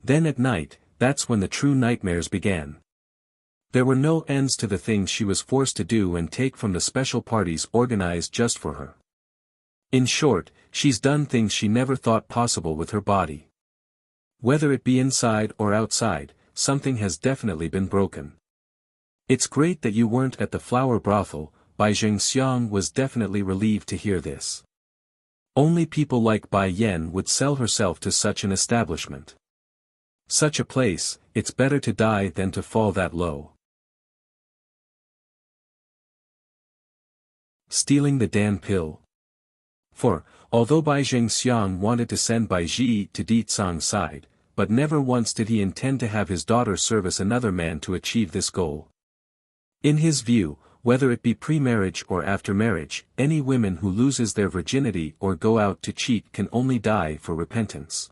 Then at night, that's when the true nightmares began. There were no ends to the things she was forced to do and take from the special parties organized just for her. In short, she's done things she never thought possible with her body. Whether it be inside or outside, something has definitely been broken. It's great that you weren't at the flower brothel. Bai Zhengxiang was definitely relieved to hear this. Only people like Bai Yan would sell herself to such an establishment. Such a place, it's better to die than to fall that low. Stealing the Dan pill. For, although Bai Zhengxiang wanted to send Bai Ji to Di Tsang's side, but never once did he intend to have his daughter service another man to achieve this goal. In his view, whether it be pre-marriage or after marriage, any women who loses their virginity or go out to cheat can only die for repentance.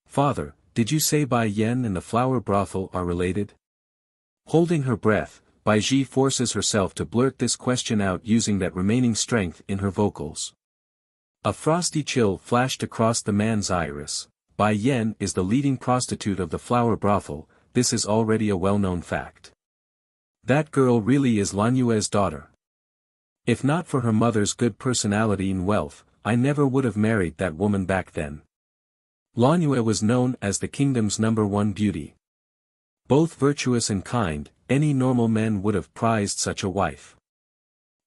Father, did you say Bai Yan and the flower brothel are related? Holding her breath, Bai Ji forces herself to blurt this question out using that remaining strength in her vocals. A frosty chill flashed across the man's iris. Bai Yan is the leading prostitute of the flower brothel, this is already a well-known fact. That girl really is Lan Yue's daughter. If not for her mother's good personality and wealth, I never would have married that woman back then. Lan Yue was known as the kingdom's #1 beauty. Both virtuous and kind, any normal man would have prized such a wife.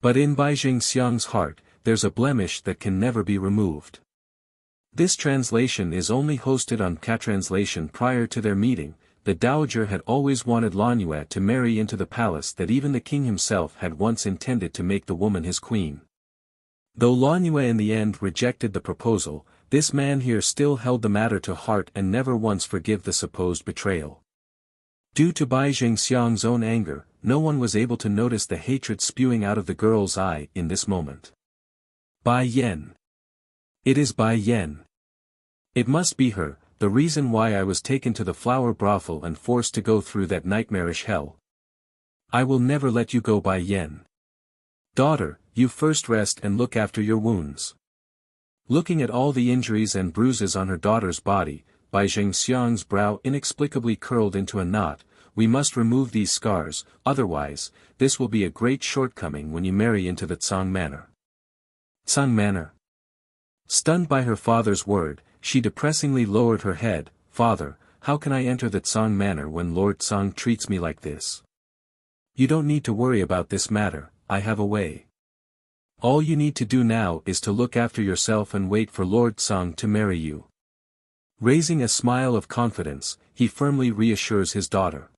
But in Bai Zhengxiang's heart, there's a blemish that can never be removed. This translation is only hosted on Catranslation. Prior to their meeting, the dowager had always wanted Lan Yue to marry into the palace that even the king himself had once intended to make the woman his queen. Though Lan Yue in the end rejected the proposal, this man here still held the matter to heart and never once forgave the supposed betrayal. Due to Bai Zhengxiang's own anger, no one was able to notice the hatred spewing out of the girl's eye in this moment. Bai Yan. It is Bai Yan. It must be her, the reason why I was taken to the flower brothel and forced to go through that nightmarish hell. I will never let you go, Bai Yan. Daughter, you first rest and look after your wounds. Looking at all the injuries and bruises on her daughter's body, Bai Zhengxiang's brow inexplicably curled into a knot, we must remove these scars, otherwise, this will be a great shortcoming when you marry into the Tsang manor. Tsang manor. Stunned by her father's word, she depressingly lowered her head. Father, how can I enter the Tsang manor when Lord Tsang treats me like this? You don't need to worry about this matter, I have a way. All you need to do now is to look after yourself and wait for Lord Tsang to marry you. Raising a smile of confidence, he firmly reassures his daughter.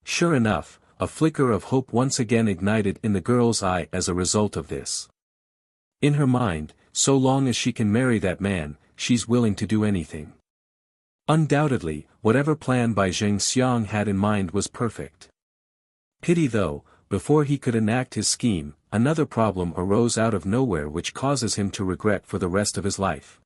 Sure enough, a flicker of hope once again ignited in the girl's eye as a result of this. In her mind, so long as she can marry that man, she's willing to do anything. Undoubtedly, whatever plan Bai Zheng Xiang had in mind was perfect. Pity though, before he could enact his scheme, another problem arose out of nowhere which causes him to regret for the rest of his life.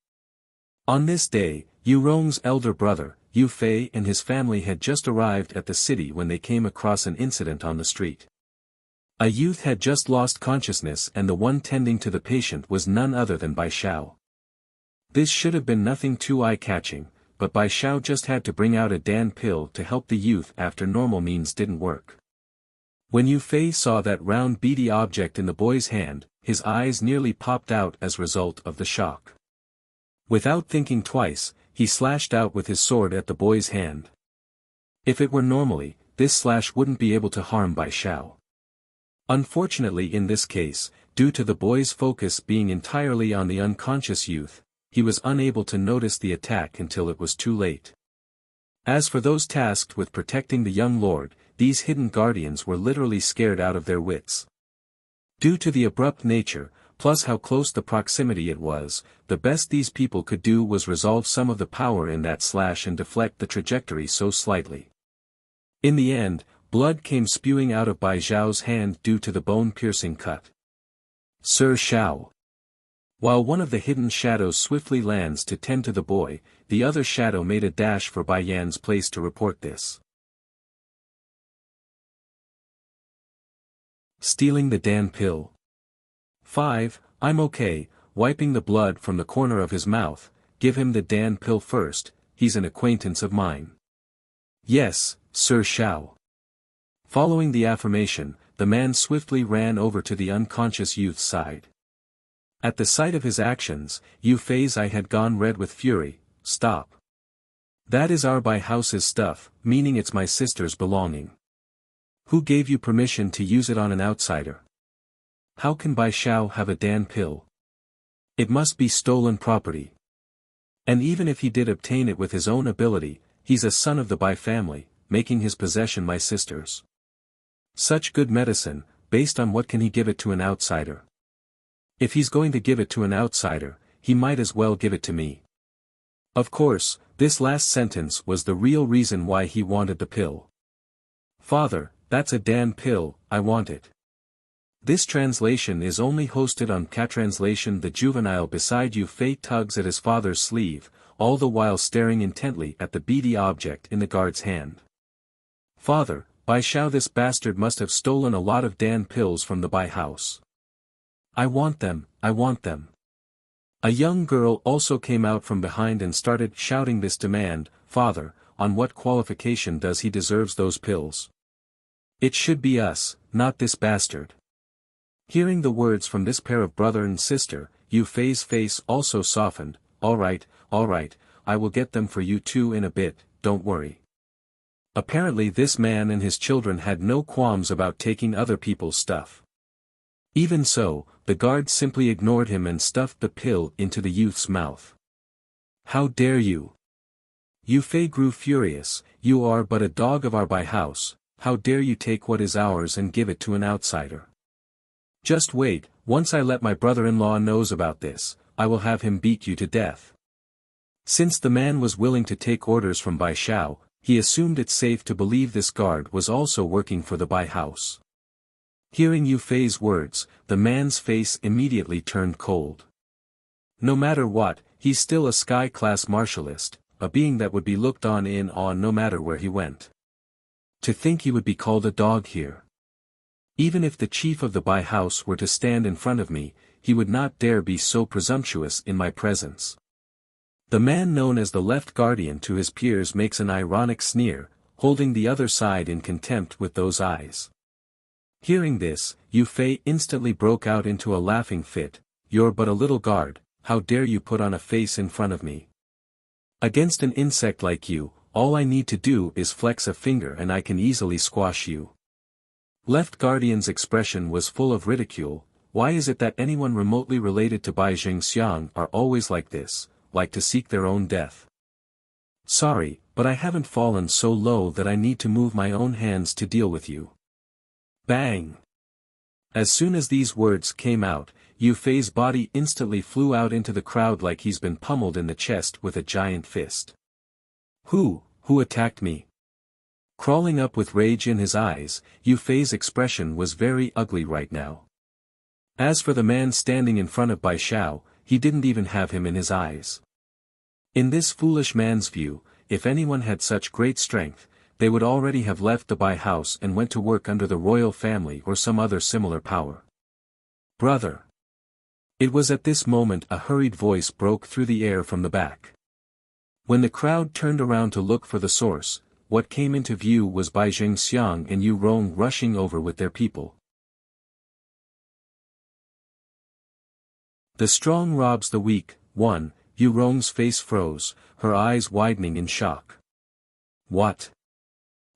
On this day, Yu Rong's elder brother, Yu Fei and his family had just arrived at the city when they came across an incident on the street. A youth had just lost consciousness and the one tending to the patient was none other than Bai Xiao. This should have been nothing too eye-catching, but Bai Xiao just had to bring out a Dan pill to help the youth after normal means didn't work. When Yu Fei saw that round beady object in the boy's hand, his eyes nearly popped out as a result of the shock. Without thinking twice, he slashed out with his sword at the boy's hand. If it were normally, this slash wouldn't be able to harm Bai Xiao. Unfortunately in this case, due to the boy's focus being entirely on the unconscious youth, he was unable to notice the attack until it was too late. As for those tasked with protecting the young lord, these hidden guardians were literally scared out of their wits. Due to the abrupt nature, plus how close the proximity it was, the best these people could do was resolve some of the power in that slash and deflect the trajectory so slightly. In the end, blood came spewing out of Bai Zhao's hand due to the bone-piercing cut. Sir Xiao. While one of the hidden shadows swiftly lands to tend to the boy, the other shadow made a dash for Bai Yan's place to report this. Stealing the Dan pill. 5. I'm okay, wiping the blood from the corner of his mouth, give him the Dan pill first, he's an acquaintance of mine. Yes, Sir Xiao. Following the affirmation, the man swiftly ran over to the unconscious youth's side. At the sight of his actions, Yu Fei's eye had gone red with fury. Stop. That is our Bai house's stuff, meaning it's my sister's belonging. Who gave you permission to use it on an outsider? How can Bai Xiao have a Dan pill? It must be stolen property. And even if he did obtain it with his own ability, he's a son of the Bai family, making his possession my sister's. Such good medicine, based on what can he give it to an outsider? If he's going to give it to an outsider, he might as well give it to me. Of course, this last sentence was the real reason why he wanted the pill. Father, that's a Dan pill, I want it. This translation is only hosted on Catranslation. The juvenile beside Yu Fei tugs at his father's sleeve, all the while staring intently at the beady object in the guard's hand. Father, Bai Xiao, this bastard must have stolen a lot of Dan pills from the Bai house. I want them, I want them. A young girl also came out from behind and started shouting this demand. Father, on what qualification does he deserve those pills? It should be us, not this bastard. Hearing the words from this pair of brother and sister, Yu Fei's face also softened. All right, I will get them for you too in a bit, don't worry. Apparently this man and his children had no qualms about taking other people's stuff. Even so, the guard simply ignored him and stuffed the pill into the youth's mouth. How dare you? Yu Fei grew furious. You are but a dog of our Bai house, how dare you take what is ours and give it to an outsider? Just wait, once I let my brother-in-law knows about this, I will have him beat you to death. Since the man was willing to take orders from Bai Xiao, he assumed it safe to believe this guard was also working for the Bai house. Hearing Yu Fei's words, the man's face immediately turned cold. No matter what, he's still a sky-class martialist, a being that would be looked on in awe no matter where he went. To think he would be called a dog here. Even if the chief of the Bai house were to stand in front of me, he would not dare be so presumptuous in my presence. The man known as the left guardian to his peers makes an ironic sneer. holding the other side in contempt with those eyes. Hearing this, Yu Fei instantly broke out into a laughing fit. "You're but a little guard, how dare you put on a face in front of me? Against an insect like you, all I need to do is flex a finger and I can easily squash you." Left Guardian's expression was full of ridicule. Why is it that anyone remotely related to Bai Jingxiang are always like this, like to seek their own death? Sorry, but I haven't fallen so low that I need to move my own hands to deal with you. Bang! As soon as these words came out, Yu Fei's body instantly flew out into the crowd like he's been pummeled in the chest with a giant fist. Who attacked me? Crawling up with rage in his eyes, Yu Fei's expression was very ugly right now. As for the man standing in front of Bai Xiao, he didn't even have him in his eyes. In this foolish man's view, if anyone had such great strength, they would already have left the Bai house and went to work under the royal family or some other similar power. Brother! It was at this moment a hurried voice broke through the air from the back. When the crowd turned around to look for the source, what came into view was Bai Jingxiang and Yu Rong rushing over with their people. The strong robs the weak. 1. Yu Rong's face froze, her eyes widening in shock. What?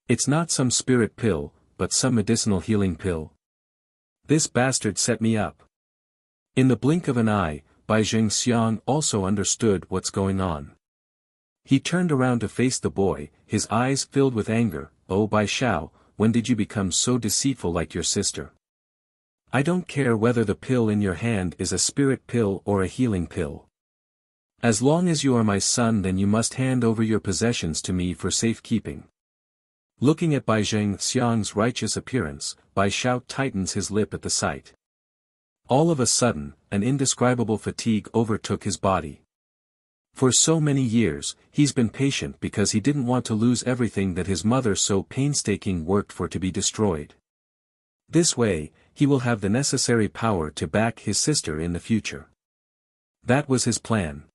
It's not some spirit pill, but some medicinal healing pill. This bastard set me up. In the blink of an eye, Bai Jingxiang also understood what's going on. He turned around to face the boy, his eyes filled with anger. "Oh Bai Xiao, when did you become so deceitful like your sister? I don't care whether the pill in your hand is a spirit pill or a healing pill. As long as you are my son, then you must hand over your possessions to me for safekeeping." Looking at Bai Jingxiang's righteous appearance, Bai Xiao tightens his lip at the sight. All of a sudden, an indescribable fatigue overtook his body. For so many years, he's been patient because he didn't want to lose everything that his mother so painstakingly worked for to be destroyed. This way, he will have the necessary power to back his sister in the future. That was his plan.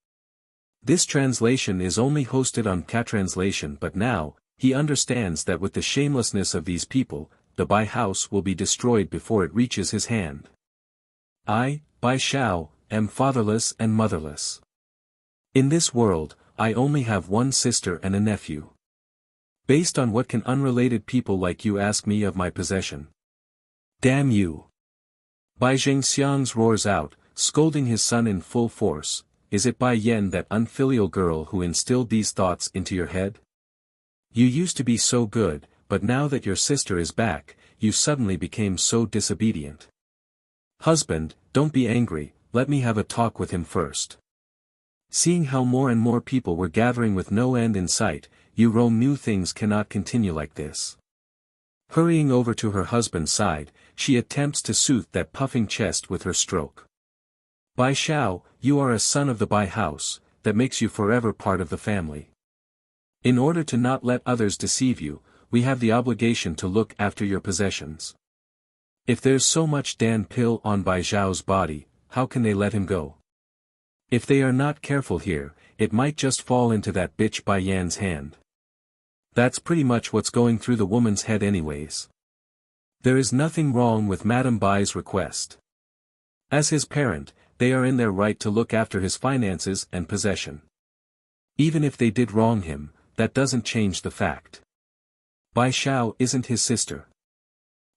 This translation is only hosted on Catranslation, but now, he understands that with the shamelessness of these people, the Bai house will be destroyed before it reaches his hand. I, Bai Xiao, am fatherless and motherless. In this world, I only have one sister and a nephew. Based on what can unrelated people like you ask me of my possession? Damn you! Bai Jingxiang roars out, scolding his son in full force. Is it Bai Yan, that unfilial girl, who instilled these thoughts into your head? You used to be so good, but now that your sister is back, you suddenly became so disobedient. Husband, don't be angry, let me have a talk with him first. Seeing how more and more people were gathering with no end in sight, Yu Rong knew things cannot continue like this. Hurrying over to her husband's side, she attempts to soothe that puffing chest with her stroke. Bai Xiao, you are a son of the Bai house, that makes you forever part of the family. In order to not let others deceive you, we have the obligation to look after your possessions. If there's so much Dan pill on Bai Xiao's body, how can they let him go? If they are not careful here, it might just fall into that bitch Bai Yan's hand. That's pretty much what's going through the woman's head anyways. There is nothing wrong with Madame Bai's request. As his parent, they are in their right to look after his finances and possession. Even if they did wrong him, that doesn't change the fact. Bai Xiao isn't his sister.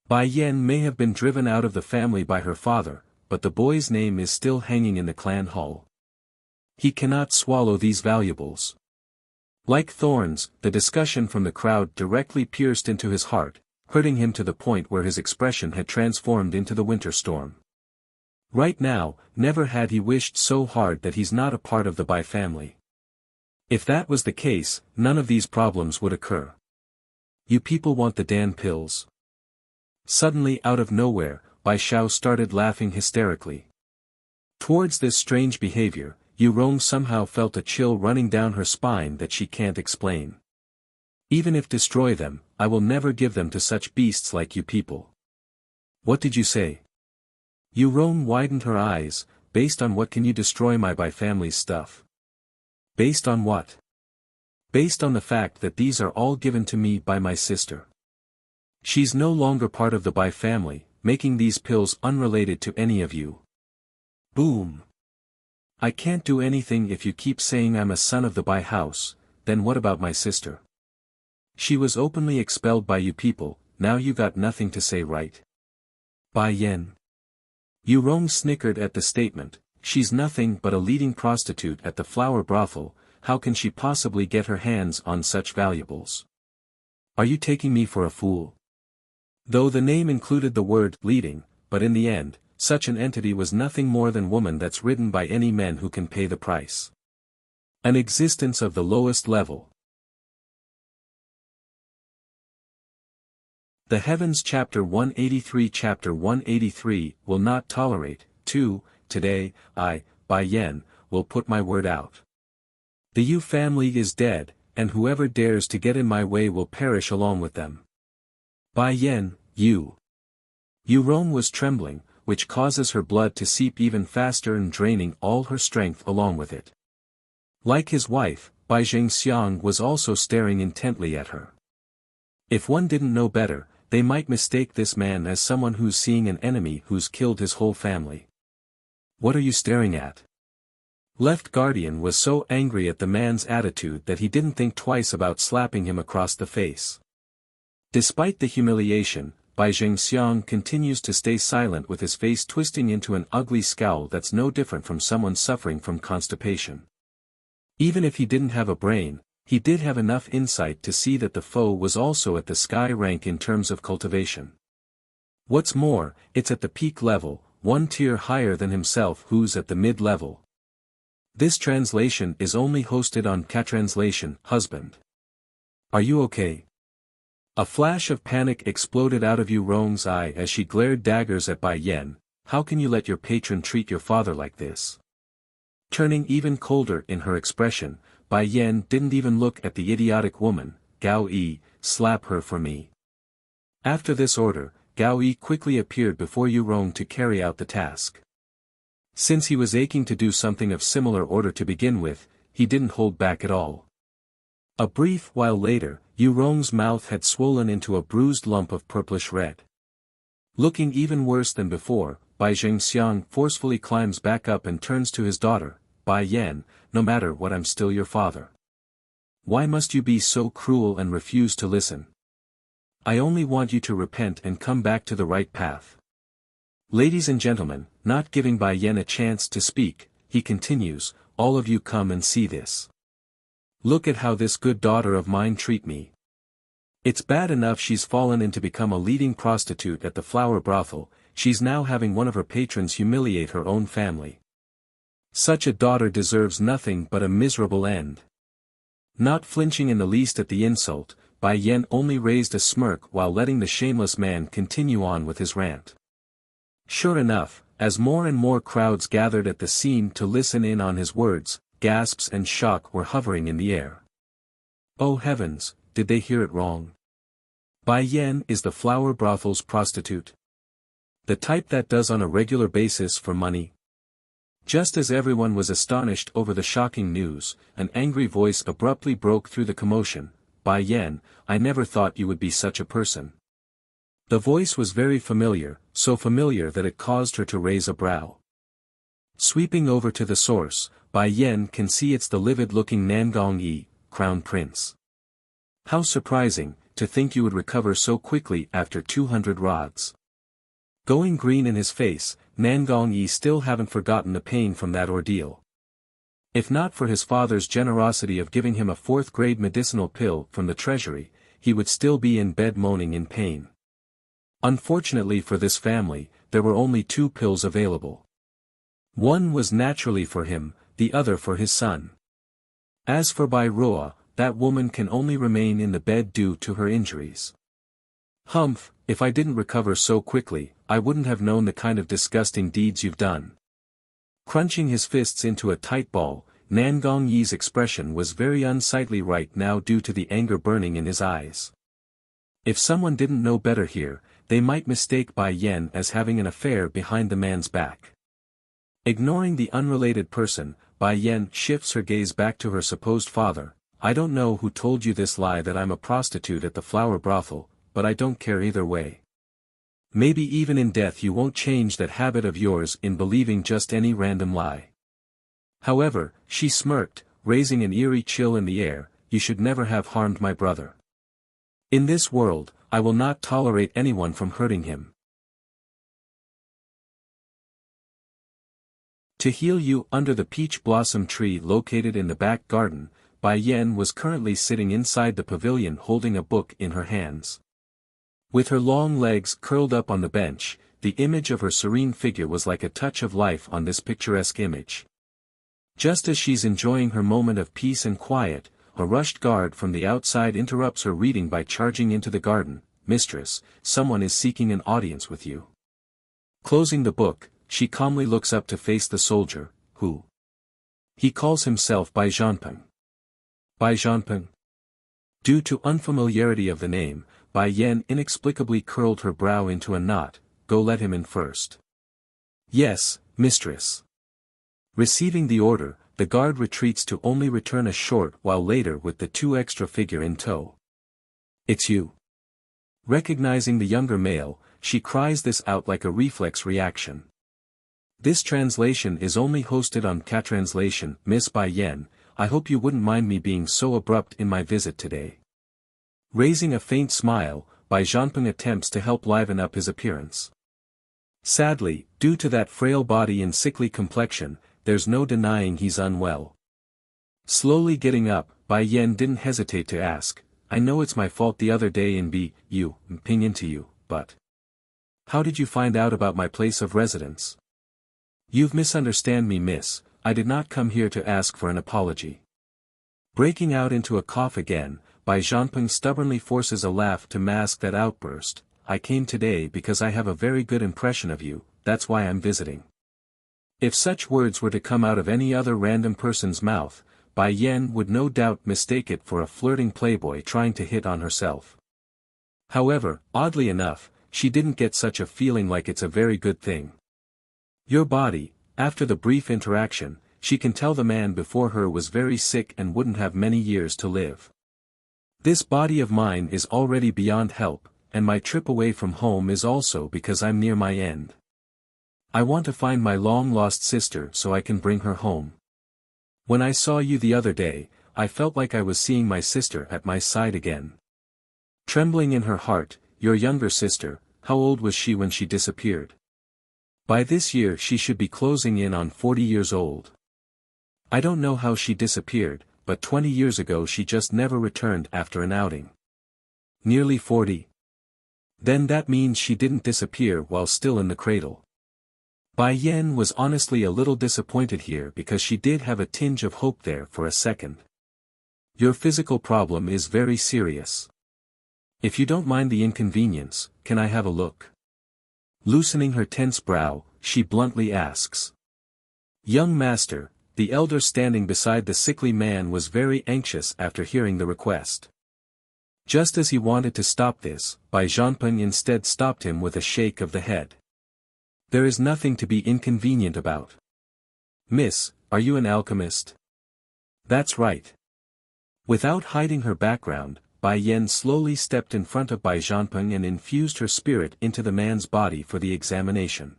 Bai Yan may have been driven out of the family by her father, but the boy's name is still hanging in the clan hall. He cannot swallow these valuables. Like thorns, the discussion from the crowd directly pierced into his heart, hurting him to the point where his expression had transformed into the winter storm. Right now, never had he wished so hard that he's not a part of the Bai family. If that was the case, none of these problems would occur. You people want the Dan pills? Suddenly out of nowhere, Bai Xiao started laughing hysterically. Towards this strange behavior, Yu Rong somehow felt a chill running down her spine that she can't explain. Even if destroy them, I will never give them to such beasts like you people. What did you say? Yu Rong widened her eyes. Based on what can you destroy my Bai family's stuff? Based on what? Based on the fact that these are all given to me by my sister. She's no longer part of the Bai family, making these pills unrelated to any of you. Boom. I can't do anything if you keep saying I'm a son of the Bai house, then what about my sister? She was openly expelled by you people, now you got nothing to say, right? Bai Yan. Yu Rong snickered at the statement. She's nothing but a leading prostitute at the flower brothel, how can she possibly get her hands on such valuables? Are you taking me for a fool? Though the name included the word leading, but in the end, such an entity was nothing more than woman that's ridden by any men who can pay the price. An existence of the lowest level. The Heavens Chapter 183 will not tolerate, 2, today, I, Bai Yan, will put my word out. The Yu family is dead, and whoever dares to get in my way will perish along with them. Bai Yan, Yu. Yu Rong was trembling, which causes her blood to seep even faster and draining all her strength along with it. Like his wife, Bai Zhengxiang was also staring intently at her. If one didn't know better, they might mistake this man as someone who's seeing an enemy who's killed his whole family. What are you staring at? Left Guardian was so angry at the man's attitude that he didn't think twice about slapping him across the face. Despite the humiliation, Bai Zhengxiang continues to stay silent with his face twisting into an ugly scowl that's no different from someone suffering from constipation. Even if he didn't have a brain, he did have enough insight to see that the foe was also at the sky rank in terms of cultivation. What's more, it's at the peak level, one tier higher than himself who's at the mid-level. This translation is only hosted on K-Translation, husband. Are you okay? A flash of panic exploded out of Yu Rong's eye as she glared daggers at Bai Yan. How can you let your patron treat your father like this? Turning even colder in her expression, Bai Yan didn't even look at the idiotic woman. Gao Yi, slap her for me. After this order, Gao Yi quickly appeared before Yu Rong to carry out the task. Since he was aching to do something of similar order to begin with, he didn't hold back at all. A brief while later, Yu Rong's mouth had swollen into a bruised lump of purplish red. Looking even worse than before, Bai Zhengxiang forcefully climbs back up and turns to his daughter. Bai Yan, no matter what, I'm still your father. Why must you be so cruel and refuse to listen? I only want you to repent and come back to the right path. Ladies and gentlemen, not giving Bai Yan a chance to speak, he continues, all of you come and see this. Look at how this good daughter of mine treat me. It's bad enough she's fallen in to become a leading prostitute at the flower brothel, she's now having one of her patrons humiliate her own family. Such a daughter deserves nothing but a miserable end. Not flinching in the least at the insult, Bai Yan only raised a smirk while letting the shameless man continue on with his rant. Sure enough, as more and more crowds gathered at the scene to listen in on his words, gasps and shock were hovering in the air. Oh heavens, did they hear it wrong? Bai Yan is the flower brothel's prostitute. The type that does on a regular basis for money. Just as everyone was astonished over the shocking news, an angry voice abruptly broke through the commotion. Bai Yan, I never thought you would be such a person. The voice was very familiar, so familiar that it caused her to raise a brow. Sweeping over to the source, Bai Yan can see it's the livid-looking Nangong Yi, Crown Prince. How surprising, to think you would recover so quickly after 200 rods. Going green in his face, Nangong Yi still haven't forgotten the pain from that ordeal. If not for his father's generosity of giving him a 4th-grade medicinal pill from the treasury, he would still be in bed moaning in pain. Unfortunately for this family, there were only 2 pills available. One was naturally for him, the other for his son. As for Bai Roa, that woman can only remain in the bed due to her injuries. Humph, if I didn't recover so quickly, I wouldn't have known the kind of disgusting deeds you've done. Crunching his fists into a tight ball, Nangong Yi's expression was very unsightly right now due to the anger burning in his eyes. If someone didn't know better here, they might mistake Bai Yan as having an affair behind the man's back. Ignoring the unrelated person, Bai Yan shifts her gaze back to her supposed father. I don't know who told you this lie that I'm a prostitute at the flower brothel, but I don't care either way. Maybe even in death you won't change that habit of yours in believing just any random lie. However, she smirked, raising an eerie chill in the air, you should never have harmed my brother. In this world, I will not tolerate anyone from hurting him. To heal you. Under the peach blossom tree located in the back garden, Bai Yan was currently sitting inside the pavilion holding a book in her hands. With her long legs curled up on the bench, the image of her serene figure was like a touch of life on this picturesque image. Just as she's enjoying her moment of peace and quiet, a rushed guard from the outside interrupts her reading by charging into the garden. Mistress, someone is seeking an audience with you. Closing the book, she calmly looks up to face the soldier, who? He calls himself Bai Zhanpeng. Bai Zhanpeng? Due to unfamiliarity of the name, Bai Yan inexplicably curled her brow into a knot. Go, let him in first. Yes, mistress. Receiving the order, the guard retreats to only return a short while later with the two extra figure in tow. It's you. Recognizing the younger male, she cries this out like a reflex reaction. This translation is only hosted on K-Translation. Miss Bai Yan, I hope you wouldn't mind me being so abrupt in my visit today. Raising a faint smile, Bai Zhanpeng attempts to help liven up his appearance. Sadly, due to that frail body and sickly complexion, there's no denying he's unwell. Slowly getting up, Bai Yan didn't hesitate to ask, I know it's my fault the other day in ping into you, but how did you find out about my place of residence? You've misunderstood me, miss, I did not come here to ask for an apology. Breaking out into a cough again, Bai Zhanpeng stubbornly forces a laugh to mask that outburst. I came today because I have a very good impression of you, that's why I'm visiting. If such words were to come out of any other random person's mouth, Bai Yan would no doubt mistake it for a flirting playboy trying to hit on herself. However, oddly enough, she didn't get such a feeling like it's a very good thing. Your body, after the brief interaction, she can tell the man before her was very sick and wouldn't have many years to live. This body of mine is already beyond help, and my trip away from home is also because I'm near my end. I want to find my long-lost sister so I can bring her home. When I saw you the other day, I felt like I was seeing my sister at my side again. Trembling in her heart, your younger sister, how old was she when she disappeared? By this year she should be closing in on 40 years old. I don't know how she disappeared, but 20 years ago she just never returned after an outing. Nearly 40. Then that means she didn't disappear while still in the cradle. Bai Yan was honestly a little disappointed here because she did have a tinge of hope there for a second. Your physical problem is very serious. If you don't mind the inconvenience, can I have a look? Loosening her tense brow, she bluntly asks. Young master, the elder standing beside the sickly man was very anxious after hearing the request. Just as he wanted to stop this, Bai Zhanpeng instead stopped him with a shake of the head. There is nothing to be inconvenient about. Miss, are you an alchemist? That's right. Without hiding her background, Bai Yan slowly stepped in front of Bai Zhanpeng and infused her spirit into the man's body for the examination.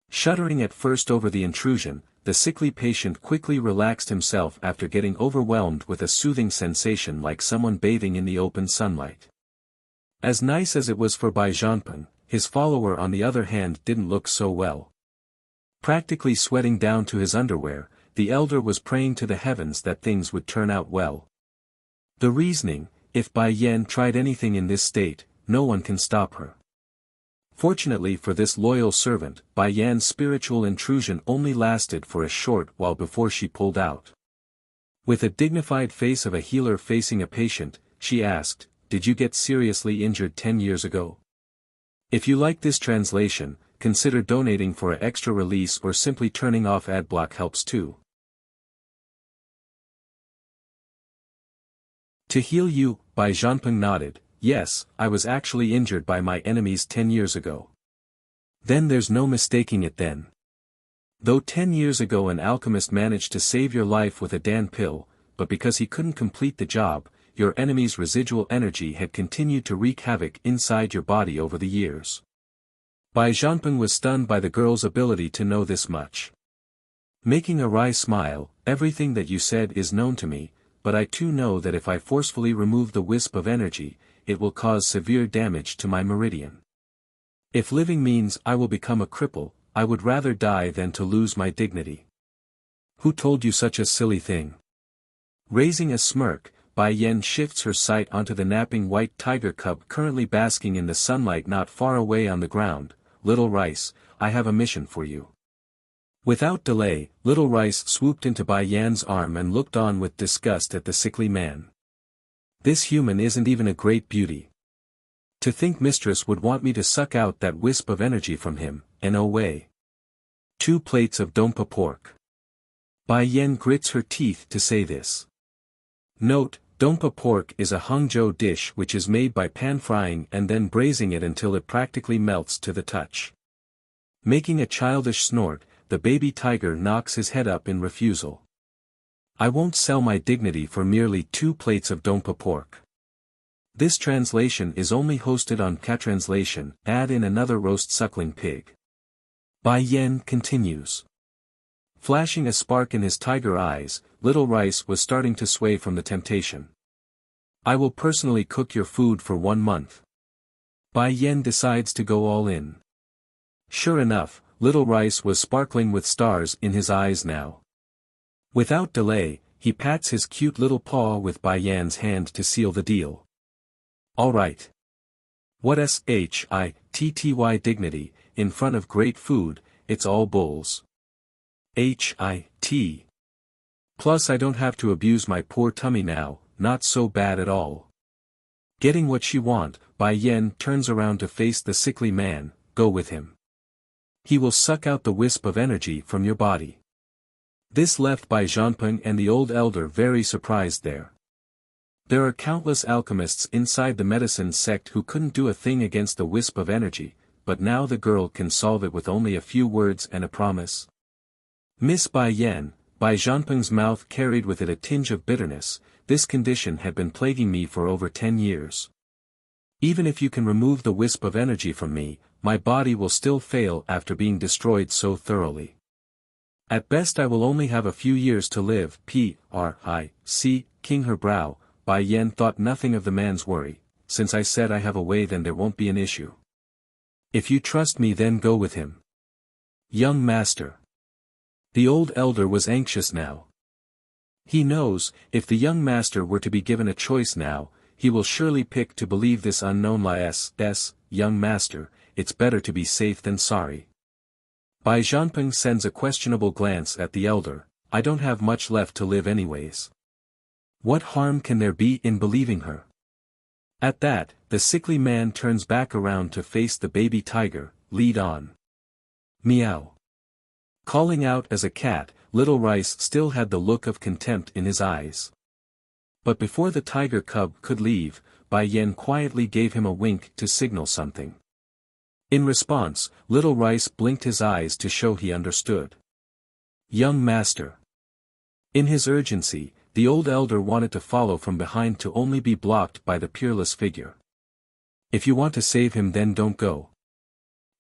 Shuddering at first over the intrusion, the sickly patient quickly relaxed himself after getting overwhelmed with a soothing sensation like someone bathing in the open sunlight. As nice as it was for Bai Zhanpeng, his follower on the other hand didn't look so well. Practically sweating down to his underwear, the elder was praying to the heavens that things would turn out well. The reasoning, if Bai Yan tried anything in this state, no one can stop her. Fortunately for this loyal servant, Bai Yan's spiritual intrusion only lasted for a short while before she pulled out. With a dignified face of a healer facing a patient, she asked, "Did you get seriously injured 10 years ago?" If you like this translation, consider donating for an extra release or simply turning off adblock helps too. To heal you, Bai Zhanpeng nodded, yes, I was actually injured by my enemies 10 years ago. Then there's no mistaking it then. Though 10 years ago an alchemist managed to save your life with a Dan pill, but because he couldn't complete the job, your enemy's residual energy had continued to wreak havoc inside your body over the years. Bai Zhanpeng was stunned by the girl's ability to know this much. Making a wry smile, everything that you said is known to me, but I too know that if I forcefully remove the wisp of energy, it will cause severe damage to my meridian. If living means I will become a cripple, I would rather die than to lose my dignity. Who told you such a silly thing? Raising a smirk, Bai Yan shifts her sight onto the napping white tiger cub currently basking in the sunlight not far away on the ground. Little Rice, I have a mission for you. Without delay, Little Rice swooped into Bai Yan's arm and looked on with disgust at the sickly man. This human isn't even a great beauty. To think mistress would want me to suck out that wisp of energy from him, and oh way. 2 plates of dompa pork. Bai Yan grits her teeth to say this. Note, dompa pork is a Hangzhou dish which is made by pan-frying and then braising it until it practically melts to the touch. Making a childish snort, the baby tiger knocks his head up in refusal. I won't sell my dignity for merely 2 plates of dompa pork. This translation is only hosted on K-Translation, add in another roast suckling pig. Bai Yan continues. Flashing a spark in his tiger eyes, Little Rice was starting to sway from the temptation. I will personally cook your food for 1 month. Bai Yan decides to go all in. Sure enough, Little Rice was sparkling with stars in his eyes now. Without delay, he pats his cute little paw with Bai Yan's hand to seal the deal. All right. What shitty dignity, in front of great food, it's all bulls. Hit. Plus I don't have to abuse my poor tummy now, not so bad at all. Getting what she want, Bai Yan turns around to face the sickly man, go with him. He will suck out the wisp of energy from your body. This left Bai Zhanpeng and the old elder very surprised there. There are countless alchemists inside the medicine sect who couldn't do a thing against the wisp of energy, but now the girl can solve it with only a few words and a promise. Miss Bai Yan, Bai Zhanpeng's mouth carried with it a tinge of bitterness, this condition had been plaguing me for over 10 years. Even if you can remove the wisp of energy from me, my body will still fail after being destroyed so thoroughly. At best I will only have a few years to live. King her brow, Bai Yan thought nothing of the man's worry, since I said I have a way then there won't be an issue. If you trust me then go with him. Young master. The old elder was anxious now. He knows, if the young master were to be given a choice now, he will surely pick to believe this unknown young master, it's better to be safe than sorry. Bai Zhanpeng sends a questionable glance at the elder, I don't have much left to live anyways. What harm can there be in believing her? At that, the sickly man turns back around to face the baby tiger, lead on. Meow. Calling out as a cat, Little Rice still had the look of contempt in his eyes. But before the tiger cub could leave, Bai Yan quietly gave him a wink to signal something. In response, Little Rice blinked his eyes to show he understood. Young master. In his urgency, the old elder wanted to follow from behind to only be blocked by the peerless figure. If you want to save him then don't go.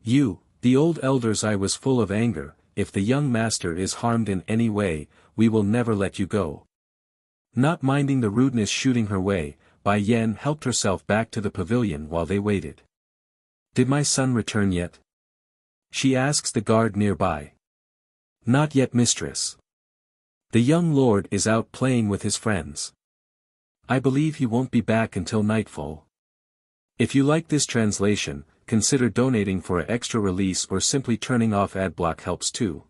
The old elder's eye was full of anger, if the young master is harmed in any way, we will never let you go. Not minding the rudeness shooting her way, Bai Yan helped herself back to the pavilion while they waited. Did my son return yet? She asks the guard nearby. Not yet, mistress. The young lord is out playing with his friends. I believe he won't be back until nightfall. If you like this translation, consider donating for an extra release or simply turning off adblock helps too.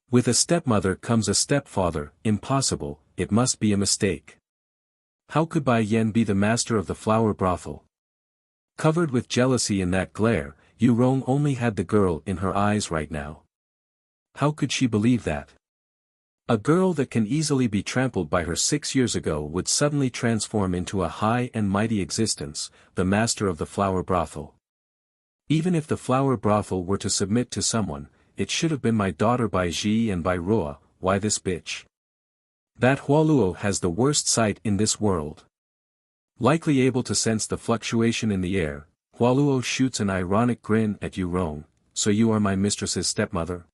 With a stepmother comes a stepfather, impossible, it must be a mistake. How could Bai Yan be the master of the flower brothel? Covered with jealousy in that glare, Yu Rong only had the girl in her eyes right now. How could she believe that? A girl that can easily be trampled by her 6 years ago would suddenly transform into a high and mighty existence, the master of the flower brothel. Even if the flower brothel were to submit to someone, it should have been my daughter by Ji and by Roa, why this bitch? That Hualuo has the worst sight in this world. Likely able to sense the fluctuation in the air, Hualuo shoots an ironic grin at you Rong, so you are my mistress's stepmother?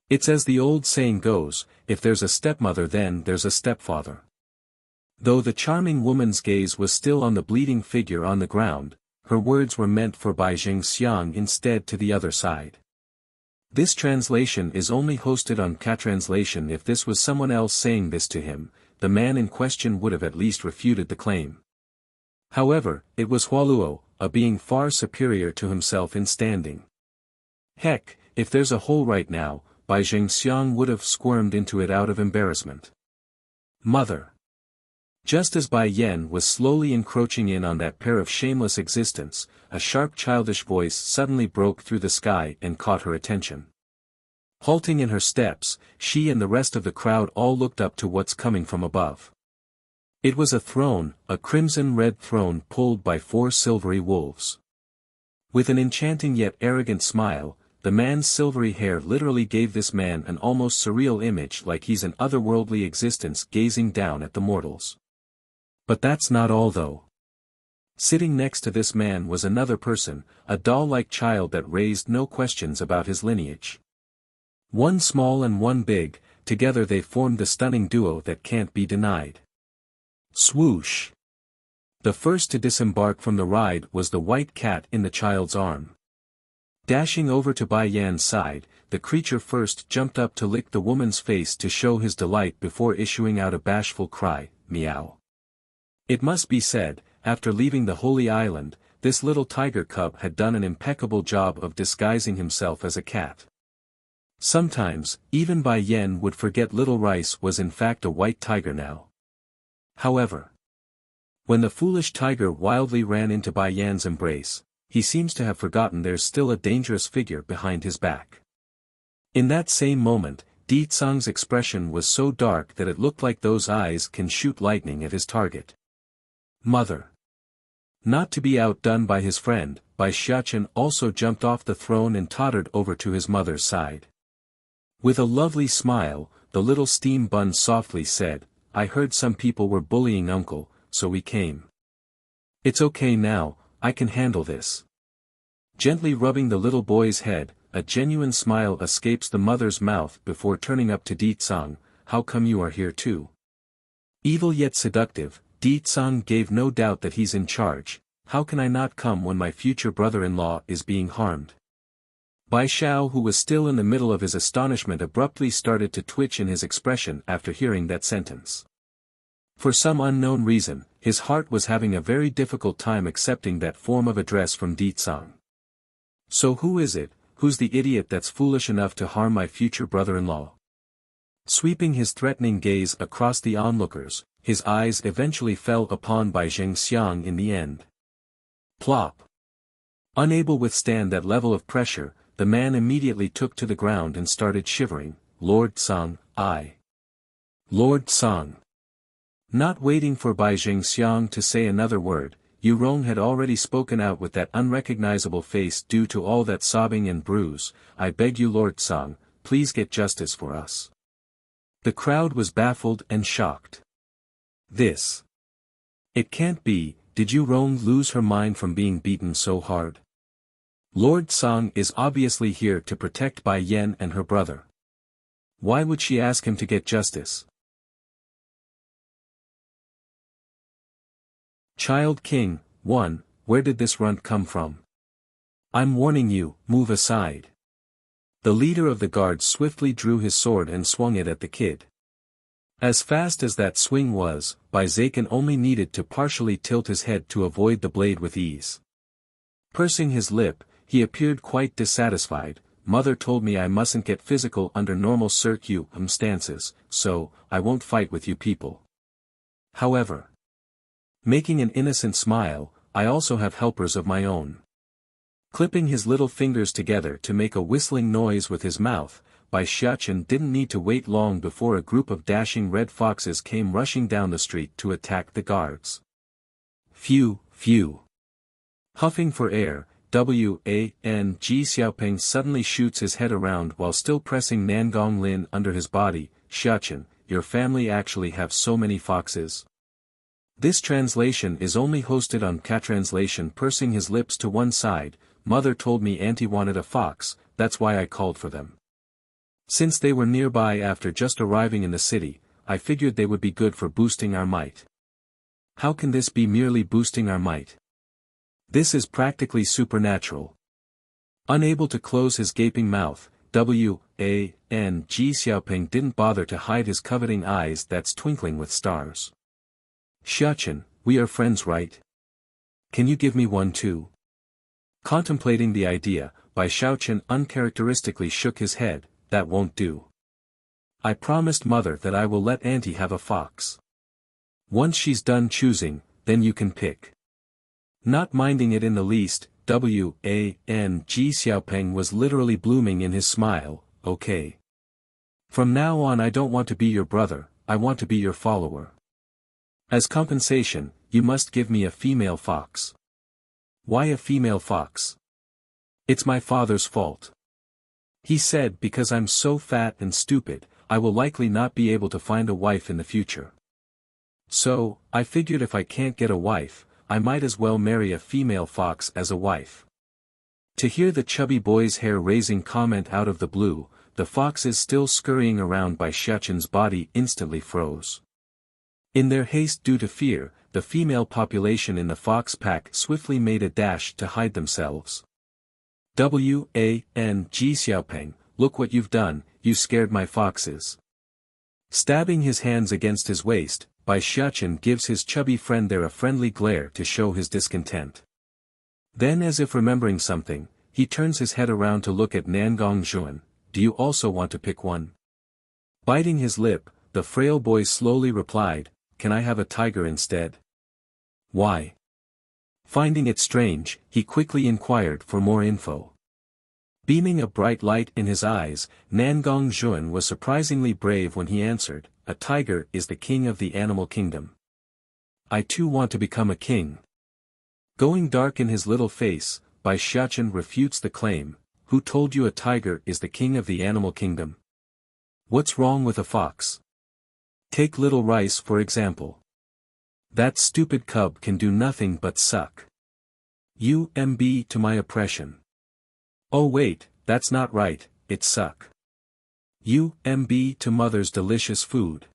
It's as the old saying goes, if there's a stepmother then there's a stepfather. Though the charming woman's gaze was still on the bleeding figure on the ground, her words were meant for Bai Jingxiang instead to the other side. This translation is only hosted on Catranslation. If this was someone else saying this to him, the man in question would have at least refuted the claim. However, it was Hualuo, a being far superior to himself in standing. Heck, if there's a hole right now, Bai Jingxiang would have squirmed into it out of embarrassment. Mother. Just as Bai Yen was slowly encroaching in on that pair of shameless existence, a sharp childish voice suddenly broke through the sky and caught her attention. Halting in her steps, she and the rest of the crowd all looked up to what's coming from above. It was a throne, a crimson-red throne pulled by 4 silvery wolves. With an enchanting yet arrogant smile, the man's silvery hair literally gave this man an almost surreal image, like he's an otherworldly existence gazing down at the mortals. But that's not all though. Sitting next to this man was another person, a doll-like child that raised no questions about his lineage. One small and one big, together they formed the stunning duo that can't be denied. Swoosh! The first to disembark from the ride was the white cat in the child's arm. Dashing over to Bai Yan's side, the creature first jumped up to lick the woman's face to show his delight before issuing out a bashful cry, meow. It must be said, after leaving the Holy Island, this little tiger cub had done an impeccable job of disguising himself as a cat. Sometimes, even Bai Yen would forget Little Rice was in fact a white tiger now. However, when the foolish tiger wildly ran into Bai Yan's embrace, he seems to have forgotten there's still a dangerous figure behind his back. In that same moment, Di Tsang's expression was so dark that it looked like those eyes can shoot lightning at his target. Mother. Not to be outdone by his friend, Bai Xiachen also jumped off the throne and tottered over to his mother's side. With a lovely smile, the little steam bun softly said, I heard some people were bullying uncle, so we came. It's okay now, I can handle this. Gently rubbing the little boy's head, a genuine smile escapes the mother's mouth before turning up to Di Tsang, how come you are here too? Evil yet seductive, Di Tsang gave no doubt that he's in charge, how can I not come when my future brother-in-law is being harmed? Bai Xiao, who was still in the middle of his astonishment, abruptly started to twitch in his expression after hearing that sentence. For some unknown reason, his heart was having a very difficult time accepting that form of address from Di Tsang. So who is it, who's the idiot that's foolish enough to harm my future brother-in-law? Sweeping his threatening gaze across the onlookers, his eyes eventually fell upon Bai Jingxiang in the end. Plop! Unable to withstand that level of pressure, the man immediately took to the ground and started shivering, Lord Tsang, Lord Tsang. Not waiting for Bai Jingxiang to say another word, Yu Rong had already spoken out with that unrecognizable face due to all that sobbing and bruise, I beg you Lord Tsang, please get justice for us. The crowd was baffled and shocked. This. It can't be, did Yu Rong lose her mind from being beaten so hard? Lord Tsang is obviously here to protect Bai Yen and her brother. Why would she ask him to get justice? Child King, 1, where did this runt come from? I'm warning you, move aside. The leader of the guards swiftly drew his sword and swung it at the kid. As fast as that swing was, Bai Zaken only needed to partially tilt his head to avoid the blade with ease. Pursing his lip, he appeared quite dissatisfied. Mother told me I mustn't get physical under normal circumstances, so, I won't fight with you people. However, making an innocent smile, I also have helpers of my own. Clipping his little fingers together to make a whistling noise with his mouth, Bai Xiachen didn't need to wait long before a group of dashing red foxes came rushing down the street to attack the guards. Phew, phew. Huffing for air, Ji Xiaoping suddenly shoots his head around while still pressing Nangong Lin under his body. Xiachen, your family actually have so many foxes? This translation is only hosted on Catranslation. Pursing his lips to one side, mother told me auntie wanted a fox, that's why I called for them. Since they were nearby after just arriving in the city, I figured they would be good for boosting our might. How can this be merely boosting our might? This is practically supernatural. Unable to close his gaping mouth, Ji Xiaoping didn't bother to hide his coveting eyes that's twinkling with stars. Xiachen, we are friends, right? Can you give me one too? Contemplating the idea, Bai Xiaochen uncharacteristically shook his head. That won't do. I promised mother that I will let auntie have a fox. Once she's done choosing, then you can pick. Not minding it in the least, Ji Xiaoping was literally blooming in his smile. Okay. From now on I don't want to be your brother, I want to be your follower. As compensation, you must give me a female fox. Why a female fox? It's my father's fault. He said because I'm so fat and stupid, I will likely not be able to find a wife in the future. So, I figured if I can't get a wife, I might as well marry a female fox as a wife. To hear the chubby boy's hair-raising comment out of the blue, the foxes still scurrying around by Xiachen's body instantly froze. In their haste due to fear, the female population in the fox pack swiftly made a dash to hide themselves. Ji Xiaoping, look what you've done, you scared my foxes. Stabbing his hands against his waist, Bai Xiachen gives his chubby friend there a friendly glare to show his discontent. Then as if remembering something, he turns his head around to look at Nangong Zhuan. Do you also want to pick one? Biting his lip, the frail boy slowly replied, can I have a tiger instead? Why? Finding it strange, he quickly inquired for more info. Beaming a bright light in his eyes, Nangong Zhuan was surprisingly brave when he answered, a tiger is the king of the animal kingdom. I too want to become a king. Going dark in his little face, Bai Xiachen refutes the claim, who told you a tiger is the king of the animal kingdom? What's wrong with a fox? Take Little Rice for example. That stupid cub can do nothing but suck. UMB to my oppression. Oh wait, that's not right, it's suck. UMB to mother's delicious food.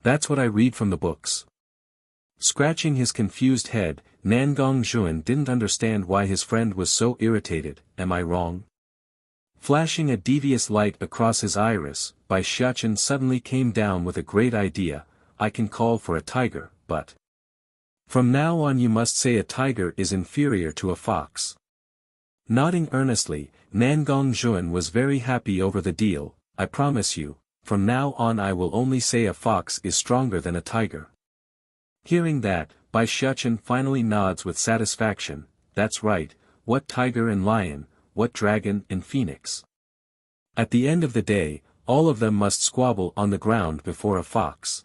That's what I read from the books. Scratching his confused head, Nangong Zhuan didn't understand why his friend was so irritated. Am I wrong? Flashing a devious light across his iris, Bai Xiachen suddenly came down with a great idea. I can call for a tiger, but from now on you must say a tiger is inferior to a fox. Nodding earnestly, Nangong Zhuan was very happy over the deal. I promise you, from now on I will only say a fox is stronger than a tiger. Hearing that, Bai Xiachen finally nods with satisfaction. That's right, what tiger and lion, what dragon and phoenix. At the end of the day, all of them must squabble on the ground before a fox.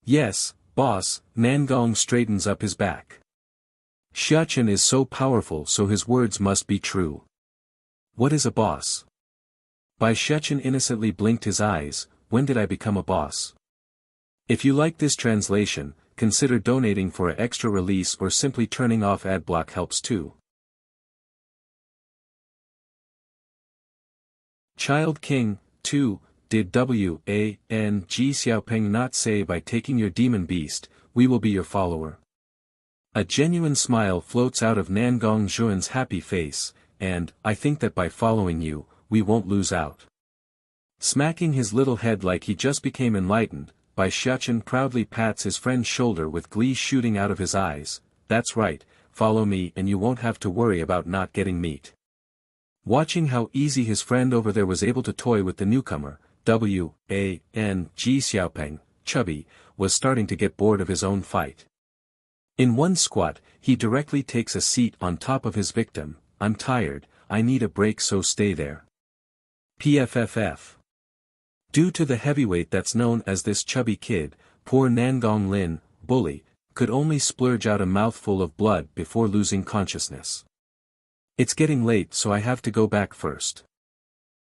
Yes, boss, Nangong straightens up his back. Xiachen is so powerful so his words must be true. What is a boss? Bai Xiachen innocently blinked his eyes. When did I become a boss? If you like this translation, consider donating for an extra release or simply turning off ad block helps too. Child King, 2, did Ji Xiaoping not say by taking your demon beast, we will be your follower? A genuine smile floats out of Nangong Zhuan's happy face, and, I think that by following you, we won't lose out. Smacking his little head like he just became enlightened, Bai Xiachen proudly pats his friend's shoulder with glee shooting out of his eyes. That's right, follow me and you won't have to worry about not getting meat. Watching how easy his friend over there was able to toy with the newcomer, Ji Xiaoping, chubby, was starting to get bored of his own fight. In one squat, he directly takes a seat on top of his victim. I'm tired, I need a break so stay there. PFFF. Due to the heavyweight that's known as this chubby kid, poor Nangong Lin, bully, could only splurge out a mouthful of blood before losing consciousness. It's getting late so I have to go back first.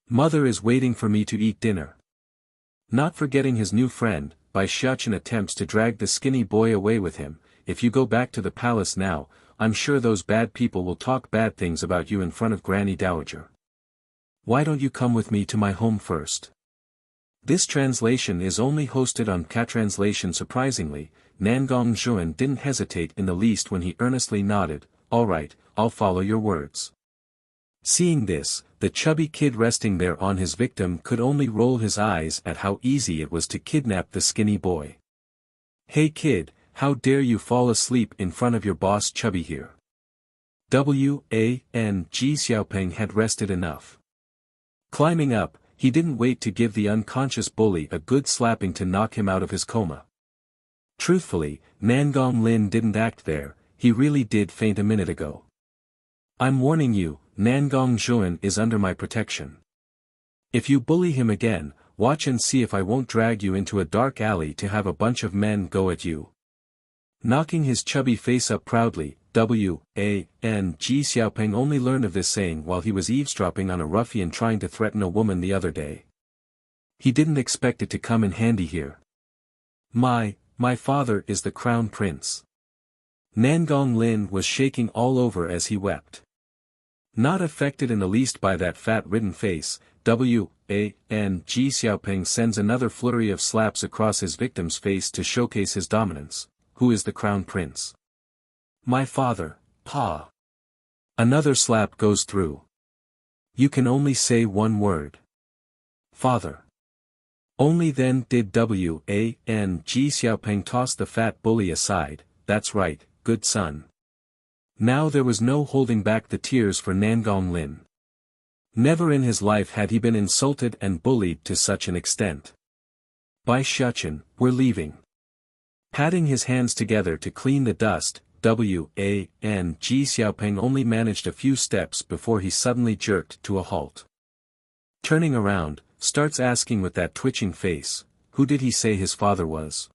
Mother is waiting for me to eat dinner. Not forgetting his new friend, Bai Xiachen attempts to drag the skinny boy away with him. If you go back to the palace now, I'm sure those bad people will talk bad things about you in front of Granny Dowager. Why don't you come with me to my home first? This translation is only hosted on Catranslation. Surprisingly, Nangong Zhuan didn't hesitate in the least when he earnestly nodded, all right, I'll follow your words. Seeing this, the chubby kid resting there on his victim could only roll his eyes at how easy it was to kidnap the skinny boy. Hey kid, how dare you fall asleep in front of your boss Chubby here? Ji Xiaopeng had rested enough. Climbing up, he didn't wait to give the unconscious bully a good slapping to knock him out of his coma. Truthfully, Nangong Lin didn't act there, he really did faint a minute ago. I'm warning you, Nangong Zhuan is under my protection. If you bully him again, watch and see if I won't drag you into a dark alley to have a bunch of men go at you. Knocking his chubby face up proudly, Ji Xiaopeng only learned of this saying while he was eavesdropping on a ruffian trying to threaten a woman the other day. He didn't expect it to come in handy here. My father is the crown prince. Nangong Lin was shaking all over as he wept. Not affected in the least by that fat-ridden face, Ji Xiaopeng sends another flurry of slaps across his victim's face to showcase his dominance. Who is the crown prince? My father, Pa. Another slap goes through. You can only say one word. Father. Only then did Ji Xiaopeng toss the fat bully aside. That's right, good son. Now there was no holding back the tears for Nangong Lin. Never in his life had he been insulted and bullied to such an extent. Bai Xiachen, we're leaving. Patting his hands together to clean the dust, Ji Xiaopeng only managed a few steps before he suddenly jerked to a halt. Turning around, starts asking with that twitching face, who did he say his father was?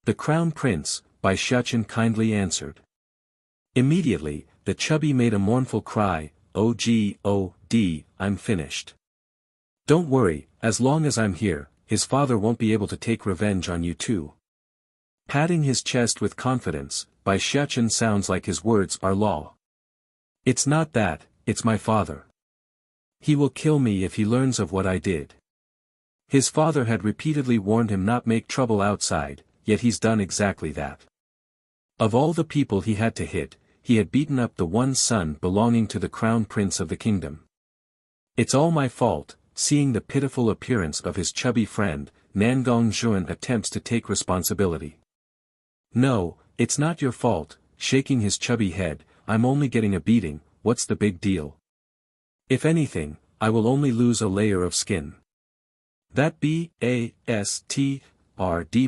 The crown prince, Bai Xiachen kindly answered. Immediately, the chubby made a mournful cry, I'm finished. Don't worry, as long as I'm here, his father won't be able to take revenge on you too. Patting his chest with confidence, Bai Xiachen sounds like his words are law. It's not that, it's my father. He will kill me if he learns of what I did. His father had repeatedly warned him not make trouble outside, yet he's done exactly that. Of all the people he had to hit, he had beaten up the one son belonging to the crown prince of the kingdom. It's all my fault. Seeing the pitiful appearance of his chubby friend, Nangong Zhuan attempts to take responsibility. No, it's not your fault, shaking his chubby head, I'm only getting a beating, what's the big deal? If anything, I will only lose a layer of skin. That bastard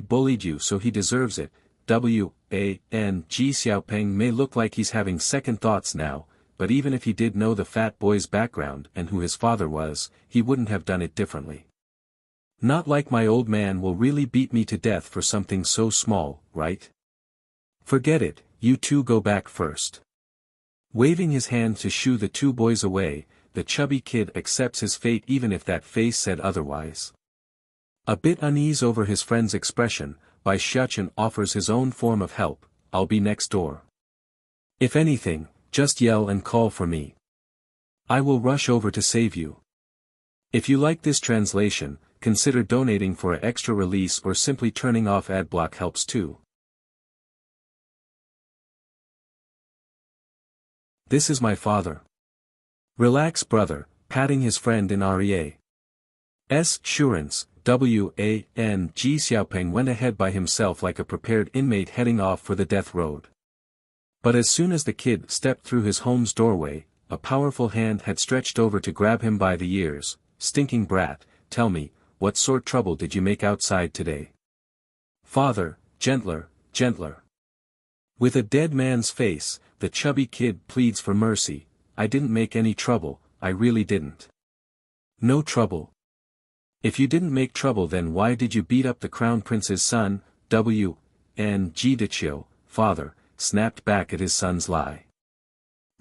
bullied you so he deserves it. Ji Xiaopeng may look like he's having second thoughts now, but even if he did know the fat boy's background and who his father was, he wouldn't have done it differently. Not like my old man will really beat me to death for something so small, right? Forget it, you two go back first. Waving his hand to shoo the two boys away, the chubby kid accepts his fate even if that face said otherwise. A bit uneasy over his friend's expression, Bai Xiachen offers his own form of help, I'll be next door. If anything, just yell and call for me. I will rush over to save you. If you like this translation, consider donating for an extra release or simply turning off adblock helps too. This is my father. Relax brother, patting his friend in REA's assurance, Ji Xiaopeng went ahead by himself like a prepared inmate heading off for the death road. But as soon as the kid stepped through his home's doorway, a powerful hand had stretched over to grab him by the ears. Stinking brat, tell me, what sort trouble did you make outside today? Father, gentler, gentler. With a dead man's face, the chubby kid pleads for mercy. I didn't make any trouble, I really didn't. No trouble. If you didn't make trouble then why did you beat up the crown prince's son? Ji Dichio, father, snapped back at his son's lie.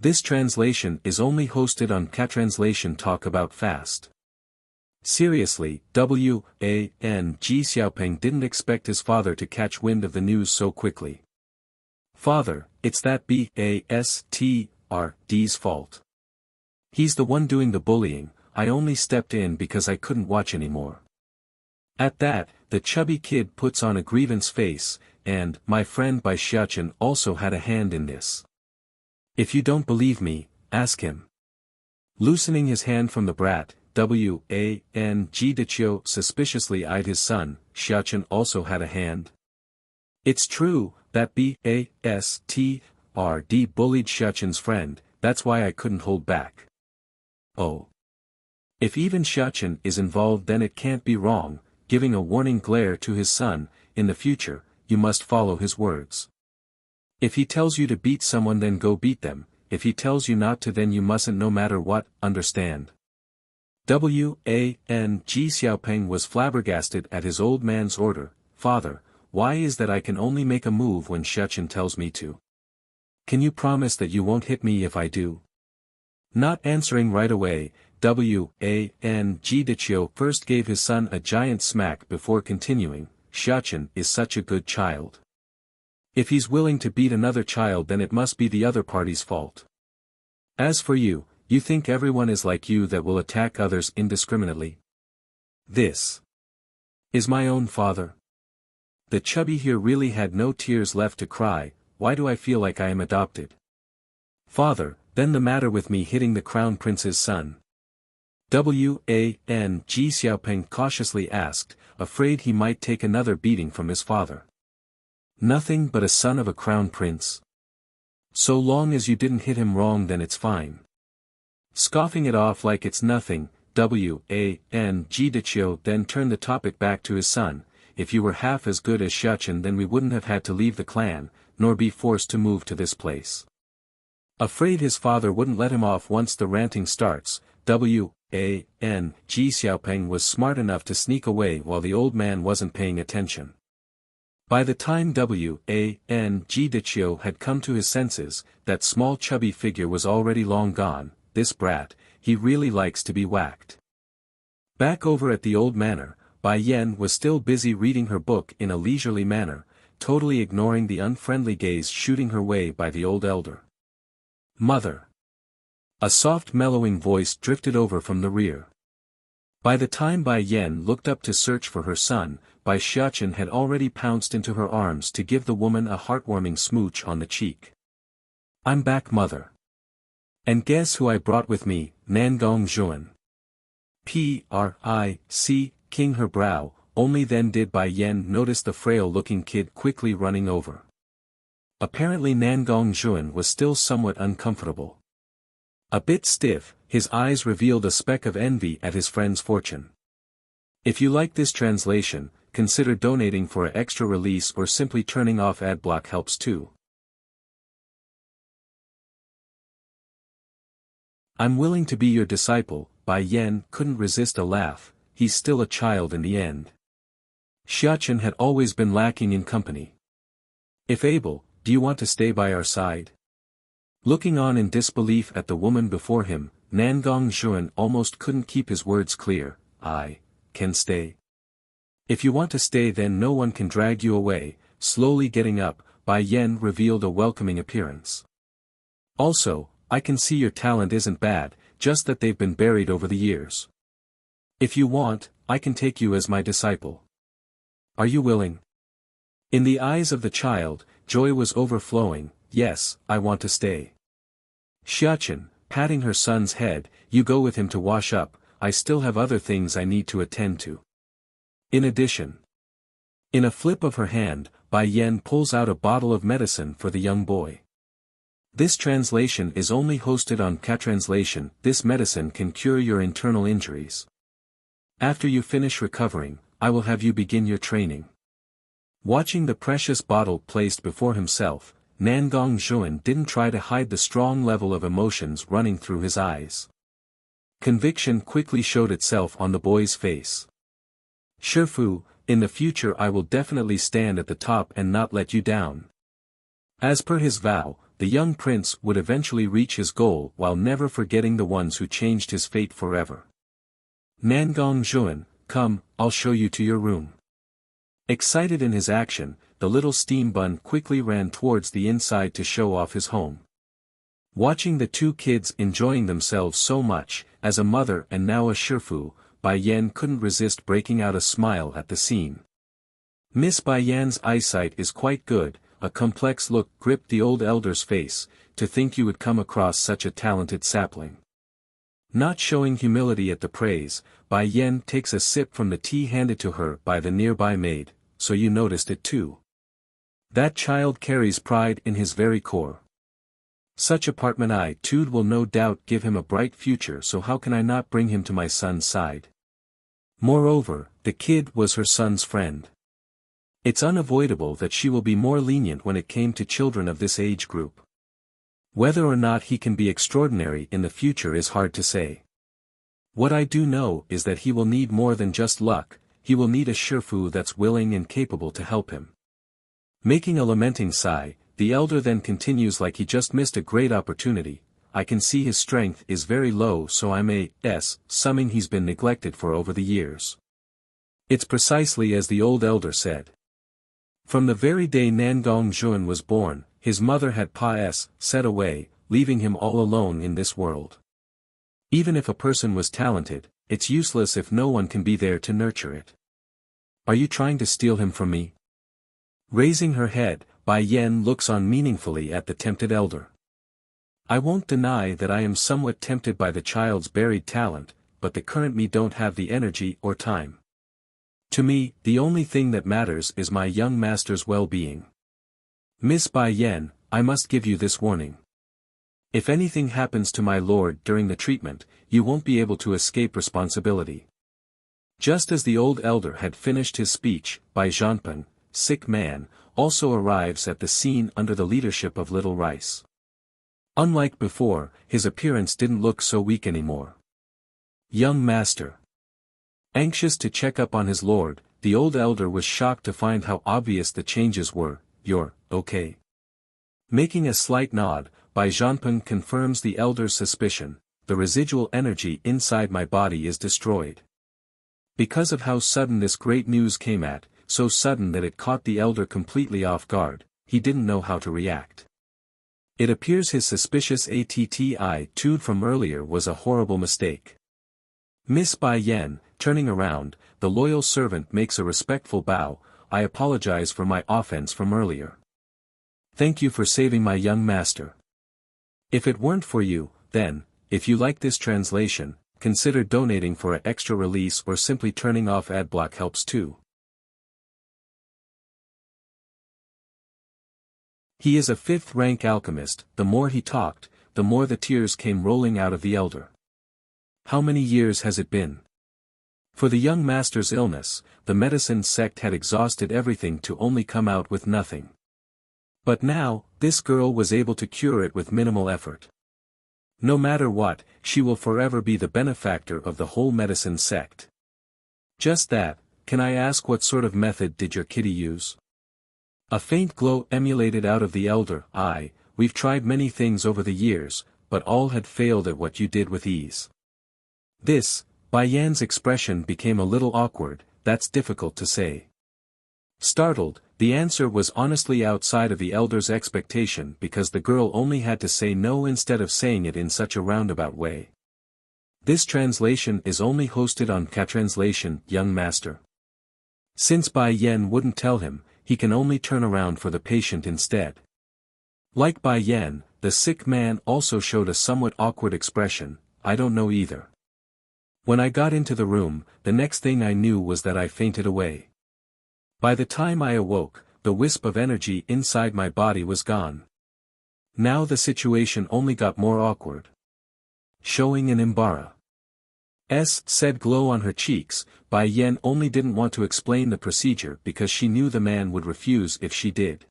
This translation is only hosted on Catranslation Talk About Fast. Seriously, Wang Xiaopeng didn't expect his father to catch wind of the news so quickly. Father, it's that Bastrd's fault. He's the one doing the bullying, I only stepped in because I couldn't watch anymore. At that, the chubby kid puts on a grievance face, and, my friend by Xiachen also had a hand in this. If you don't believe me, ask him. Loosening his hand from the brat, Wang Jidiqiu suspiciously eyed his son, Xiachen also had a hand. It's true, that Bastd bullied Xiachen's friend, that's why I couldn't hold back. Oh. If even Xiachen is involved then it can't be wrong, giving a warning glare to his son, in the future, you must follow his words. If he tells you to beat someone then go beat them, if he tells you not to then you mustn't no matter what, understand. Wang Xiaopeng was flabbergasted at his old man's order, Father, why is that I can only make a move when Xiachen tells me to? Can you promise that you won't hit me if I do? Not answering right away, Wang Jidiqiu first gave his son a giant smack before continuing, Xiachen is such a good child. If he's willing to beat another child then it must be the other party's fault. As for you, you think everyone is like you that will attack others indiscriminately? This is my own father. The chubby here really had no tears left to cry, why do I feel like I am adopted? Father, then the matter with me hitting the crown prince's son? Wang Xiaopeng cautiously asked, afraid he might take another beating from his father. Nothing but a son of a crown prince. So long as you didn't hit him wrong then it's fine. Scoffing it off like it's nothing, Wang Jidiqiu then turned the topic back to his son, if you were half as good as Xiachen then we wouldn't have had to leave the clan, nor be forced to move to this place. Afraid his father wouldn't let him off once the ranting starts, Wang Xiaopeng was smart enough to sneak away while the old man wasn't paying attention. By the time Wang Jidiqiu had come to his senses, that small chubby figure was already long gone, this brat, he really likes to be whacked. Back over at the old manor, Bai Yan was still busy reading her book in a leisurely manner, totally ignoring the unfriendly gaze shooting her way by the old elder. Mother. A soft mellowing voice drifted over from the rear. By the time Bai Yan looked up to search for her son, Bai Xiachen had already pounced into her arms to give the woman a heartwarming smooch on the cheek. I'm back mother. And guess who I brought with me, Nangong Zhuan. Pric, king her brow, only then did Bai Yan notice the frail-looking kid quickly running over. Apparently Nangong Zhuan was still somewhat uncomfortable. A bit stiff, his eyes revealed a speck of envy at his friend's fortune. If you like this translation, consider donating for an extra release or simply turning off adblock helps too. I'm willing to be your disciple, Bai Yan couldn't resist a laugh, he's still a child in the end. Xiachen had always been lacking in company. If able, do you want to stay by our side? Looking on in disbelief at the woman before him, Nangong Zhuan almost couldn't keep his words clear, I can stay. If you want to stay then no one can drag you away, slowly getting up, Bai Yan revealed a welcoming appearance. Also, I can see your talent isn't bad, just that they've been buried over the years. If you want, I can take you as my disciple. Are you willing? In the eyes of the child, joy was overflowing, yes, I want to stay. Xiachen, patting her son's head, you go with him to wash up, I still have other things I need to attend to. In addition. In a flip of her hand, Bai Yan pulls out a bottle of medicine for the young boy. This translation is only hosted on Catranslation, this medicine can cure your internal injuries. After you finish recovering, I will have you begin your training. Watching the precious bottle placed before himself, Nangong Zhuan didn't try to hide the strong level of emotions running through his eyes. Conviction quickly showed itself on the boy's face. Shifu, in the future I will definitely stand at the top and not let you down. As per his vow, the young prince would eventually reach his goal while never forgetting the ones who changed his fate forever. Nangong Zhuan, come, I'll show you to your room. Excited in his action, the little steam bun quickly ran towards the inside to show off his home. Watching the two kids enjoying themselves so much, as a mother and now a shifu, Bai Yan couldn't resist breaking out a smile at the scene. Miss Bai Yan's eyesight is quite good, a complex look gripped the old elder's face, to think you would come across such a talented sapling. Not showing humility at the praise, Bai Yan takes a sip from the tea handed to her by the nearby maid, so you noticed it too. That child carries pride in his very core. Such a portmanteau will no doubt give him a bright future, so how can I not bring him to my son's side? Moreover, the kid was her son's friend. It's unavoidable that she will be more lenient when it came to children of this age group. Whether or not he can be extraordinary in the future is hard to say. What I do know is that he will need more than just luck, he will need a shifu that's willing and capable to help him. Making a lamenting sigh, the elder then continues like he just missed a great opportunity. I can see his strength is very low, so I may something he's been neglected for over the years. It's precisely as the old elder said. From the very day Nangong Zhuan was born, his mother had set away, leaving him all alone in this world. Even if a person was talented, it's useless if no one can be there to nurture it. Are you trying to steal him from me? Raising her head, Bai Yan looks on meaningfully at the tempted elder. I won't deny that I am somewhat tempted by the child's buried talent, but the current me don't have the energy or time. To me, the only thing that matters is my young master's well-being. Miss Bai Yan, I must give you this warning. If anything happens to my lord during the treatment, you won't be able to escape responsibility. Just as the old elder had finished his speech, Bai Zhanpeng, sick man, also arrives at the scene under the leadership of Little Rice. Unlike before, his appearance didn't look so weak anymore. Young master. Anxious to check up on his lord, the old elder was shocked to find how obvious the changes were. You're okay. Making a slight nod, Bai Zhanpeng confirms the elder's suspicion, the residual energy inside my body is destroyed. Because of how sudden this great news came at, so sudden that it caught the elder completely off guard, he didn't know how to react. It appears his suspicious attitude from earlier was a horrible mistake. Miss Bai Yan, turning around, the loyal servant makes a respectful bow. I apologize for my offense from earlier. Thank you for saving my young master. If it weren't for you, then, if you like this translation, consider donating for an extra release or simply turning off adblock helps too. He is a 5th-rank alchemist. The more he talked, the more the tears came rolling out of the elder. How many years has it been? For the young master's illness, the medicine sect had exhausted everything to only come out with nothing. But now, this girl was able to cure it with minimal effort. No matter what, she will forever be the benefactor of the whole medicine sect. Just that, can I ask what sort of method did your kitty use? A faint glow emulated out of the elder. We've tried many things over the years, but all had failed at what you did with ease. This, Bai Yan's expression became a little awkward. That's difficult to say. Startled, the answer was honestly outside of the elder's expectation because the girl only had to say no instead of saying it in such a roundabout way. This translation is only hosted on K-Translation, young master. Since Bai Yan wouldn't tell him, he can only turn around for the patient instead. Like Bai Yan, the sick man also showed a somewhat awkward expression. I don't know either. When I got into the room, the next thing I knew was that I fainted away. By the time I awoke, the wisp of energy inside my body was gone. Now the situation only got more awkward. Showing an said glow on her cheeks, Bai Yan only didn't want to explain the procedure because she knew the man would refuse if she did.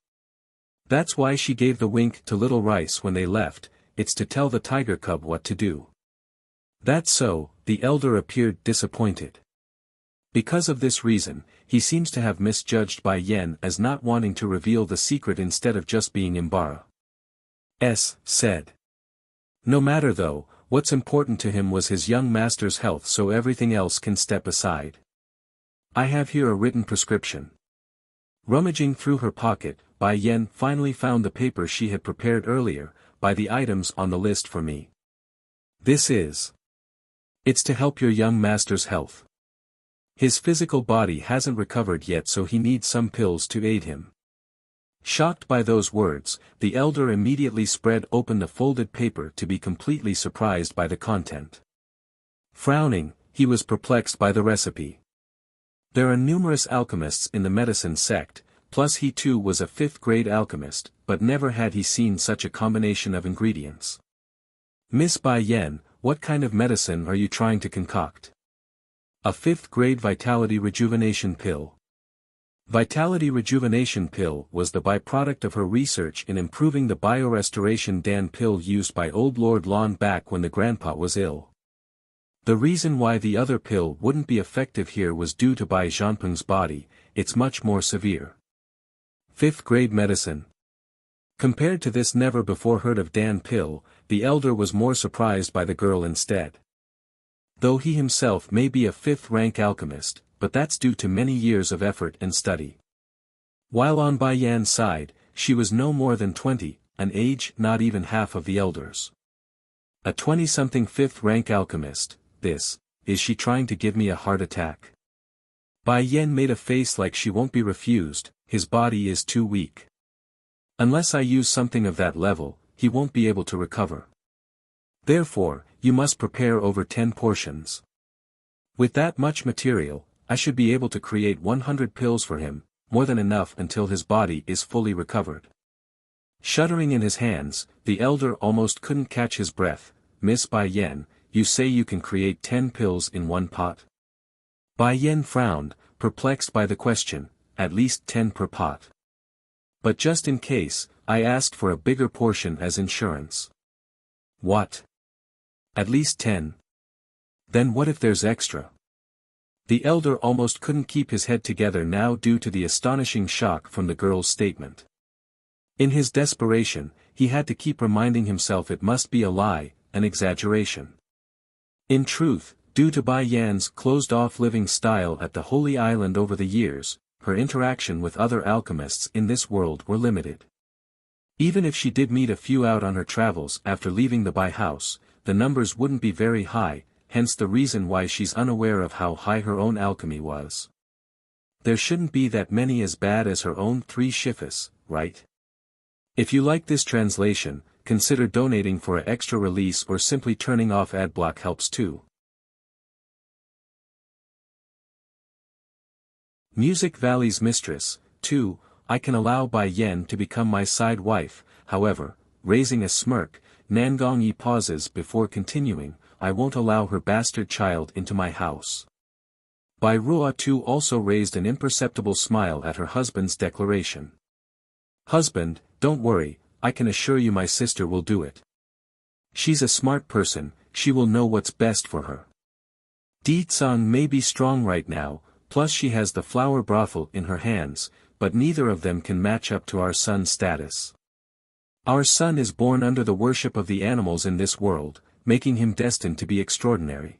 That's why she gave the wink to Little Rice when they left. It's to tell the tiger cub what to do. That's so, the elder appeared disappointed. Because of this reason, he seems to have misjudged Bai Yan as not wanting to reveal the secret instead of just being embarrassed. said. No matter though, what's important to him was his young master's health, so everything else can step aside. I have here a written prescription. Rummaging through her pocket, Bai Yen finally found the paper she had prepared earlier, by the items on the list for me. It's to help your young master's health. His physical body hasn't recovered yet, so he needs some pills to aid him. Shocked by those words, the elder immediately spread open the folded paper to be completely surprised by the content. Frowning, he was perplexed by the recipe. There are numerous alchemists in the medicine sect, plus he too was a 5th-grade alchemist, but never had he seen such a combination of ingredients. Miss Bai Yen, what kind of medicine are you trying to concoct? A 5th-grade vitality rejuvenation pill. Vitality rejuvenation pill was the byproduct of her research in improving the biorestoration Dan pill used by old Lord Lon back when the grandpa was ill. The reason why the other pill wouldn't be effective here was due to Bai Zhanpeng's body, it's much more severe. 5th-grade medicine. Compared to this never before heard of Dan pill, the elder was more surprised by the girl instead. Though he himself may be a 5th-rank alchemist, but that's due to many years of effort and study. While on Bai Yan's side, she was no more than 20, an age not even half of the elders. A 20-something 5th-rank alchemist, is she trying to give me a heart attack? Bai Yan made a face like she won't be refused, his body is too weak. Unless I use something of that level, he won't be able to recover. Therefore, you must prepare over 10 portions. With that much material, I should be able to create 100 pills for him, more than enough until his body is fully recovered. Shuddering in his hands, the elder almost couldn't catch his breath. Miss Bai Yen, you say you can create 10 pills in one pot? Bai Yen frowned, perplexed by the question, at least 10 per pot. But just in case, I asked for a bigger portion as insurance. What? At least 10? Then what if there's extra? The elder almost couldn't keep his head together now due to the astonishing shock from the girl's statement. In his desperation, he had to keep reminding himself it must be a lie, an exaggeration. In truth, due to Bai Yan's closed-off living style at the Holy Island over the years, her interaction with other alchemists in this world were limited. Even if she did meet a few out on her travels after leaving the Bai house, the numbers wouldn't be very high, hence the reason why she's unaware of how high her own alchemy was. There shouldn't be that many as bad as her own 3 shifas, right? If you like this translation, consider donating for an extra release or simply turning off adblock helps too. Music Valley's Mistress, 2, I can allow Bai Yen to become my side wife, however, raising a smirk, Nangongyi pauses before continuing, I won't allow her bastard child into my house. Bai Ruo too also raised an imperceptible smile at her husband's declaration. Husband, don't worry, I can assure you my sister will do it. She's a smart person, she will know what's best for her. Di Tsang may be strong right now, plus she has the flower brothel in her hands, but neither of them can match up to our son's status. Our son is born under the worship of the animals in this world, making him destined to be extraordinary.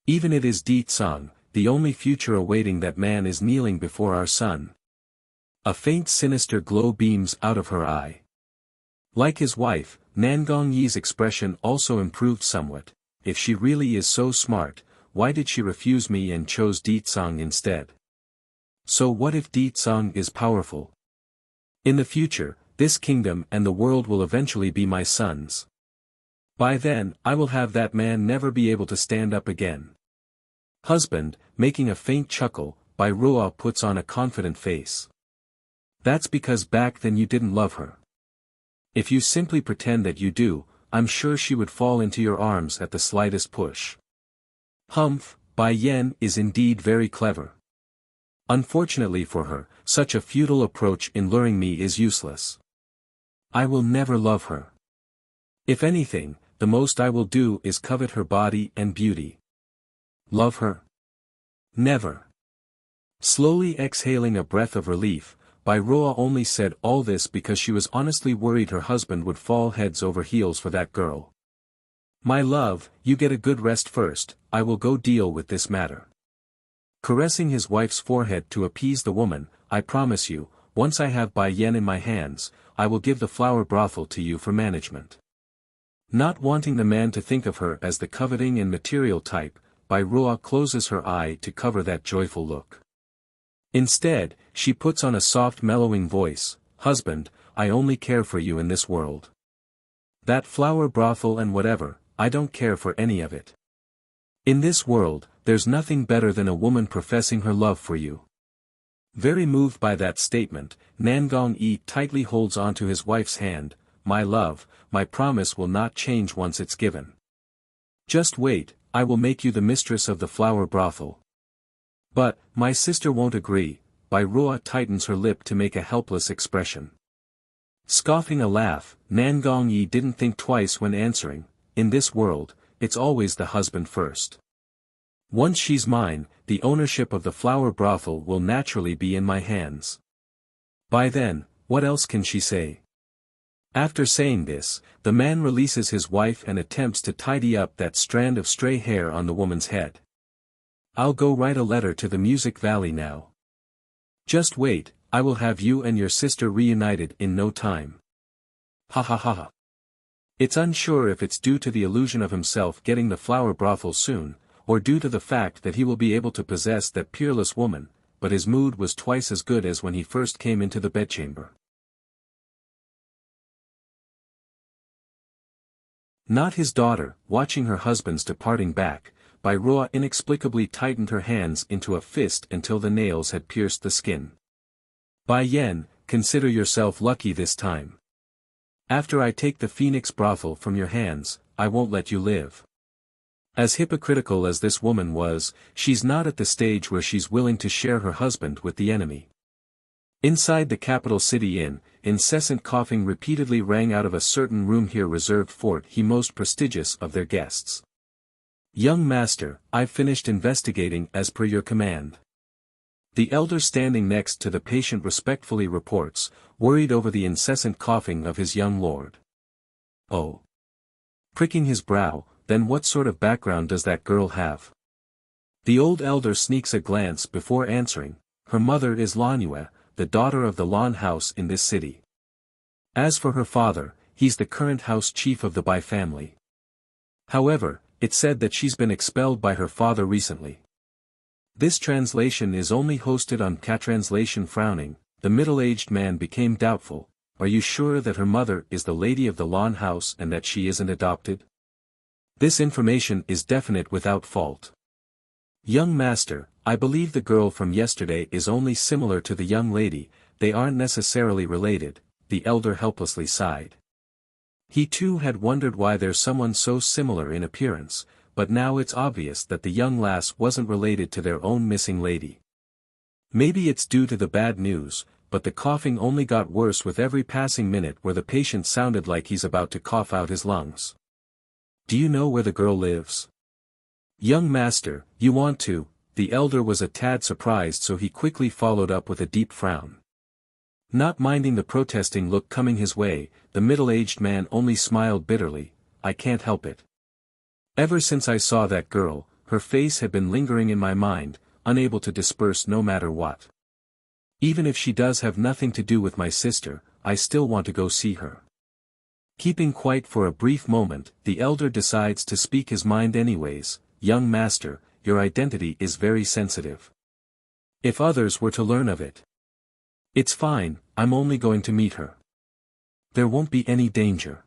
Even it is Di Tsang, the only future awaiting that man is kneeling before our son. A faint sinister glow beams out of her eye. Like his wife, Nangongyi's expression also improved somewhat. If she really is so smart, why did she refuse me and chose Di Tsang instead? So what if Di Tsang is powerful? In the future, this kingdom and the world will eventually be my son's. By then, I will have that man never be able to stand up again. Husband, making a faint chuckle, Bai Ruo puts on a confident face. That's because back then you didn't love her. If you simply pretend that you do, I'm sure she would fall into your arms at the slightest push. Humph, Bai Yen is indeed very clever. Unfortunately for her, such a futile approach in luring me is useless. I will never love her. If anything, the most I will do is covet her body and beauty. Love her? Never. Slowly exhaling a breath of relief, Bai Ruo only said all this because she was honestly worried her husband would fall heads over heels for that girl. My love, you get a good rest first, I will go deal with this matter. Caressing his wife's forehead to appease the woman, I promise you, once I have Bai Yan in my hands, I will give the flower brothel to you for management. Not wanting the man to think of her as the coveting and material type, Bai Ruo closes her eye to cover that joyful look. Instead, she puts on a soft mellowing voice, husband, I only care for you in this world. That flower brothel and whatever, I don't care for any of it. In this world, there's nothing better than a woman professing her love for you. Very moved by that statement, Nangong Yi tightly holds onto his wife's hand, my love, my promise will not change once it's given. Just wait, I will make you the mistress of the flower brothel. But, my sister won't agree, Bai Ruo tightens her lip to make a helpless expression. Scoffing a laugh, Nangong Yi didn't think twice when answering, in this world, it's always the husband first. Once she's mine, the ownership of the flower brothel will naturally be in my hands. By then, what else can she say? After saying this, the man releases his wife and attempts to tidy up that strand of stray hair on the woman's head. I'll go write a letter to the Music Valley now. Just wait, I will have you and your sister reunited in no time. Ha ha ha ha. It's unsure if it's due to the illusion of himself getting the flower brothel soon, or due to the fact that he will be able to possess that peerless woman, but his mood was twice as good as when he first came into the bedchamber. Not his daughter, watching her husband's departing back, Bai Ruo inexplicably tightened her hands into a fist until the nails had pierced the skin. Bai Yan, consider yourself lucky this time. After I take the Phoenix brothel from your hands, I won't let you live. As hypocritical as this woman was, she's not at the stage where she's willing to share her husband with the enemy. Inside the capital city inn, incessant coughing repeatedly rang out of a certain room here reserved for the most prestigious of their guests. Young master, I've finished investigating as per your command. The elder standing next to the patient respectfully reports, worried over the incessant coughing of his young lord. Oh. Pricking his brow, then what sort of background does that girl have? The old elder sneaks a glance before answering, her mother is Lanue, the daughter of the Lan house in this city. As for her father, he's the current house chief of the Bai family. However, it's said that she's been expelled by her father recently. This translation is only hosted on Translation. Frowning, the middle-aged man became doubtful, are you sure that her mother is the lady of the Lan house and that she isn't adopted? This information is definite without fault. Young master, I believe the girl from yesterday is only similar to the young lady, they aren't necessarily related, the elder helplessly sighed. He too had wondered why there's someone so similar in appearance, but now it's obvious that the young lass wasn't related to their own missing lady. Maybe it's due to the bad news, but the coughing only got worse with every passing minute where the patient sounded like he's about to cough out his lungs. Do you know where the girl lives? Young master, you want to, the elder was a tad surprised so he quickly followed up with a deep frown. Not minding the protesting look coming his way, the middle-aged man only smiled bitterly, I can't help it. Ever since I saw that girl, her face had been lingering in my mind, unable to disperse no matter what. Even if she does have nothing to do with my sister, I still want to go see her. Keeping quiet for a brief moment, the elder decides to speak his mind anyways, young master, your identity is very sensitive. If others were to learn of it. It's fine, I'm only going to meet her. There won't be any danger.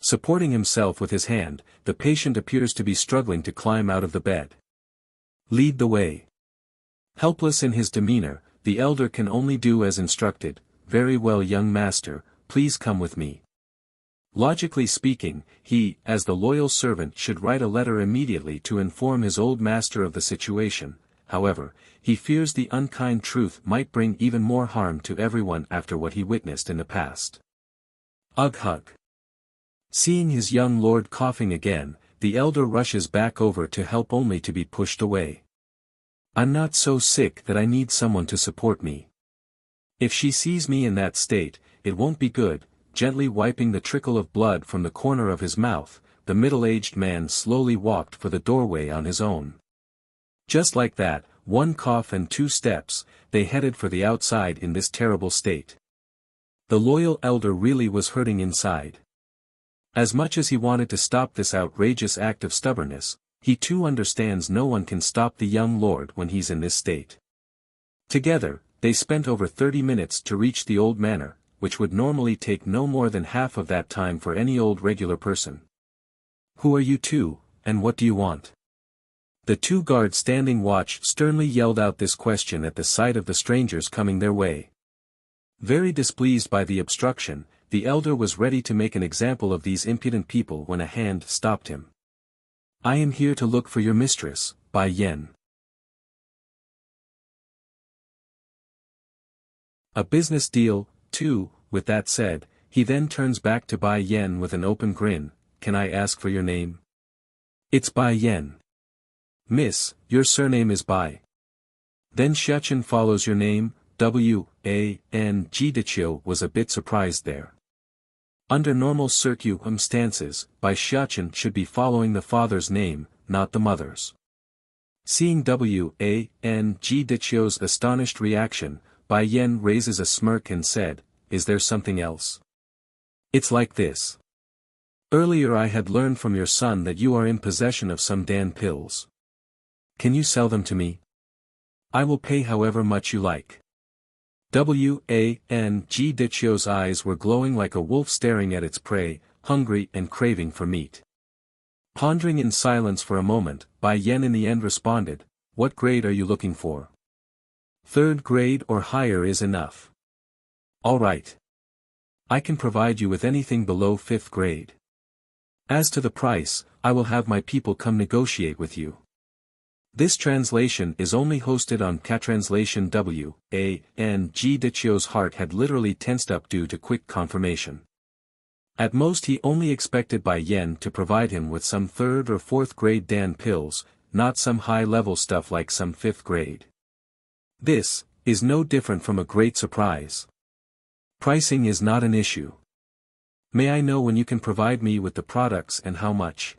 Supporting himself with his hand, the patient appears to be struggling to climb out of the bed. Lead the way. Helpless in his demeanor, the elder can only do as instructed, very well young master, please come with me. Logically speaking, he, as the loyal servant should write a letter immediately to inform his old master of the situation, however, he fears the unkind truth might bring even more harm to everyone after what he witnessed in the past. Ugh hug. Seeing his young lord coughing again, the elder rushes back over to help only to be pushed away. I'm not so sick that I need someone to support me. If she sees me in that state, it won't be good." Gently wiping the trickle of blood from the corner of his mouth, the middle-aged man slowly walked for the doorway on his own. Just like that, one cough and 2 steps, they headed for the outside in this terrible state. The loyal elder really was hurting inside. As much as he wanted to stop this outrageous act of stubbornness, he too understands no one can stop the young lord when he's in this state. Together, they spent over 30 minutes to reach the old manor, which would normally take no more than half of that time for any old regular person. "Who are you two, and what do you want?" The 2 guards standing watch sternly yelled out this question at the sight of the strangers coming their way. Very displeased by the obstruction, the elder was ready to make an example of these impudent people when a hand stopped him. "I am here to look for your mistress, Bai Yen." "A business deal, too." With that said, he then turns back to Bai Yen with an open grin. "Can I ask for your name?" "It's Bai Yen." "Miss, your surname is Bai. Then Xiachen follows your name?" Wan Jidichio was a bit surprised there. Under normal circumstances, Bai Xiachen should be following the father's name, not the mother's. Seeing Wan Jidichio's astonished reaction, Bai Yen raises a smirk and said, "Is there something else?" "It's like this. Earlier I had learned from your son that you are in possession of some Dan pills. Can you sell them to me? I will pay however much you like." Wan Jidichio's eyes were glowing like a wolf staring at its prey, hungry and craving for meat. Pondering in silence for a moment, Bai Yen in the end responded, "What grade are you looking for?" "3rd grade or higher is enough." "All right. I can provide you with anything below 5th grade. As to the price, I will have my people come negotiate with you." This translation is only hosted on Catranslation. Wan Jidichio's heart had literally tensed up due to quick confirmation. At most he only expected Bai Yen to provide him with some 3rd or 4th grade Dan pills, not some high-level stuff like some 5th grade. This is no different from a great surprise. "Pricing is not an issue. May I know when you can provide me with the products and how much?"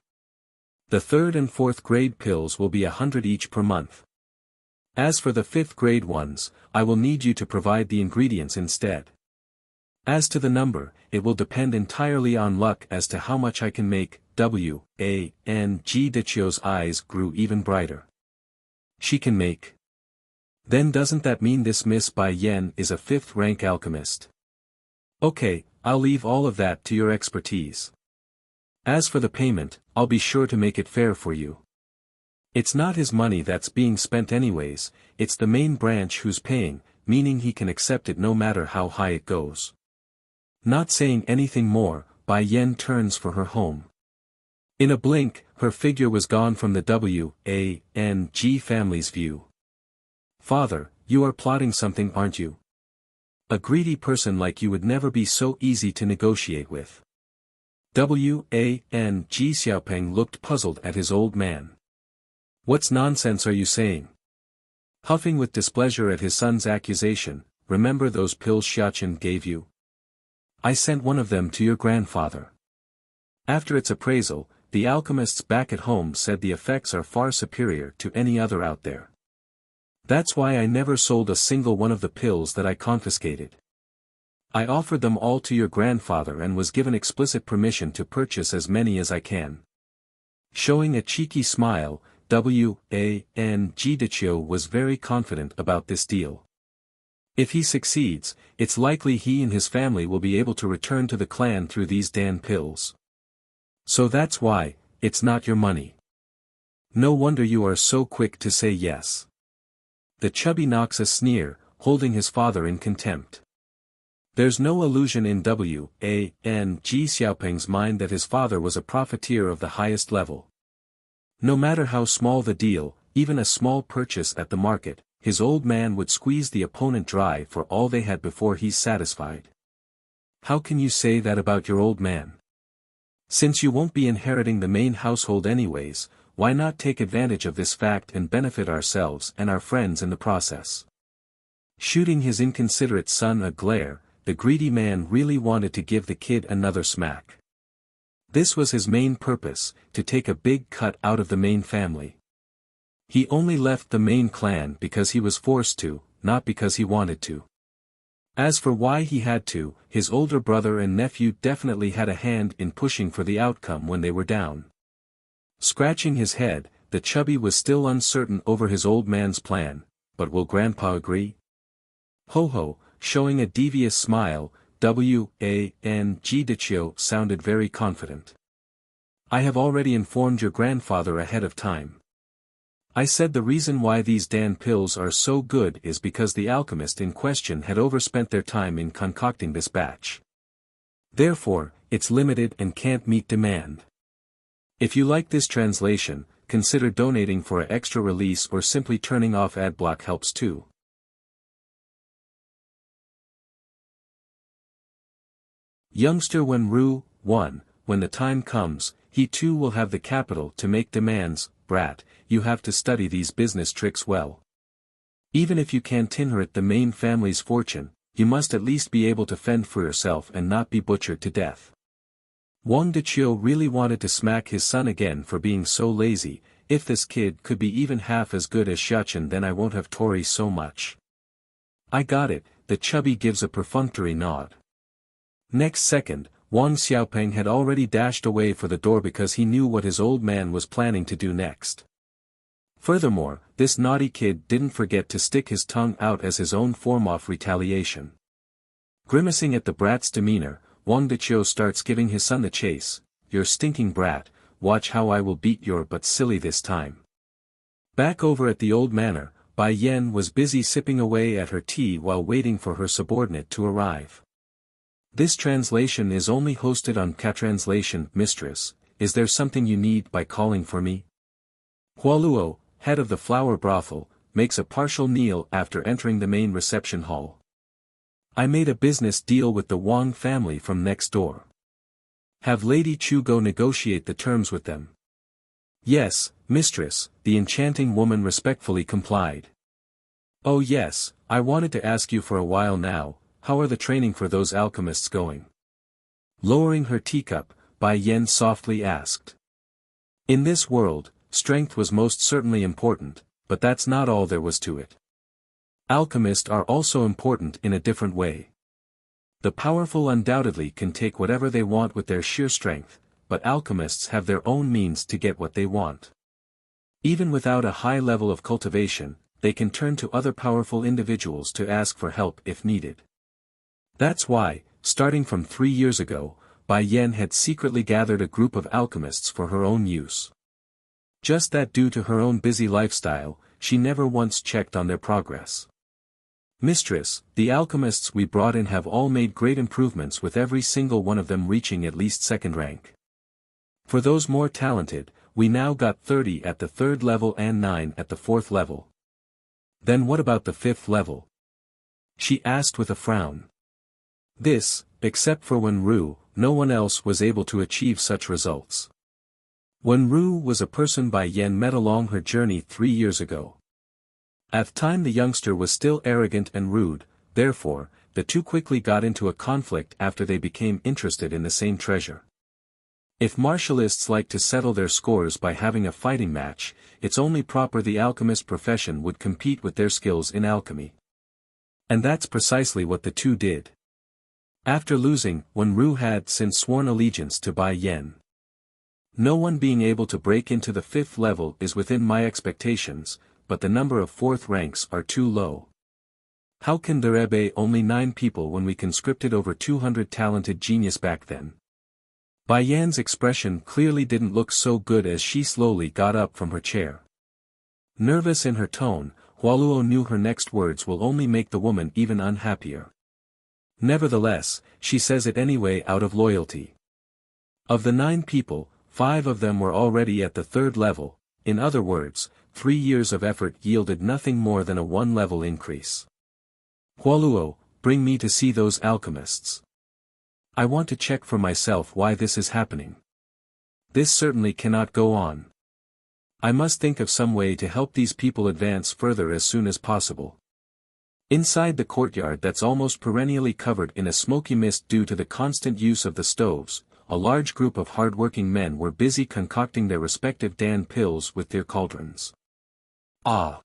"The 3rd and 4th grade pills will be 100 each per month. As for the 5th grade ones, I will need you to provide the ingredients instead. As to the number, it will depend entirely on luck as to how much I can make." Wan Jidichio's eyes grew even brighter. "She can make? Then doesn't that mean this Miss Bai Yen is a 5th-rank alchemist?" "Okay, I'll leave all of that to your expertise. As for the payment, I'll be sure to make it fair for you. It's not his money that's being spent anyways, it's the main branch who's paying, meaning he can accept it no matter how high it goes." Not saying anything more, Bai Yen turns for her home. In a blink, her figure was gone from the Wan family's view. "Father, you are plotting something, aren't you? A greedy person like you would never be so easy to negotiate with." Wan Xiaopeng looked puzzled at his old man. "What's nonsense are you saying?" Huffing with displeasure at his son's accusation, "Remember those pills Xiachen gave you? I sent one of them to your grandfather. After its appraisal, the alchemists back at home said the effects are far superior to any other out there. That's why I never sold a single one of the pills that I confiscated. I offered them all to your grandfather and was given explicit permission to purchase as many as I can." Showing a cheeky smile, Wan Jidichio was very confident about this deal. If he succeeds, it's likely he and his family will be able to return to the clan through these Dan pills. "So that's why, it's not your money. No wonder you are so quick to say yes." The chubby knocks a sneer, holding his father in contempt. There's no illusion in Wan Xiaopeng's mind that his father was a profiteer of the highest level. No matter how small the deal, even a small purchase at the market, his old man would squeeze the opponent dry for all they had before he's satisfied. "How can you say that about your old man? Since you won't be inheriting the main household anyways, why not take advantage of this fact and benefit ourselves and our friends in the process?" Shooting his inconsiderate son a glare, the greedy man really wanted to give the kid another smack. This was his main purpose, to take a big cut out of the main family. He only left the main clan because he was forced to, not because he wanted to. As for why he had to, his older brother and nephew definitely had a hand in pushing for the outcome when they were down. Scratching his head, the chubby was still uncertain over his old man's plan, but will Grandpa agree? Ho ho, showing a devious smile, Wang sounded very confident. I have already informed your grandfather ahead of time. I said the reason why these Dan pills are so good is because the alchemist in question had overspent their time in concocting this batch. Therefore, it's limited and can't meet demand. If you like this translation, consider donating for an extra release or simply turning off adblock helps too. Youngster Wenru, 1, when the time comes, he too will have the capital to make demands. Brat, you have to study these business tricks well. Even if you can't inherit the main family's fortune, you must at least be able to fend for yourself and not be butchered to death. Wang Deqiu really wanted to smack his son again for being so lazy. If this kid could be even half as good as Xiachen, then I won't have Tori so much. I got it, the chubby gives a perfunctory nod. Next second, Wang Xiaopeng had already dashed away for the door because he knew what his old man was planning to do next. Furthermore, this naughty kid didn't forget to stick his tongue out as his own form of retaliation. Grimacing at the brat's demeanor, Wang Deqiu starts giving his son the chase. You stinking brat, watch how I will beat your butt silly this time. Back over at the old manor, Bai Yan was busy sipping away at her tea while waiting for her subordinate to arrive. This translation is only hosted on Catranslation. Mistress, is there something you need by calling for me? Hualuo, head of the flower brothel, makes a partial kneel after entering the main reception hall. I made a business deal with the Wang family from next door. Have Lady Chu go negotiate the terms with them. Yes, mistress, the enchanting woman respectfully complied. Oh yes, I wanted to ask you for a while now. How are the training for those alchemists going? Lowering her teacup, Bai Yan softly asked. In this world, strength was most certainly important, but that's not all there was to it. Alchemists are also important in a different way. The powerful undoubtedly can take whatever they want with their sheer strength, but alchemists have their own means to get what they want. Even without a high level of cultivation, they can turn to other powerful individuals to ask for help if needed. That's why, starting from 3 years ago, Bai Yan had secretly gathered a group of alchemists for her own use. Just that due to her own busy lifestyle, she never once checked on their progress. Mistress, the alchemists we brought in have all made great improvements with every single one of them reaching at least second rank. For those more talented, we now got 30 at the 3rd level and 9 at the 4th level. Then what about the 5th level? She asked with a frown. This, except for Wenru, no one else was able to achieve such results. Wenru was a person Bai Yan met along her journey 3 years ago. At the time the youngster was still arrogant and rude, therefore, the two quickly got into a conflict after they became interested in the same treasure. If martialists like to settle their scores by having a fighting match, it's only proper the alchemist profession would compete with their skills in alchemy. And that's precisely what the two did. After losing, Wenru had since sworn allegiance to Bai Yan. No one being able to break into the 5th level is within my expectations, but the number of 4th ranks are too low. How can there be only 9 people when we conscripted over 200 talented genius back then? Bai Yan's expression clearly didn't look so good as she slowly got up from her chair. Nervous in her tone, Hualuo knew her next words will only make the woman even unhappier. Nevertheless, she says it anyway out of loyalty. Of the 9 people, 5 of them were already at the 3rd level, in other words, 3 years of effort yielded nothing more than a 1-level increase. Hualuo, bring me to see those alchemists. I want to check for myself why this is happening. This certainly cannot go on. I must think of some way to help these people advance further as soon as possible. Inside the courtyard that's almost perennially covered in a smoky mist due to the constant use of the stoves, a large group of hard-working men were busy concocting their respective Dan pills with their cauldrons. Ah!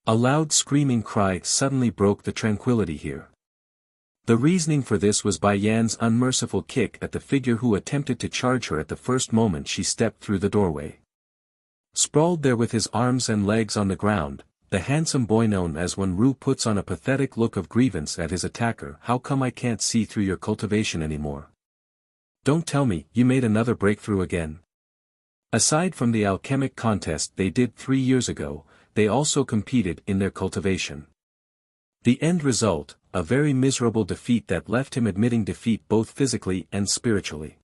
A loud screaming cry suddenly broke the tranquility here. The reasoning for this was Bai Yan's unmerciful kick at the figure who attempted to charge her at the first moment she stepped through the doorway. Sprawled there with his arms and legs on the ground, the handsome boy known as Wen Ru puts on a pathetic look of grievance at his attacker. How come I can't see through your cultivation anymore? Don't tell me you made another breakthrough again. Aside from the alchemic contest they did 3 years ago, they also competed in their cultivation. The end result, a very miserable defeat that left him admitting defeat both physically and spiritually.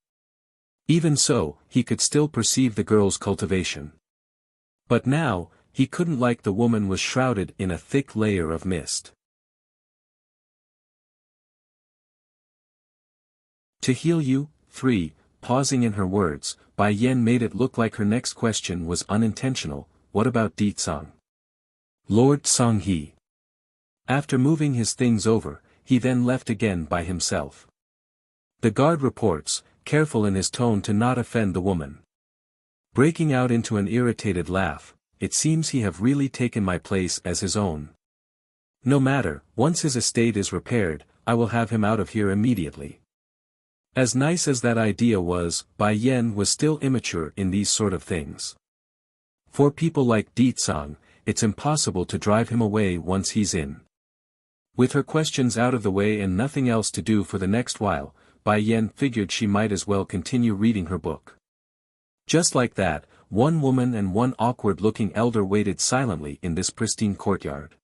Even so, he could still perceive the girl's cultivation. But now, he couldn't, like the woman was shrouded in a thick layer of mist. To heal you, 3, pausing in her words, Bai Yan made it look like her next question was unintentional. What about Di Tsang? Lord Song He. After moving his things over, he then left again by himself. The guard reports, careful in his tone to not offend the woman. Breaking out into an irritated laugh, it seems he have really taken my place as his own. No matter, once his estate is repaired, I will have him out of here immediately. As nice as that idea was, Bai Yan was still immature in these sort of things. For people like Di Tsang, it's impossible to drive him away once he's in. With her questions out of the way and nothing else to do for the next while, Bai Yan figured she might as well continue reading her book. Just like that, one woman and one awkward-looking elder waited silently in this pristine courtyard.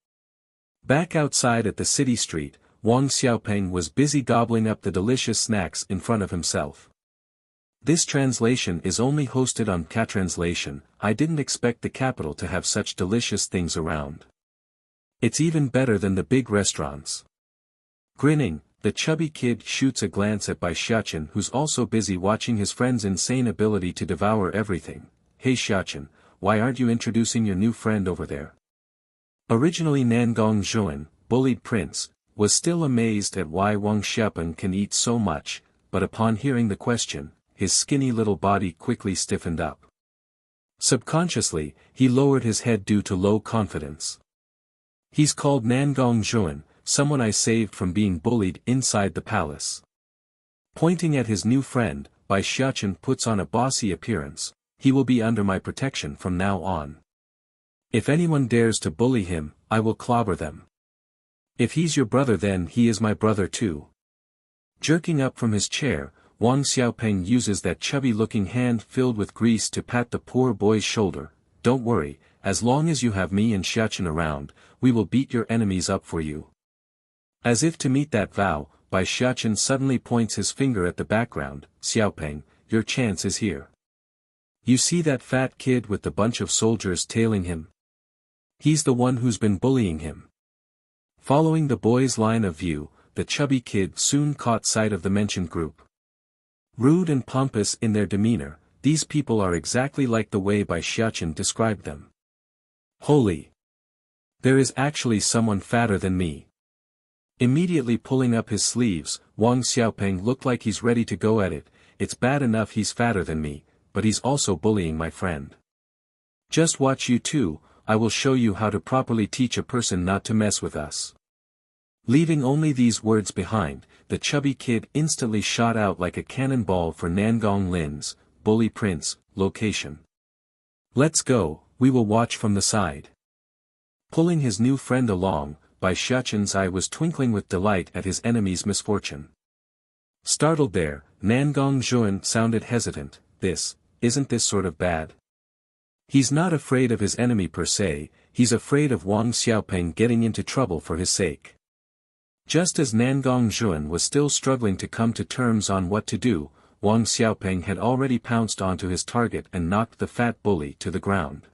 Back outside at the city street, Wang Xiaopeng was busy gobbling up the delicious snacks in front of himself. This translation is only hosted on Catranslation. I didn't expect the capital to have such delicious things around. It's even better than the big restaurants. Grinning, the chubby kid shoots a glance at Bai Xiachen, who's also busy watching his friend's insane ability to devour everything. Hey Xiachen, why aren't you introducing your new friend over there? Originally Nangong Zhuan, bullied prince, was still amazed at why Wang Xiaopeng can eat so much, but upon hearing the question, his skinny little body quickly stiffened up. Subconsciously, he lowered his head due to low confidence. He's called Nangong Zhuan, someone I saved from being bullied inside the palace. Pointing at his new friend, Bai Xiachen puts on a bossy appearance. He will be under my protection from now on. If anyone dares to bully him, I will clobber them. If he's your brother then he is my brother too. Jerking up from his chair, Wang Xiaopeng uses that chubby-looking hand filled with grease to pat the poor boy's shoulder. Don't worry, as long as you have me and Xiachen around, we will beat your enemies up for you. As if to meet that vow, Bai Xiachen suddenly points his finger at the background. Xiaopeng, your chance is here. You see that fat kid with the bunch of soldiers tailing him? He's the one who's been bullying him. Following the boy's line of view, the chubby kid soon caught sight of the mentioned group. Rude and pompous in their demeanor, these people are exactly like the way Bai Xiachen described them. Holy! There is actually someone fatter than me. Immediately pulling up his sleeves, Wang Xiaopeng looked like he's ready to go at it. It's bad enough he's fatter than me, but he's also bullying my friend. Just watch you two, I will show you how to properly teach a person not to mess with us. Leaving only these words behind, the chubby kid instantly shot out like a cannonball for Nangong Lin's, bully prince, location. Let's go, we will watch from the side. Pulling his new friend along, Bai Xiachen's eye was twinkling with delight at his enemy's misfortune. Startled there, Nangong Zhuan sounded hesitant. Isn't this sort of bad? He's not afraid of his enemy per se, he's afraid of Wang Xiaopeng getting into trouble for his sake. Just as Nangong Zhuan was still struggling to come to terms on what to do, Wang Xiaopeng had already pounced onto his target and knocked the fat bully to the ground.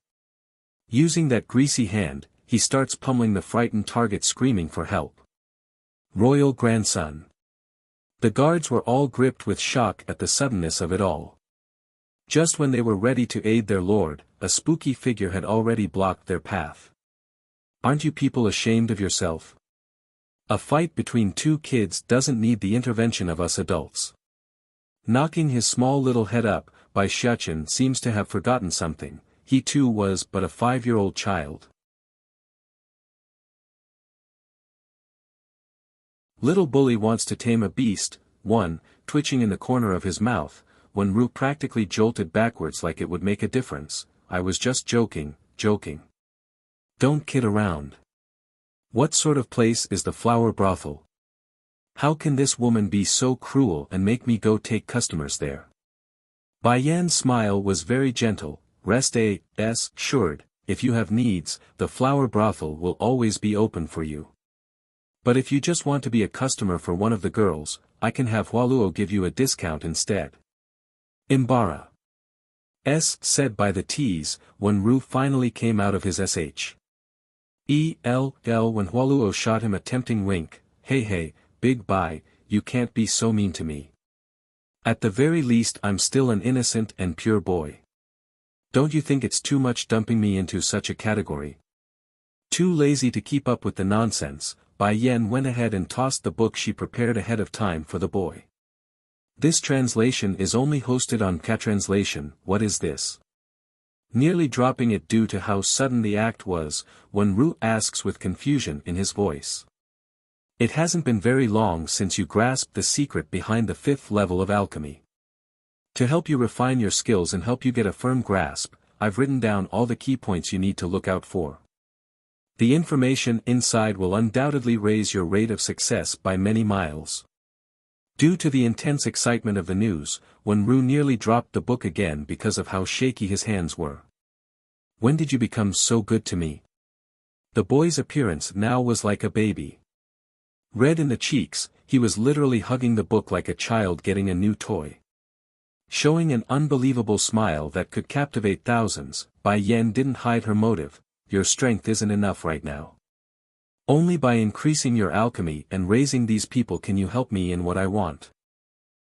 Using that greasy hand, he starts pummeling the frightened target screaming for help. Royal grandson. The guards were all gripped with shock at the suddenness of it all. Just when they were ready to aid their lord, a spooky figure had already blocked their path. Aren't you people ashamed of yourself? A fight between two kids doesn't need the intervention of us adults. Knocking his small little head up, Bai Xiachen seems to have forgotten something. He too was but a 5-year-old child. Little bully wants to tame a beast, one, twitching in the corner of his mouth, when Ru practically jolted backwards like it would make a difference. I was just joking. Don't kid around. What sort of place is the flower brothel? How can this woman be so cruel and make me go take customers there? Bai Yan's smile was very gentle. Rest assured, if you have needs, the flower brothel will always be open for you. But if you just want to be a customer for one of the girls, I can have Hualuo give you a discount instead. Imbara. Said by the T's, when Ru finally came out of his sh. When Hualuo shot him a tempting wink. Hey, Big Bai, you can't be so mean to me. At the very least I'm still an innocent and pure boy. Don't you think it's too much dumping me into such a category? Too lazy to keep up with the nonsense, Bai Yan went ahead and tossed the book she prepared ahead of time for the boy. This translation is only hosted on Catranslation. What is this? Nearly dropping it due to how sudden the act was, when Ru asks with confusion in his voice. It hasn't been very long since you grasped the secret behind the 5th level of alchemy. To help you refine your skills and help you get a firm grasp, I've written down all the key points you need to look out for. The information inside will undoubtedly raise your rate of success by many miles. Due to the intense excitement of the news, when Ru nearly dropped the book again because of how shaky his hands were. When did you become so good to me? The boy's appearance now was like a baby. Red in the cheeks, he was literally hugging the book like a child getting a new toy. Showing an unbelievable smile that could captivate thousands, Bai Yan didn't hide her motive. Your strength isn't enough right now. Only by increasing your alchemy and raising these people can you help me in what I want.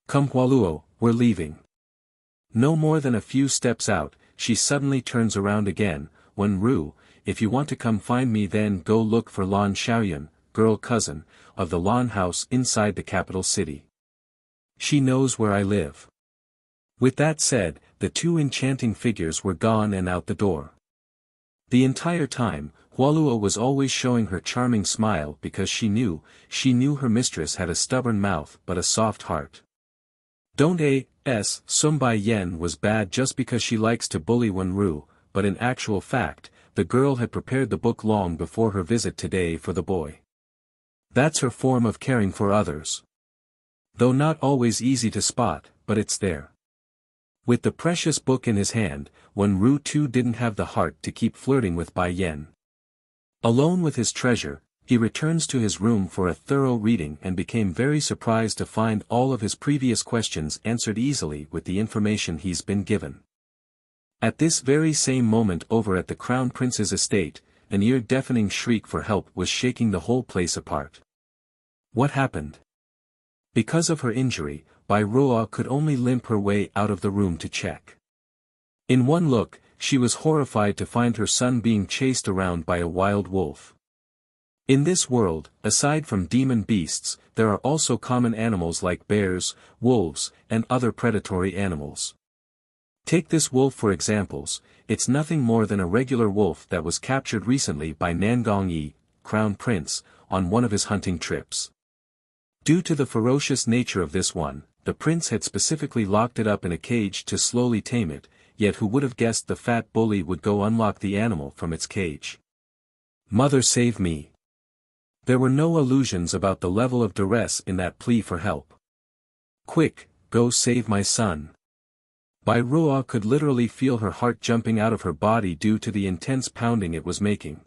Come Hualuo, we're leaving. No more than a few steps out, she suddenly turns around again. When Ru, if you want to come find me then go look for Lan Xiaoyun, girl cousin, of the Lan house inside the capital city. She knows where I live. With that said, the two enchanting figures were gone and out the door. The entire time, Hualuo was always showing her charming smile because she knew her mistress had a stubborn mouth but a soft heart. Don't Sun Bai Yan was bad just because she likes to bully Wenru, but in actual fact, the girl had prepared the book long before her visit today for the boy. That's her form of caring for others. Though not always easy to spot, but it's there. With the precious book in his hand, Wenru too didn't have the heart to keep flirting with Bai Yan. Alone with his treasure, he returns to his room for a thorough reading and became very surprised to find all of his previous questions answered easily with the information he's been given. At this very same moment over at the Crown Prince's estate, an ear-deafening shriek for help was shaking the whole place apart. What happened? Because of her injury, Bai Roa could only limp her way out of the room to check. In one look, she was horrified to find her son being chased around by a wild wolf. In this world, aside from demon beasts, there are also common animals like bears, wolves, and other predatory animals. Take this wolf for examples. It's nothing more than a regular wolf that was captured recently by Nangong Yi, Crown Prince, on one of his hunting trips. Due to the ferocious nature of this one, the prince had specifically locked it up in a cage to slowly tame it, yet who would have guessed the fat bully would go unlock the animal from its cage. Mother save me. There were no illusions about the level of duress in that plea for help. Quick, go save my son. Bai Roa could literally feel her heart jumping out of her body due to the intense pounding it was making.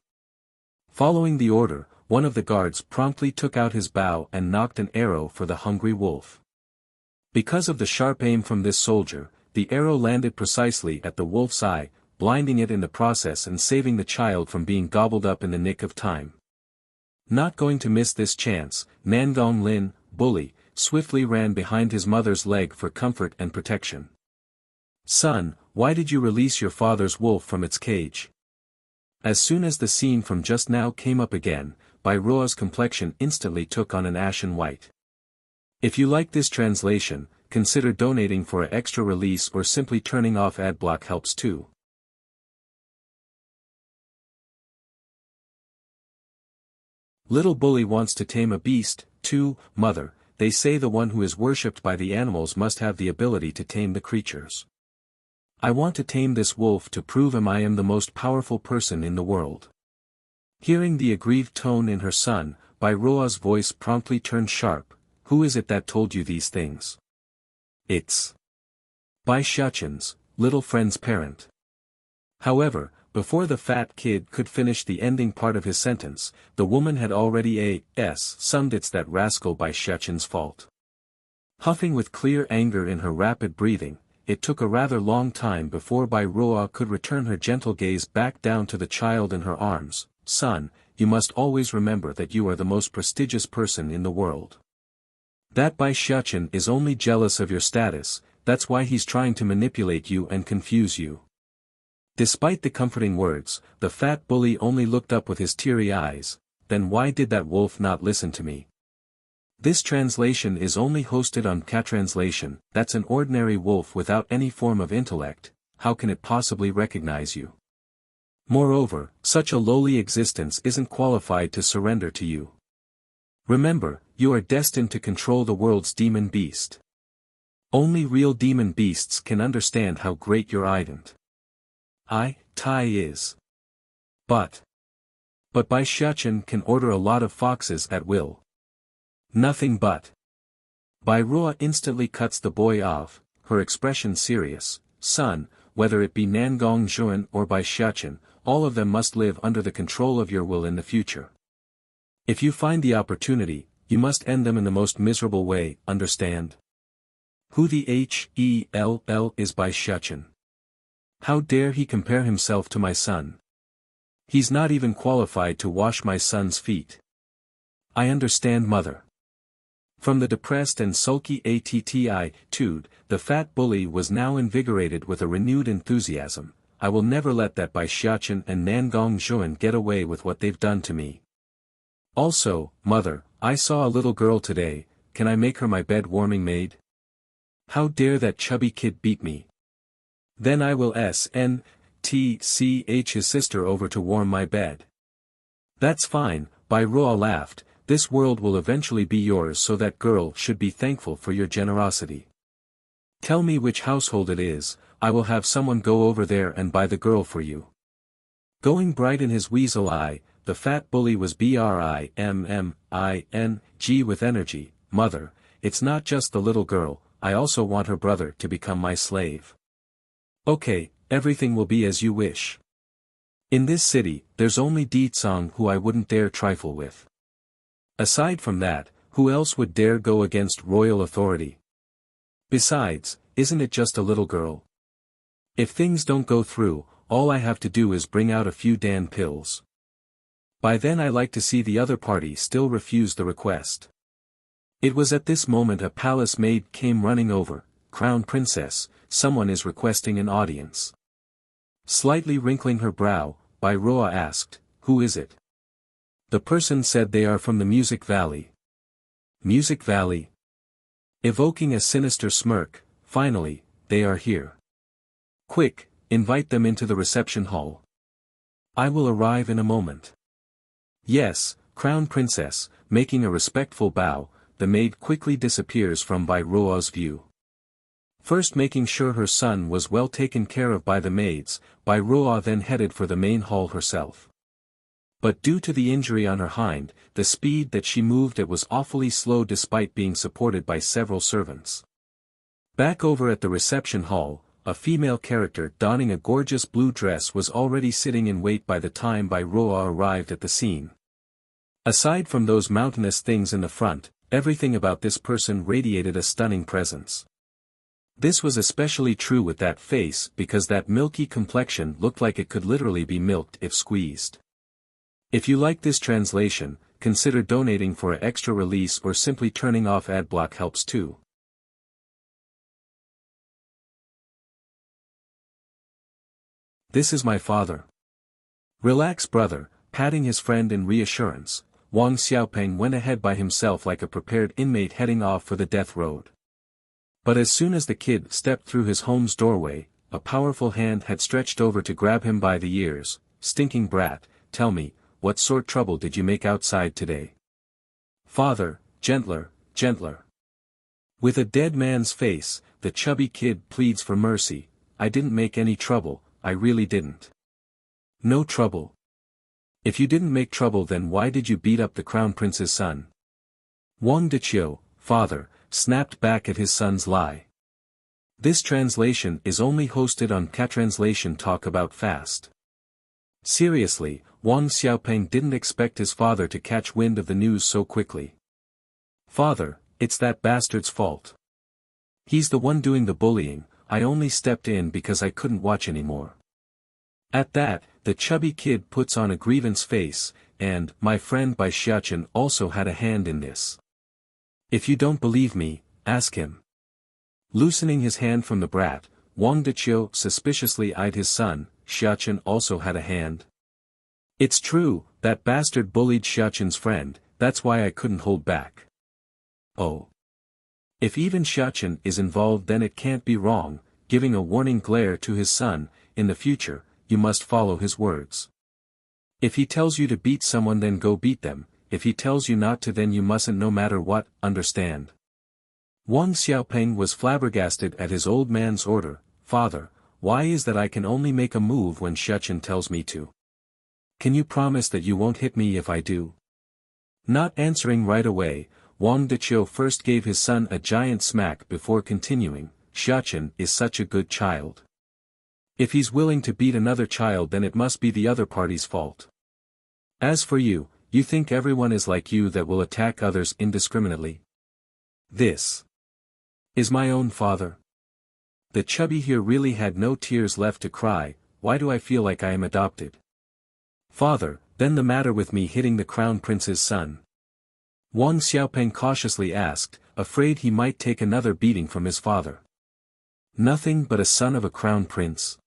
Following the order, one of the guards promptly took out his bow and knocked an arrow for the hungry wolf. Because of the sharp aim from this soldier, the arrow landed precisely at the wolf's eye, blinding it in the process and saving the child from being gobbled up in the nick of time. Not going to miss this chance, Nangong Lin, bully, swiftly ran behind his mother's leg for comfort and protection. Son, why did you release your father's wolf from its cage? As soon as the scene from just now came up again, Bairoa's complexion instantly took on an ashen white. If you like this translation, consider donating for an extra release or simply turning off adblock helps too. Little bully wants to tame a beast, too, mother. They say the one who is worshipped by the animals must have the ability to tame the creatures. I want to tame this wolf to prove I am the most powerful person in the world. Hearing the aggrieved tone in her son, Bairoa's voice promptly turned sharp. Who is it that told you these things? It's Bai Xiaoqin's, little friend's parent. However, before the fat kid could finish the ending part of his sentence, the woman had already summed it's that rascal Bai Xiaoqin's fault. Huffing with clear anger in her rapid breathing, it took a rather long time before Bairoa could return her gentle gaze back down to the child in her arms. Son, you must always remember that you are the most prestigious person in the world. That Bai Xiaoqin is only jealous of your status, that's why he's trying to manipulate you and confuse you. Despite the comforting words, the fat bully only looked up with his teary eyes. Then why did that wolf not listen to me? This translation is only hosted on Catranslation. That's an ordinary wolf without any form of intellect. How can it possibly recognize you? Moreover, such a lowly existence isn't qualified to surrender to you. Remember, you are destined to control the world's demon beast. Only real demon beasts can understand how great your ident Tai is. But Bai Xiaoqin can order a lot of foxes at will. Nothing but. Bairoa instantly cuts the boy off, her expression serious. Son, whether it be Nangong Zhuan or Bai Xiaoqin, all of them must live under the control of your will in the future. If you find the opportunity, you must end them in the most miserable way, understand? Who the hell is Bai Xiaoqin? How dare he compare himself to my son? He's not even qualified to wash my son's feet. I understand, mother. From the depressed and sulky attitude, the fat bully was now invigorated with a renewed enthusiasm. I will never let that Bai Xiaoqin and Nangong Zhuan get away with what they've done to me. Also, mother, I saw a little girl today. Can I make her my bed warming maid? How dare that chubby kid beat me? Then I will send his sister over to warm my bed. That's fine, Bairoa laughed. This world will eventually be yours, so that girl should be thankful for your generosity. Tell me which household it is, I will have someone go over there and buy the girl for you. Going bright in his weasel eye, the fat bully was brimming with energy. Mother, it's not just the little girl, I also want her brother to become my slave. Okay, everything will be as you wish. In this city, there's only Ditsong who I wouldn't dare trifle with. Aside from that, who else would dare go against royal authority? Besides, isn't it just a little girl? If things don't go through, all I have to do is bring out a few Dan pills. By then I like to see the other party still refuse the request. It was at this moment a palace maid came running over. Crown Princess, someone is requesting an audience. Slightly wrinkling her brow, Bairoa asked, who is it? The person said they are from the Music Valley. Music Valley? Evoking a sinister smirk, finally, they are here. Quick, invite them into the reception hall. I will arrive in a moment. Yes, Crown Princess, making a respectful bow, the maid quickly disappears from Bairoa's view. First making sure her son was well taken care of by the maids, Bairoa then headed for the main hall herself. But due to the injury on her hind, the speed that she moved at was awfully slow despite being supported by several servants. Back over at the reception hall, a female character donning a gorgeous blue dress was already sitting in wait by the time Bairoa arrived at the scene. Aside from those mountainous things in the front, everything about this person radiated a stunning presence. This was especially true with that face because that milky complexion looked like it could literally be milked if squeezed. If you like this translation, consider donating for an extra release or simply turning off adblock helps too. This is my father. Relax, brother, patting his friend in reassurance. Wang Xiaopeng went ahead by himself like a prepared inmate heading off for the death road. But as soon as the kid stepped through his home's doorway, a powerful hand had stretched over to grab him by the ears. "Stinking brat, tell me, what sort trouble did you make outside today?" "Father, gentler, gentler." With a dead man's face, the chubby kid pleads for mercy. "I didn't make any trouble, I really didn't." "No trouble? If you didn't make trouble, then why did you beat up the crown prince's son?" Wang Deqiu, father, snapped back at his son's lie. This translation is only hosted on K-Translation Talk About Fast. Seriously, Wang Xiaopeng didn't expect his father to catch wind of the news so quickly. "Father, it's that bastard's fault. He's the one doing the bullying, I only stepped in because I couldn't watch anymore." At that, the chubby kid puts on a grievance face, and "my friend Bai Xiachen also had a hand in this. If you don't believe me, ask him." Loosening his hand from the brat, Wang Deqiu suspiciously eyed his son. "Xiachen also had a hand?" "It's true, that bastard bullied Xiachen's friend, that's why I couldn't hold back." "Oh. If even Xiachen is involved, then it can't be wrong," giving a warning glare to his son. "In the future, you must follow his words. If he tells you to beat someone, then go beat them. If he tells you not to, then you mustn't, no matter what, understand?" Wang Xiaopeng was flabbergasted at his old man's order. "Father, why is that I can only make a move when Xiachen tells me to? Can you promise that you won't hit me if I do?" Not answering right away, Wang Deqiu first gave his son a giant smack before continuing. "Xiachen is such a good child. If he's willing to beat another child, then it must be the other party's fault. As for you, you think everyone is like you, that will attack others indiscriminately? This is my own father." The chubby here really had no tears left to cry. "Why do I feel like I am adopted?" "Father, then the matter with me hitting the crown prince's son?" Wang Xiaopeng cautiously asked, afraid he might take another beating from his father. "Nothing but a son of a crown prince.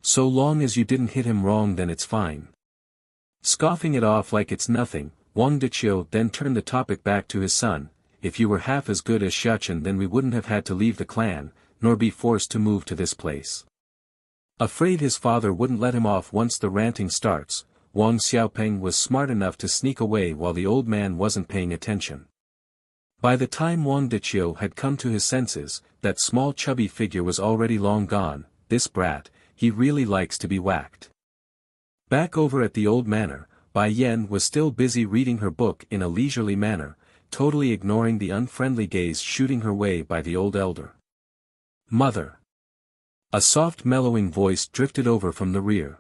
So long as you didn't hit him wrong, then it's fine." Scoffing it off like it's nothing, Wang Deqiu then turned the topic back to his son. "If you were half as good as Xiachen, then we wouldn't have had to leave the clan, nor be forced to move to this place." Afraid his father wouldn't let him off once the ranting starts, Wang Xiaopeng was smart enough to sneak away while the old man wasn't paying attention. By the time Wang Deqiu had come to his senses, that small chubby figure was already long gone. "This brat, he really likes to be whacked." Back over at the old manor, Bai Yan was still busy reading her book in a leisurely manner, totally ignoring the unfriendly gaze shooting her way by the old elder. "Mother." A soft mellowing voice drifted over from the rear.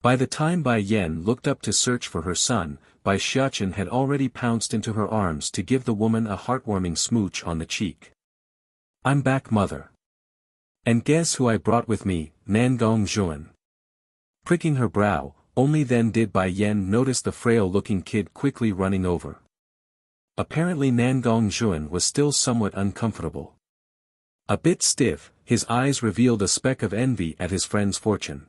By the time Bai Yan looked up to search for her son, Bai Xiachen had already pounced into her arms to give the woman a heartwarming smooch on the cheek. "I'm back, mother. And guess who I brought with me, Nangong Zhuan." Pricking her brow, only then did Bai Yan notice the frail-looking kid quickly running over. Apparently Nangong Zhuan was still somewhat uncomfortable. A bit stiff, his eyes revealed a speck of envy at his friend's fortune.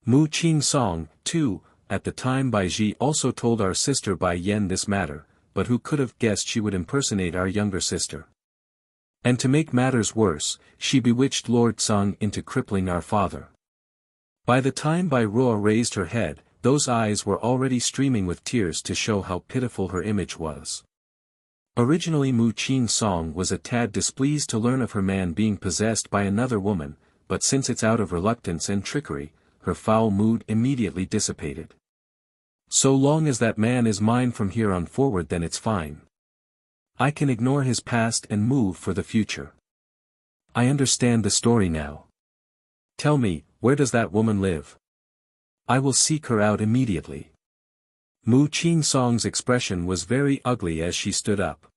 Mu Qing Song, too. At the time Bai Ji also told our sister Bai Yan this matter, but who could have guessed she would impersonate our younger sister? And to make matters worse, she bewitched Lord Song into crippling our father. By the time Bai Ruo raised her head, those eyes were already streaming with tears to show how pitiful her image was. Originally Mu Qing Song was a tad displeased to learn of her man being possessed by another woman, but since it's out of reluctance and trickery, her foul mood immediately dissipated. "So long as that man is mine from here on forward, then it's fine. I can ignore his past and move for the future. I understand the story now. Tell me, where does that woman live? I will seek her out immediately." Mu Qing Song's expression was very ugly as she stood up.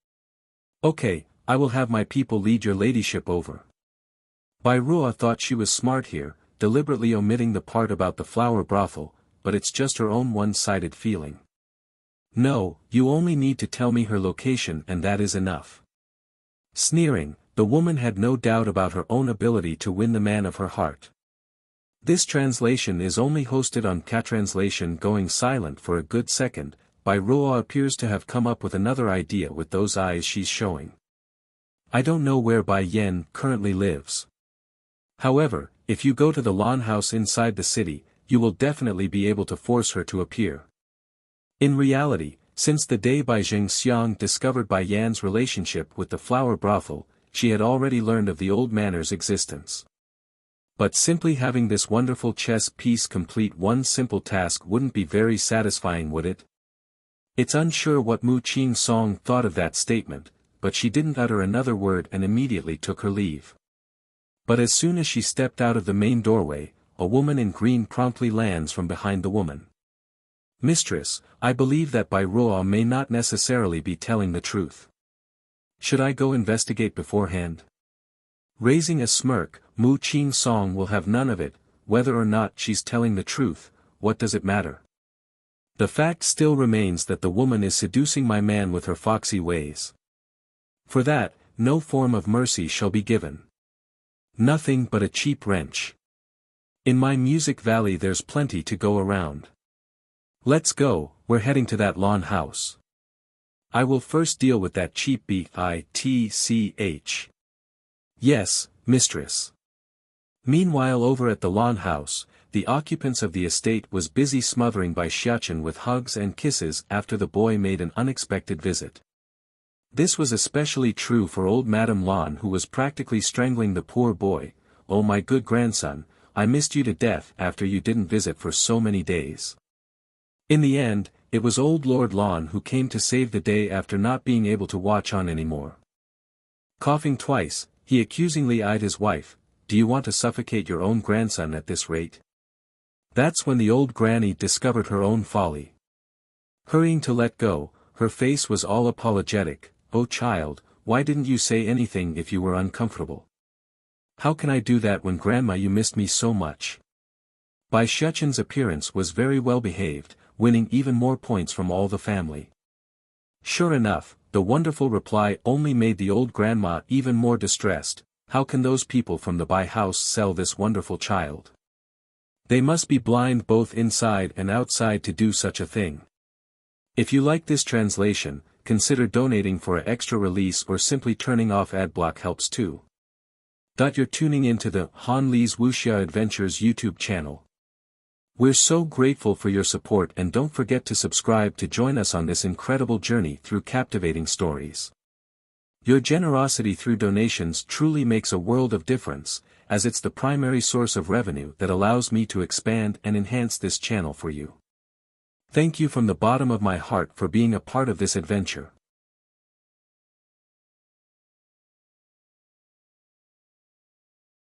"Okay, I will have my people lead your ladyship over." Bai Ruo thought she was smart here, deliberately omitting the part about the flower brothel, but it's just her own one-sided feeling. "No, you only need to tell me her location and that is enough." Sneering, the woman had no doubt about her own ability to win the man of her heart. This translation is only hosted on Catranslation. Going silent for a good second, Bai Ruo appears to have come up with another idea with those eyes she's showing. I don't know where Bai Yen currently lives. However, if you go to the lawn house inside the city, you will definitely be able to force her to appear. In reality, since the day Bai Jingxiang discovered Bai Yan's relationship with the flower brothel, she had already learned of the old manor's existence. But simply having this wonderful chess piece complete one simple task wouldn't be very satisfying, would it? It's unsure what Mu Qing Song thought of that statement, but she didn't utter another word and immediately took her leave. But as soon as she stepped out of the main doorway, a woman in green promptly lands from behind the woman. Mistress, I believe that Bai Ruo may not necessarily be telling the truth. Should I go investigate beforehand? Raising a smirk, Mu Qing Song will have none of it. Whether or not she's telling the truth, what does it matter? The fact still remains that the woman is seducing my man with her foxy ways. For that, no form of mercy shall be given. Nothing but a cheap wrench. In my music valley there's plenty to go around. Let's go, we're heading to that lawn house. I will first deal with that cheap bitch. Yes, mistress. Meanwhile over at the lawn house, the occupants of the estate was busy smothering Bai Xiachen with hugs and kisses after the boy made an unexpected visit. This was especially true for old Madame Lan, who was practically strangling the poor boy. Oh my good grandson, I missed you to death after you didn't visit for so many days. In the end, it was old Lord Lan who came to save the day after not being able to watch on anymore. Coughing twice, he accusingly eyed his wife. Do you want to suffocate your own grandson at this rate? That's when the old granny discovered her own folly. Hurrying to let go, her face was all apologetic. Oh child, why didn't you say anything if you were uncomfortable? How can I do that when grandma you missed me so much? Bai Shechen's appearance was very well behaved, winning even more points from all the family. Sure enough, the wonderful reply only made the old grandma even more distressed. How can those people from the Bai house sell this wonderful child? They must be blind both inside and outside to do such a thing. If you like this translation, consider donating for an extra release or simply turning off adblock helps too. You're tuning into the Han Li's Wuxia Adventures YouTube channel. We're so grateful for your support, and don't forget to subscribe to join us on this incredible journey through captivating stories. Your generosity through donations truly makes a world of difference, as it's the primary source of revenue that allows me to expand and enhance this channel for you. Thank you from the bottom of my heart for being a part of this adventure.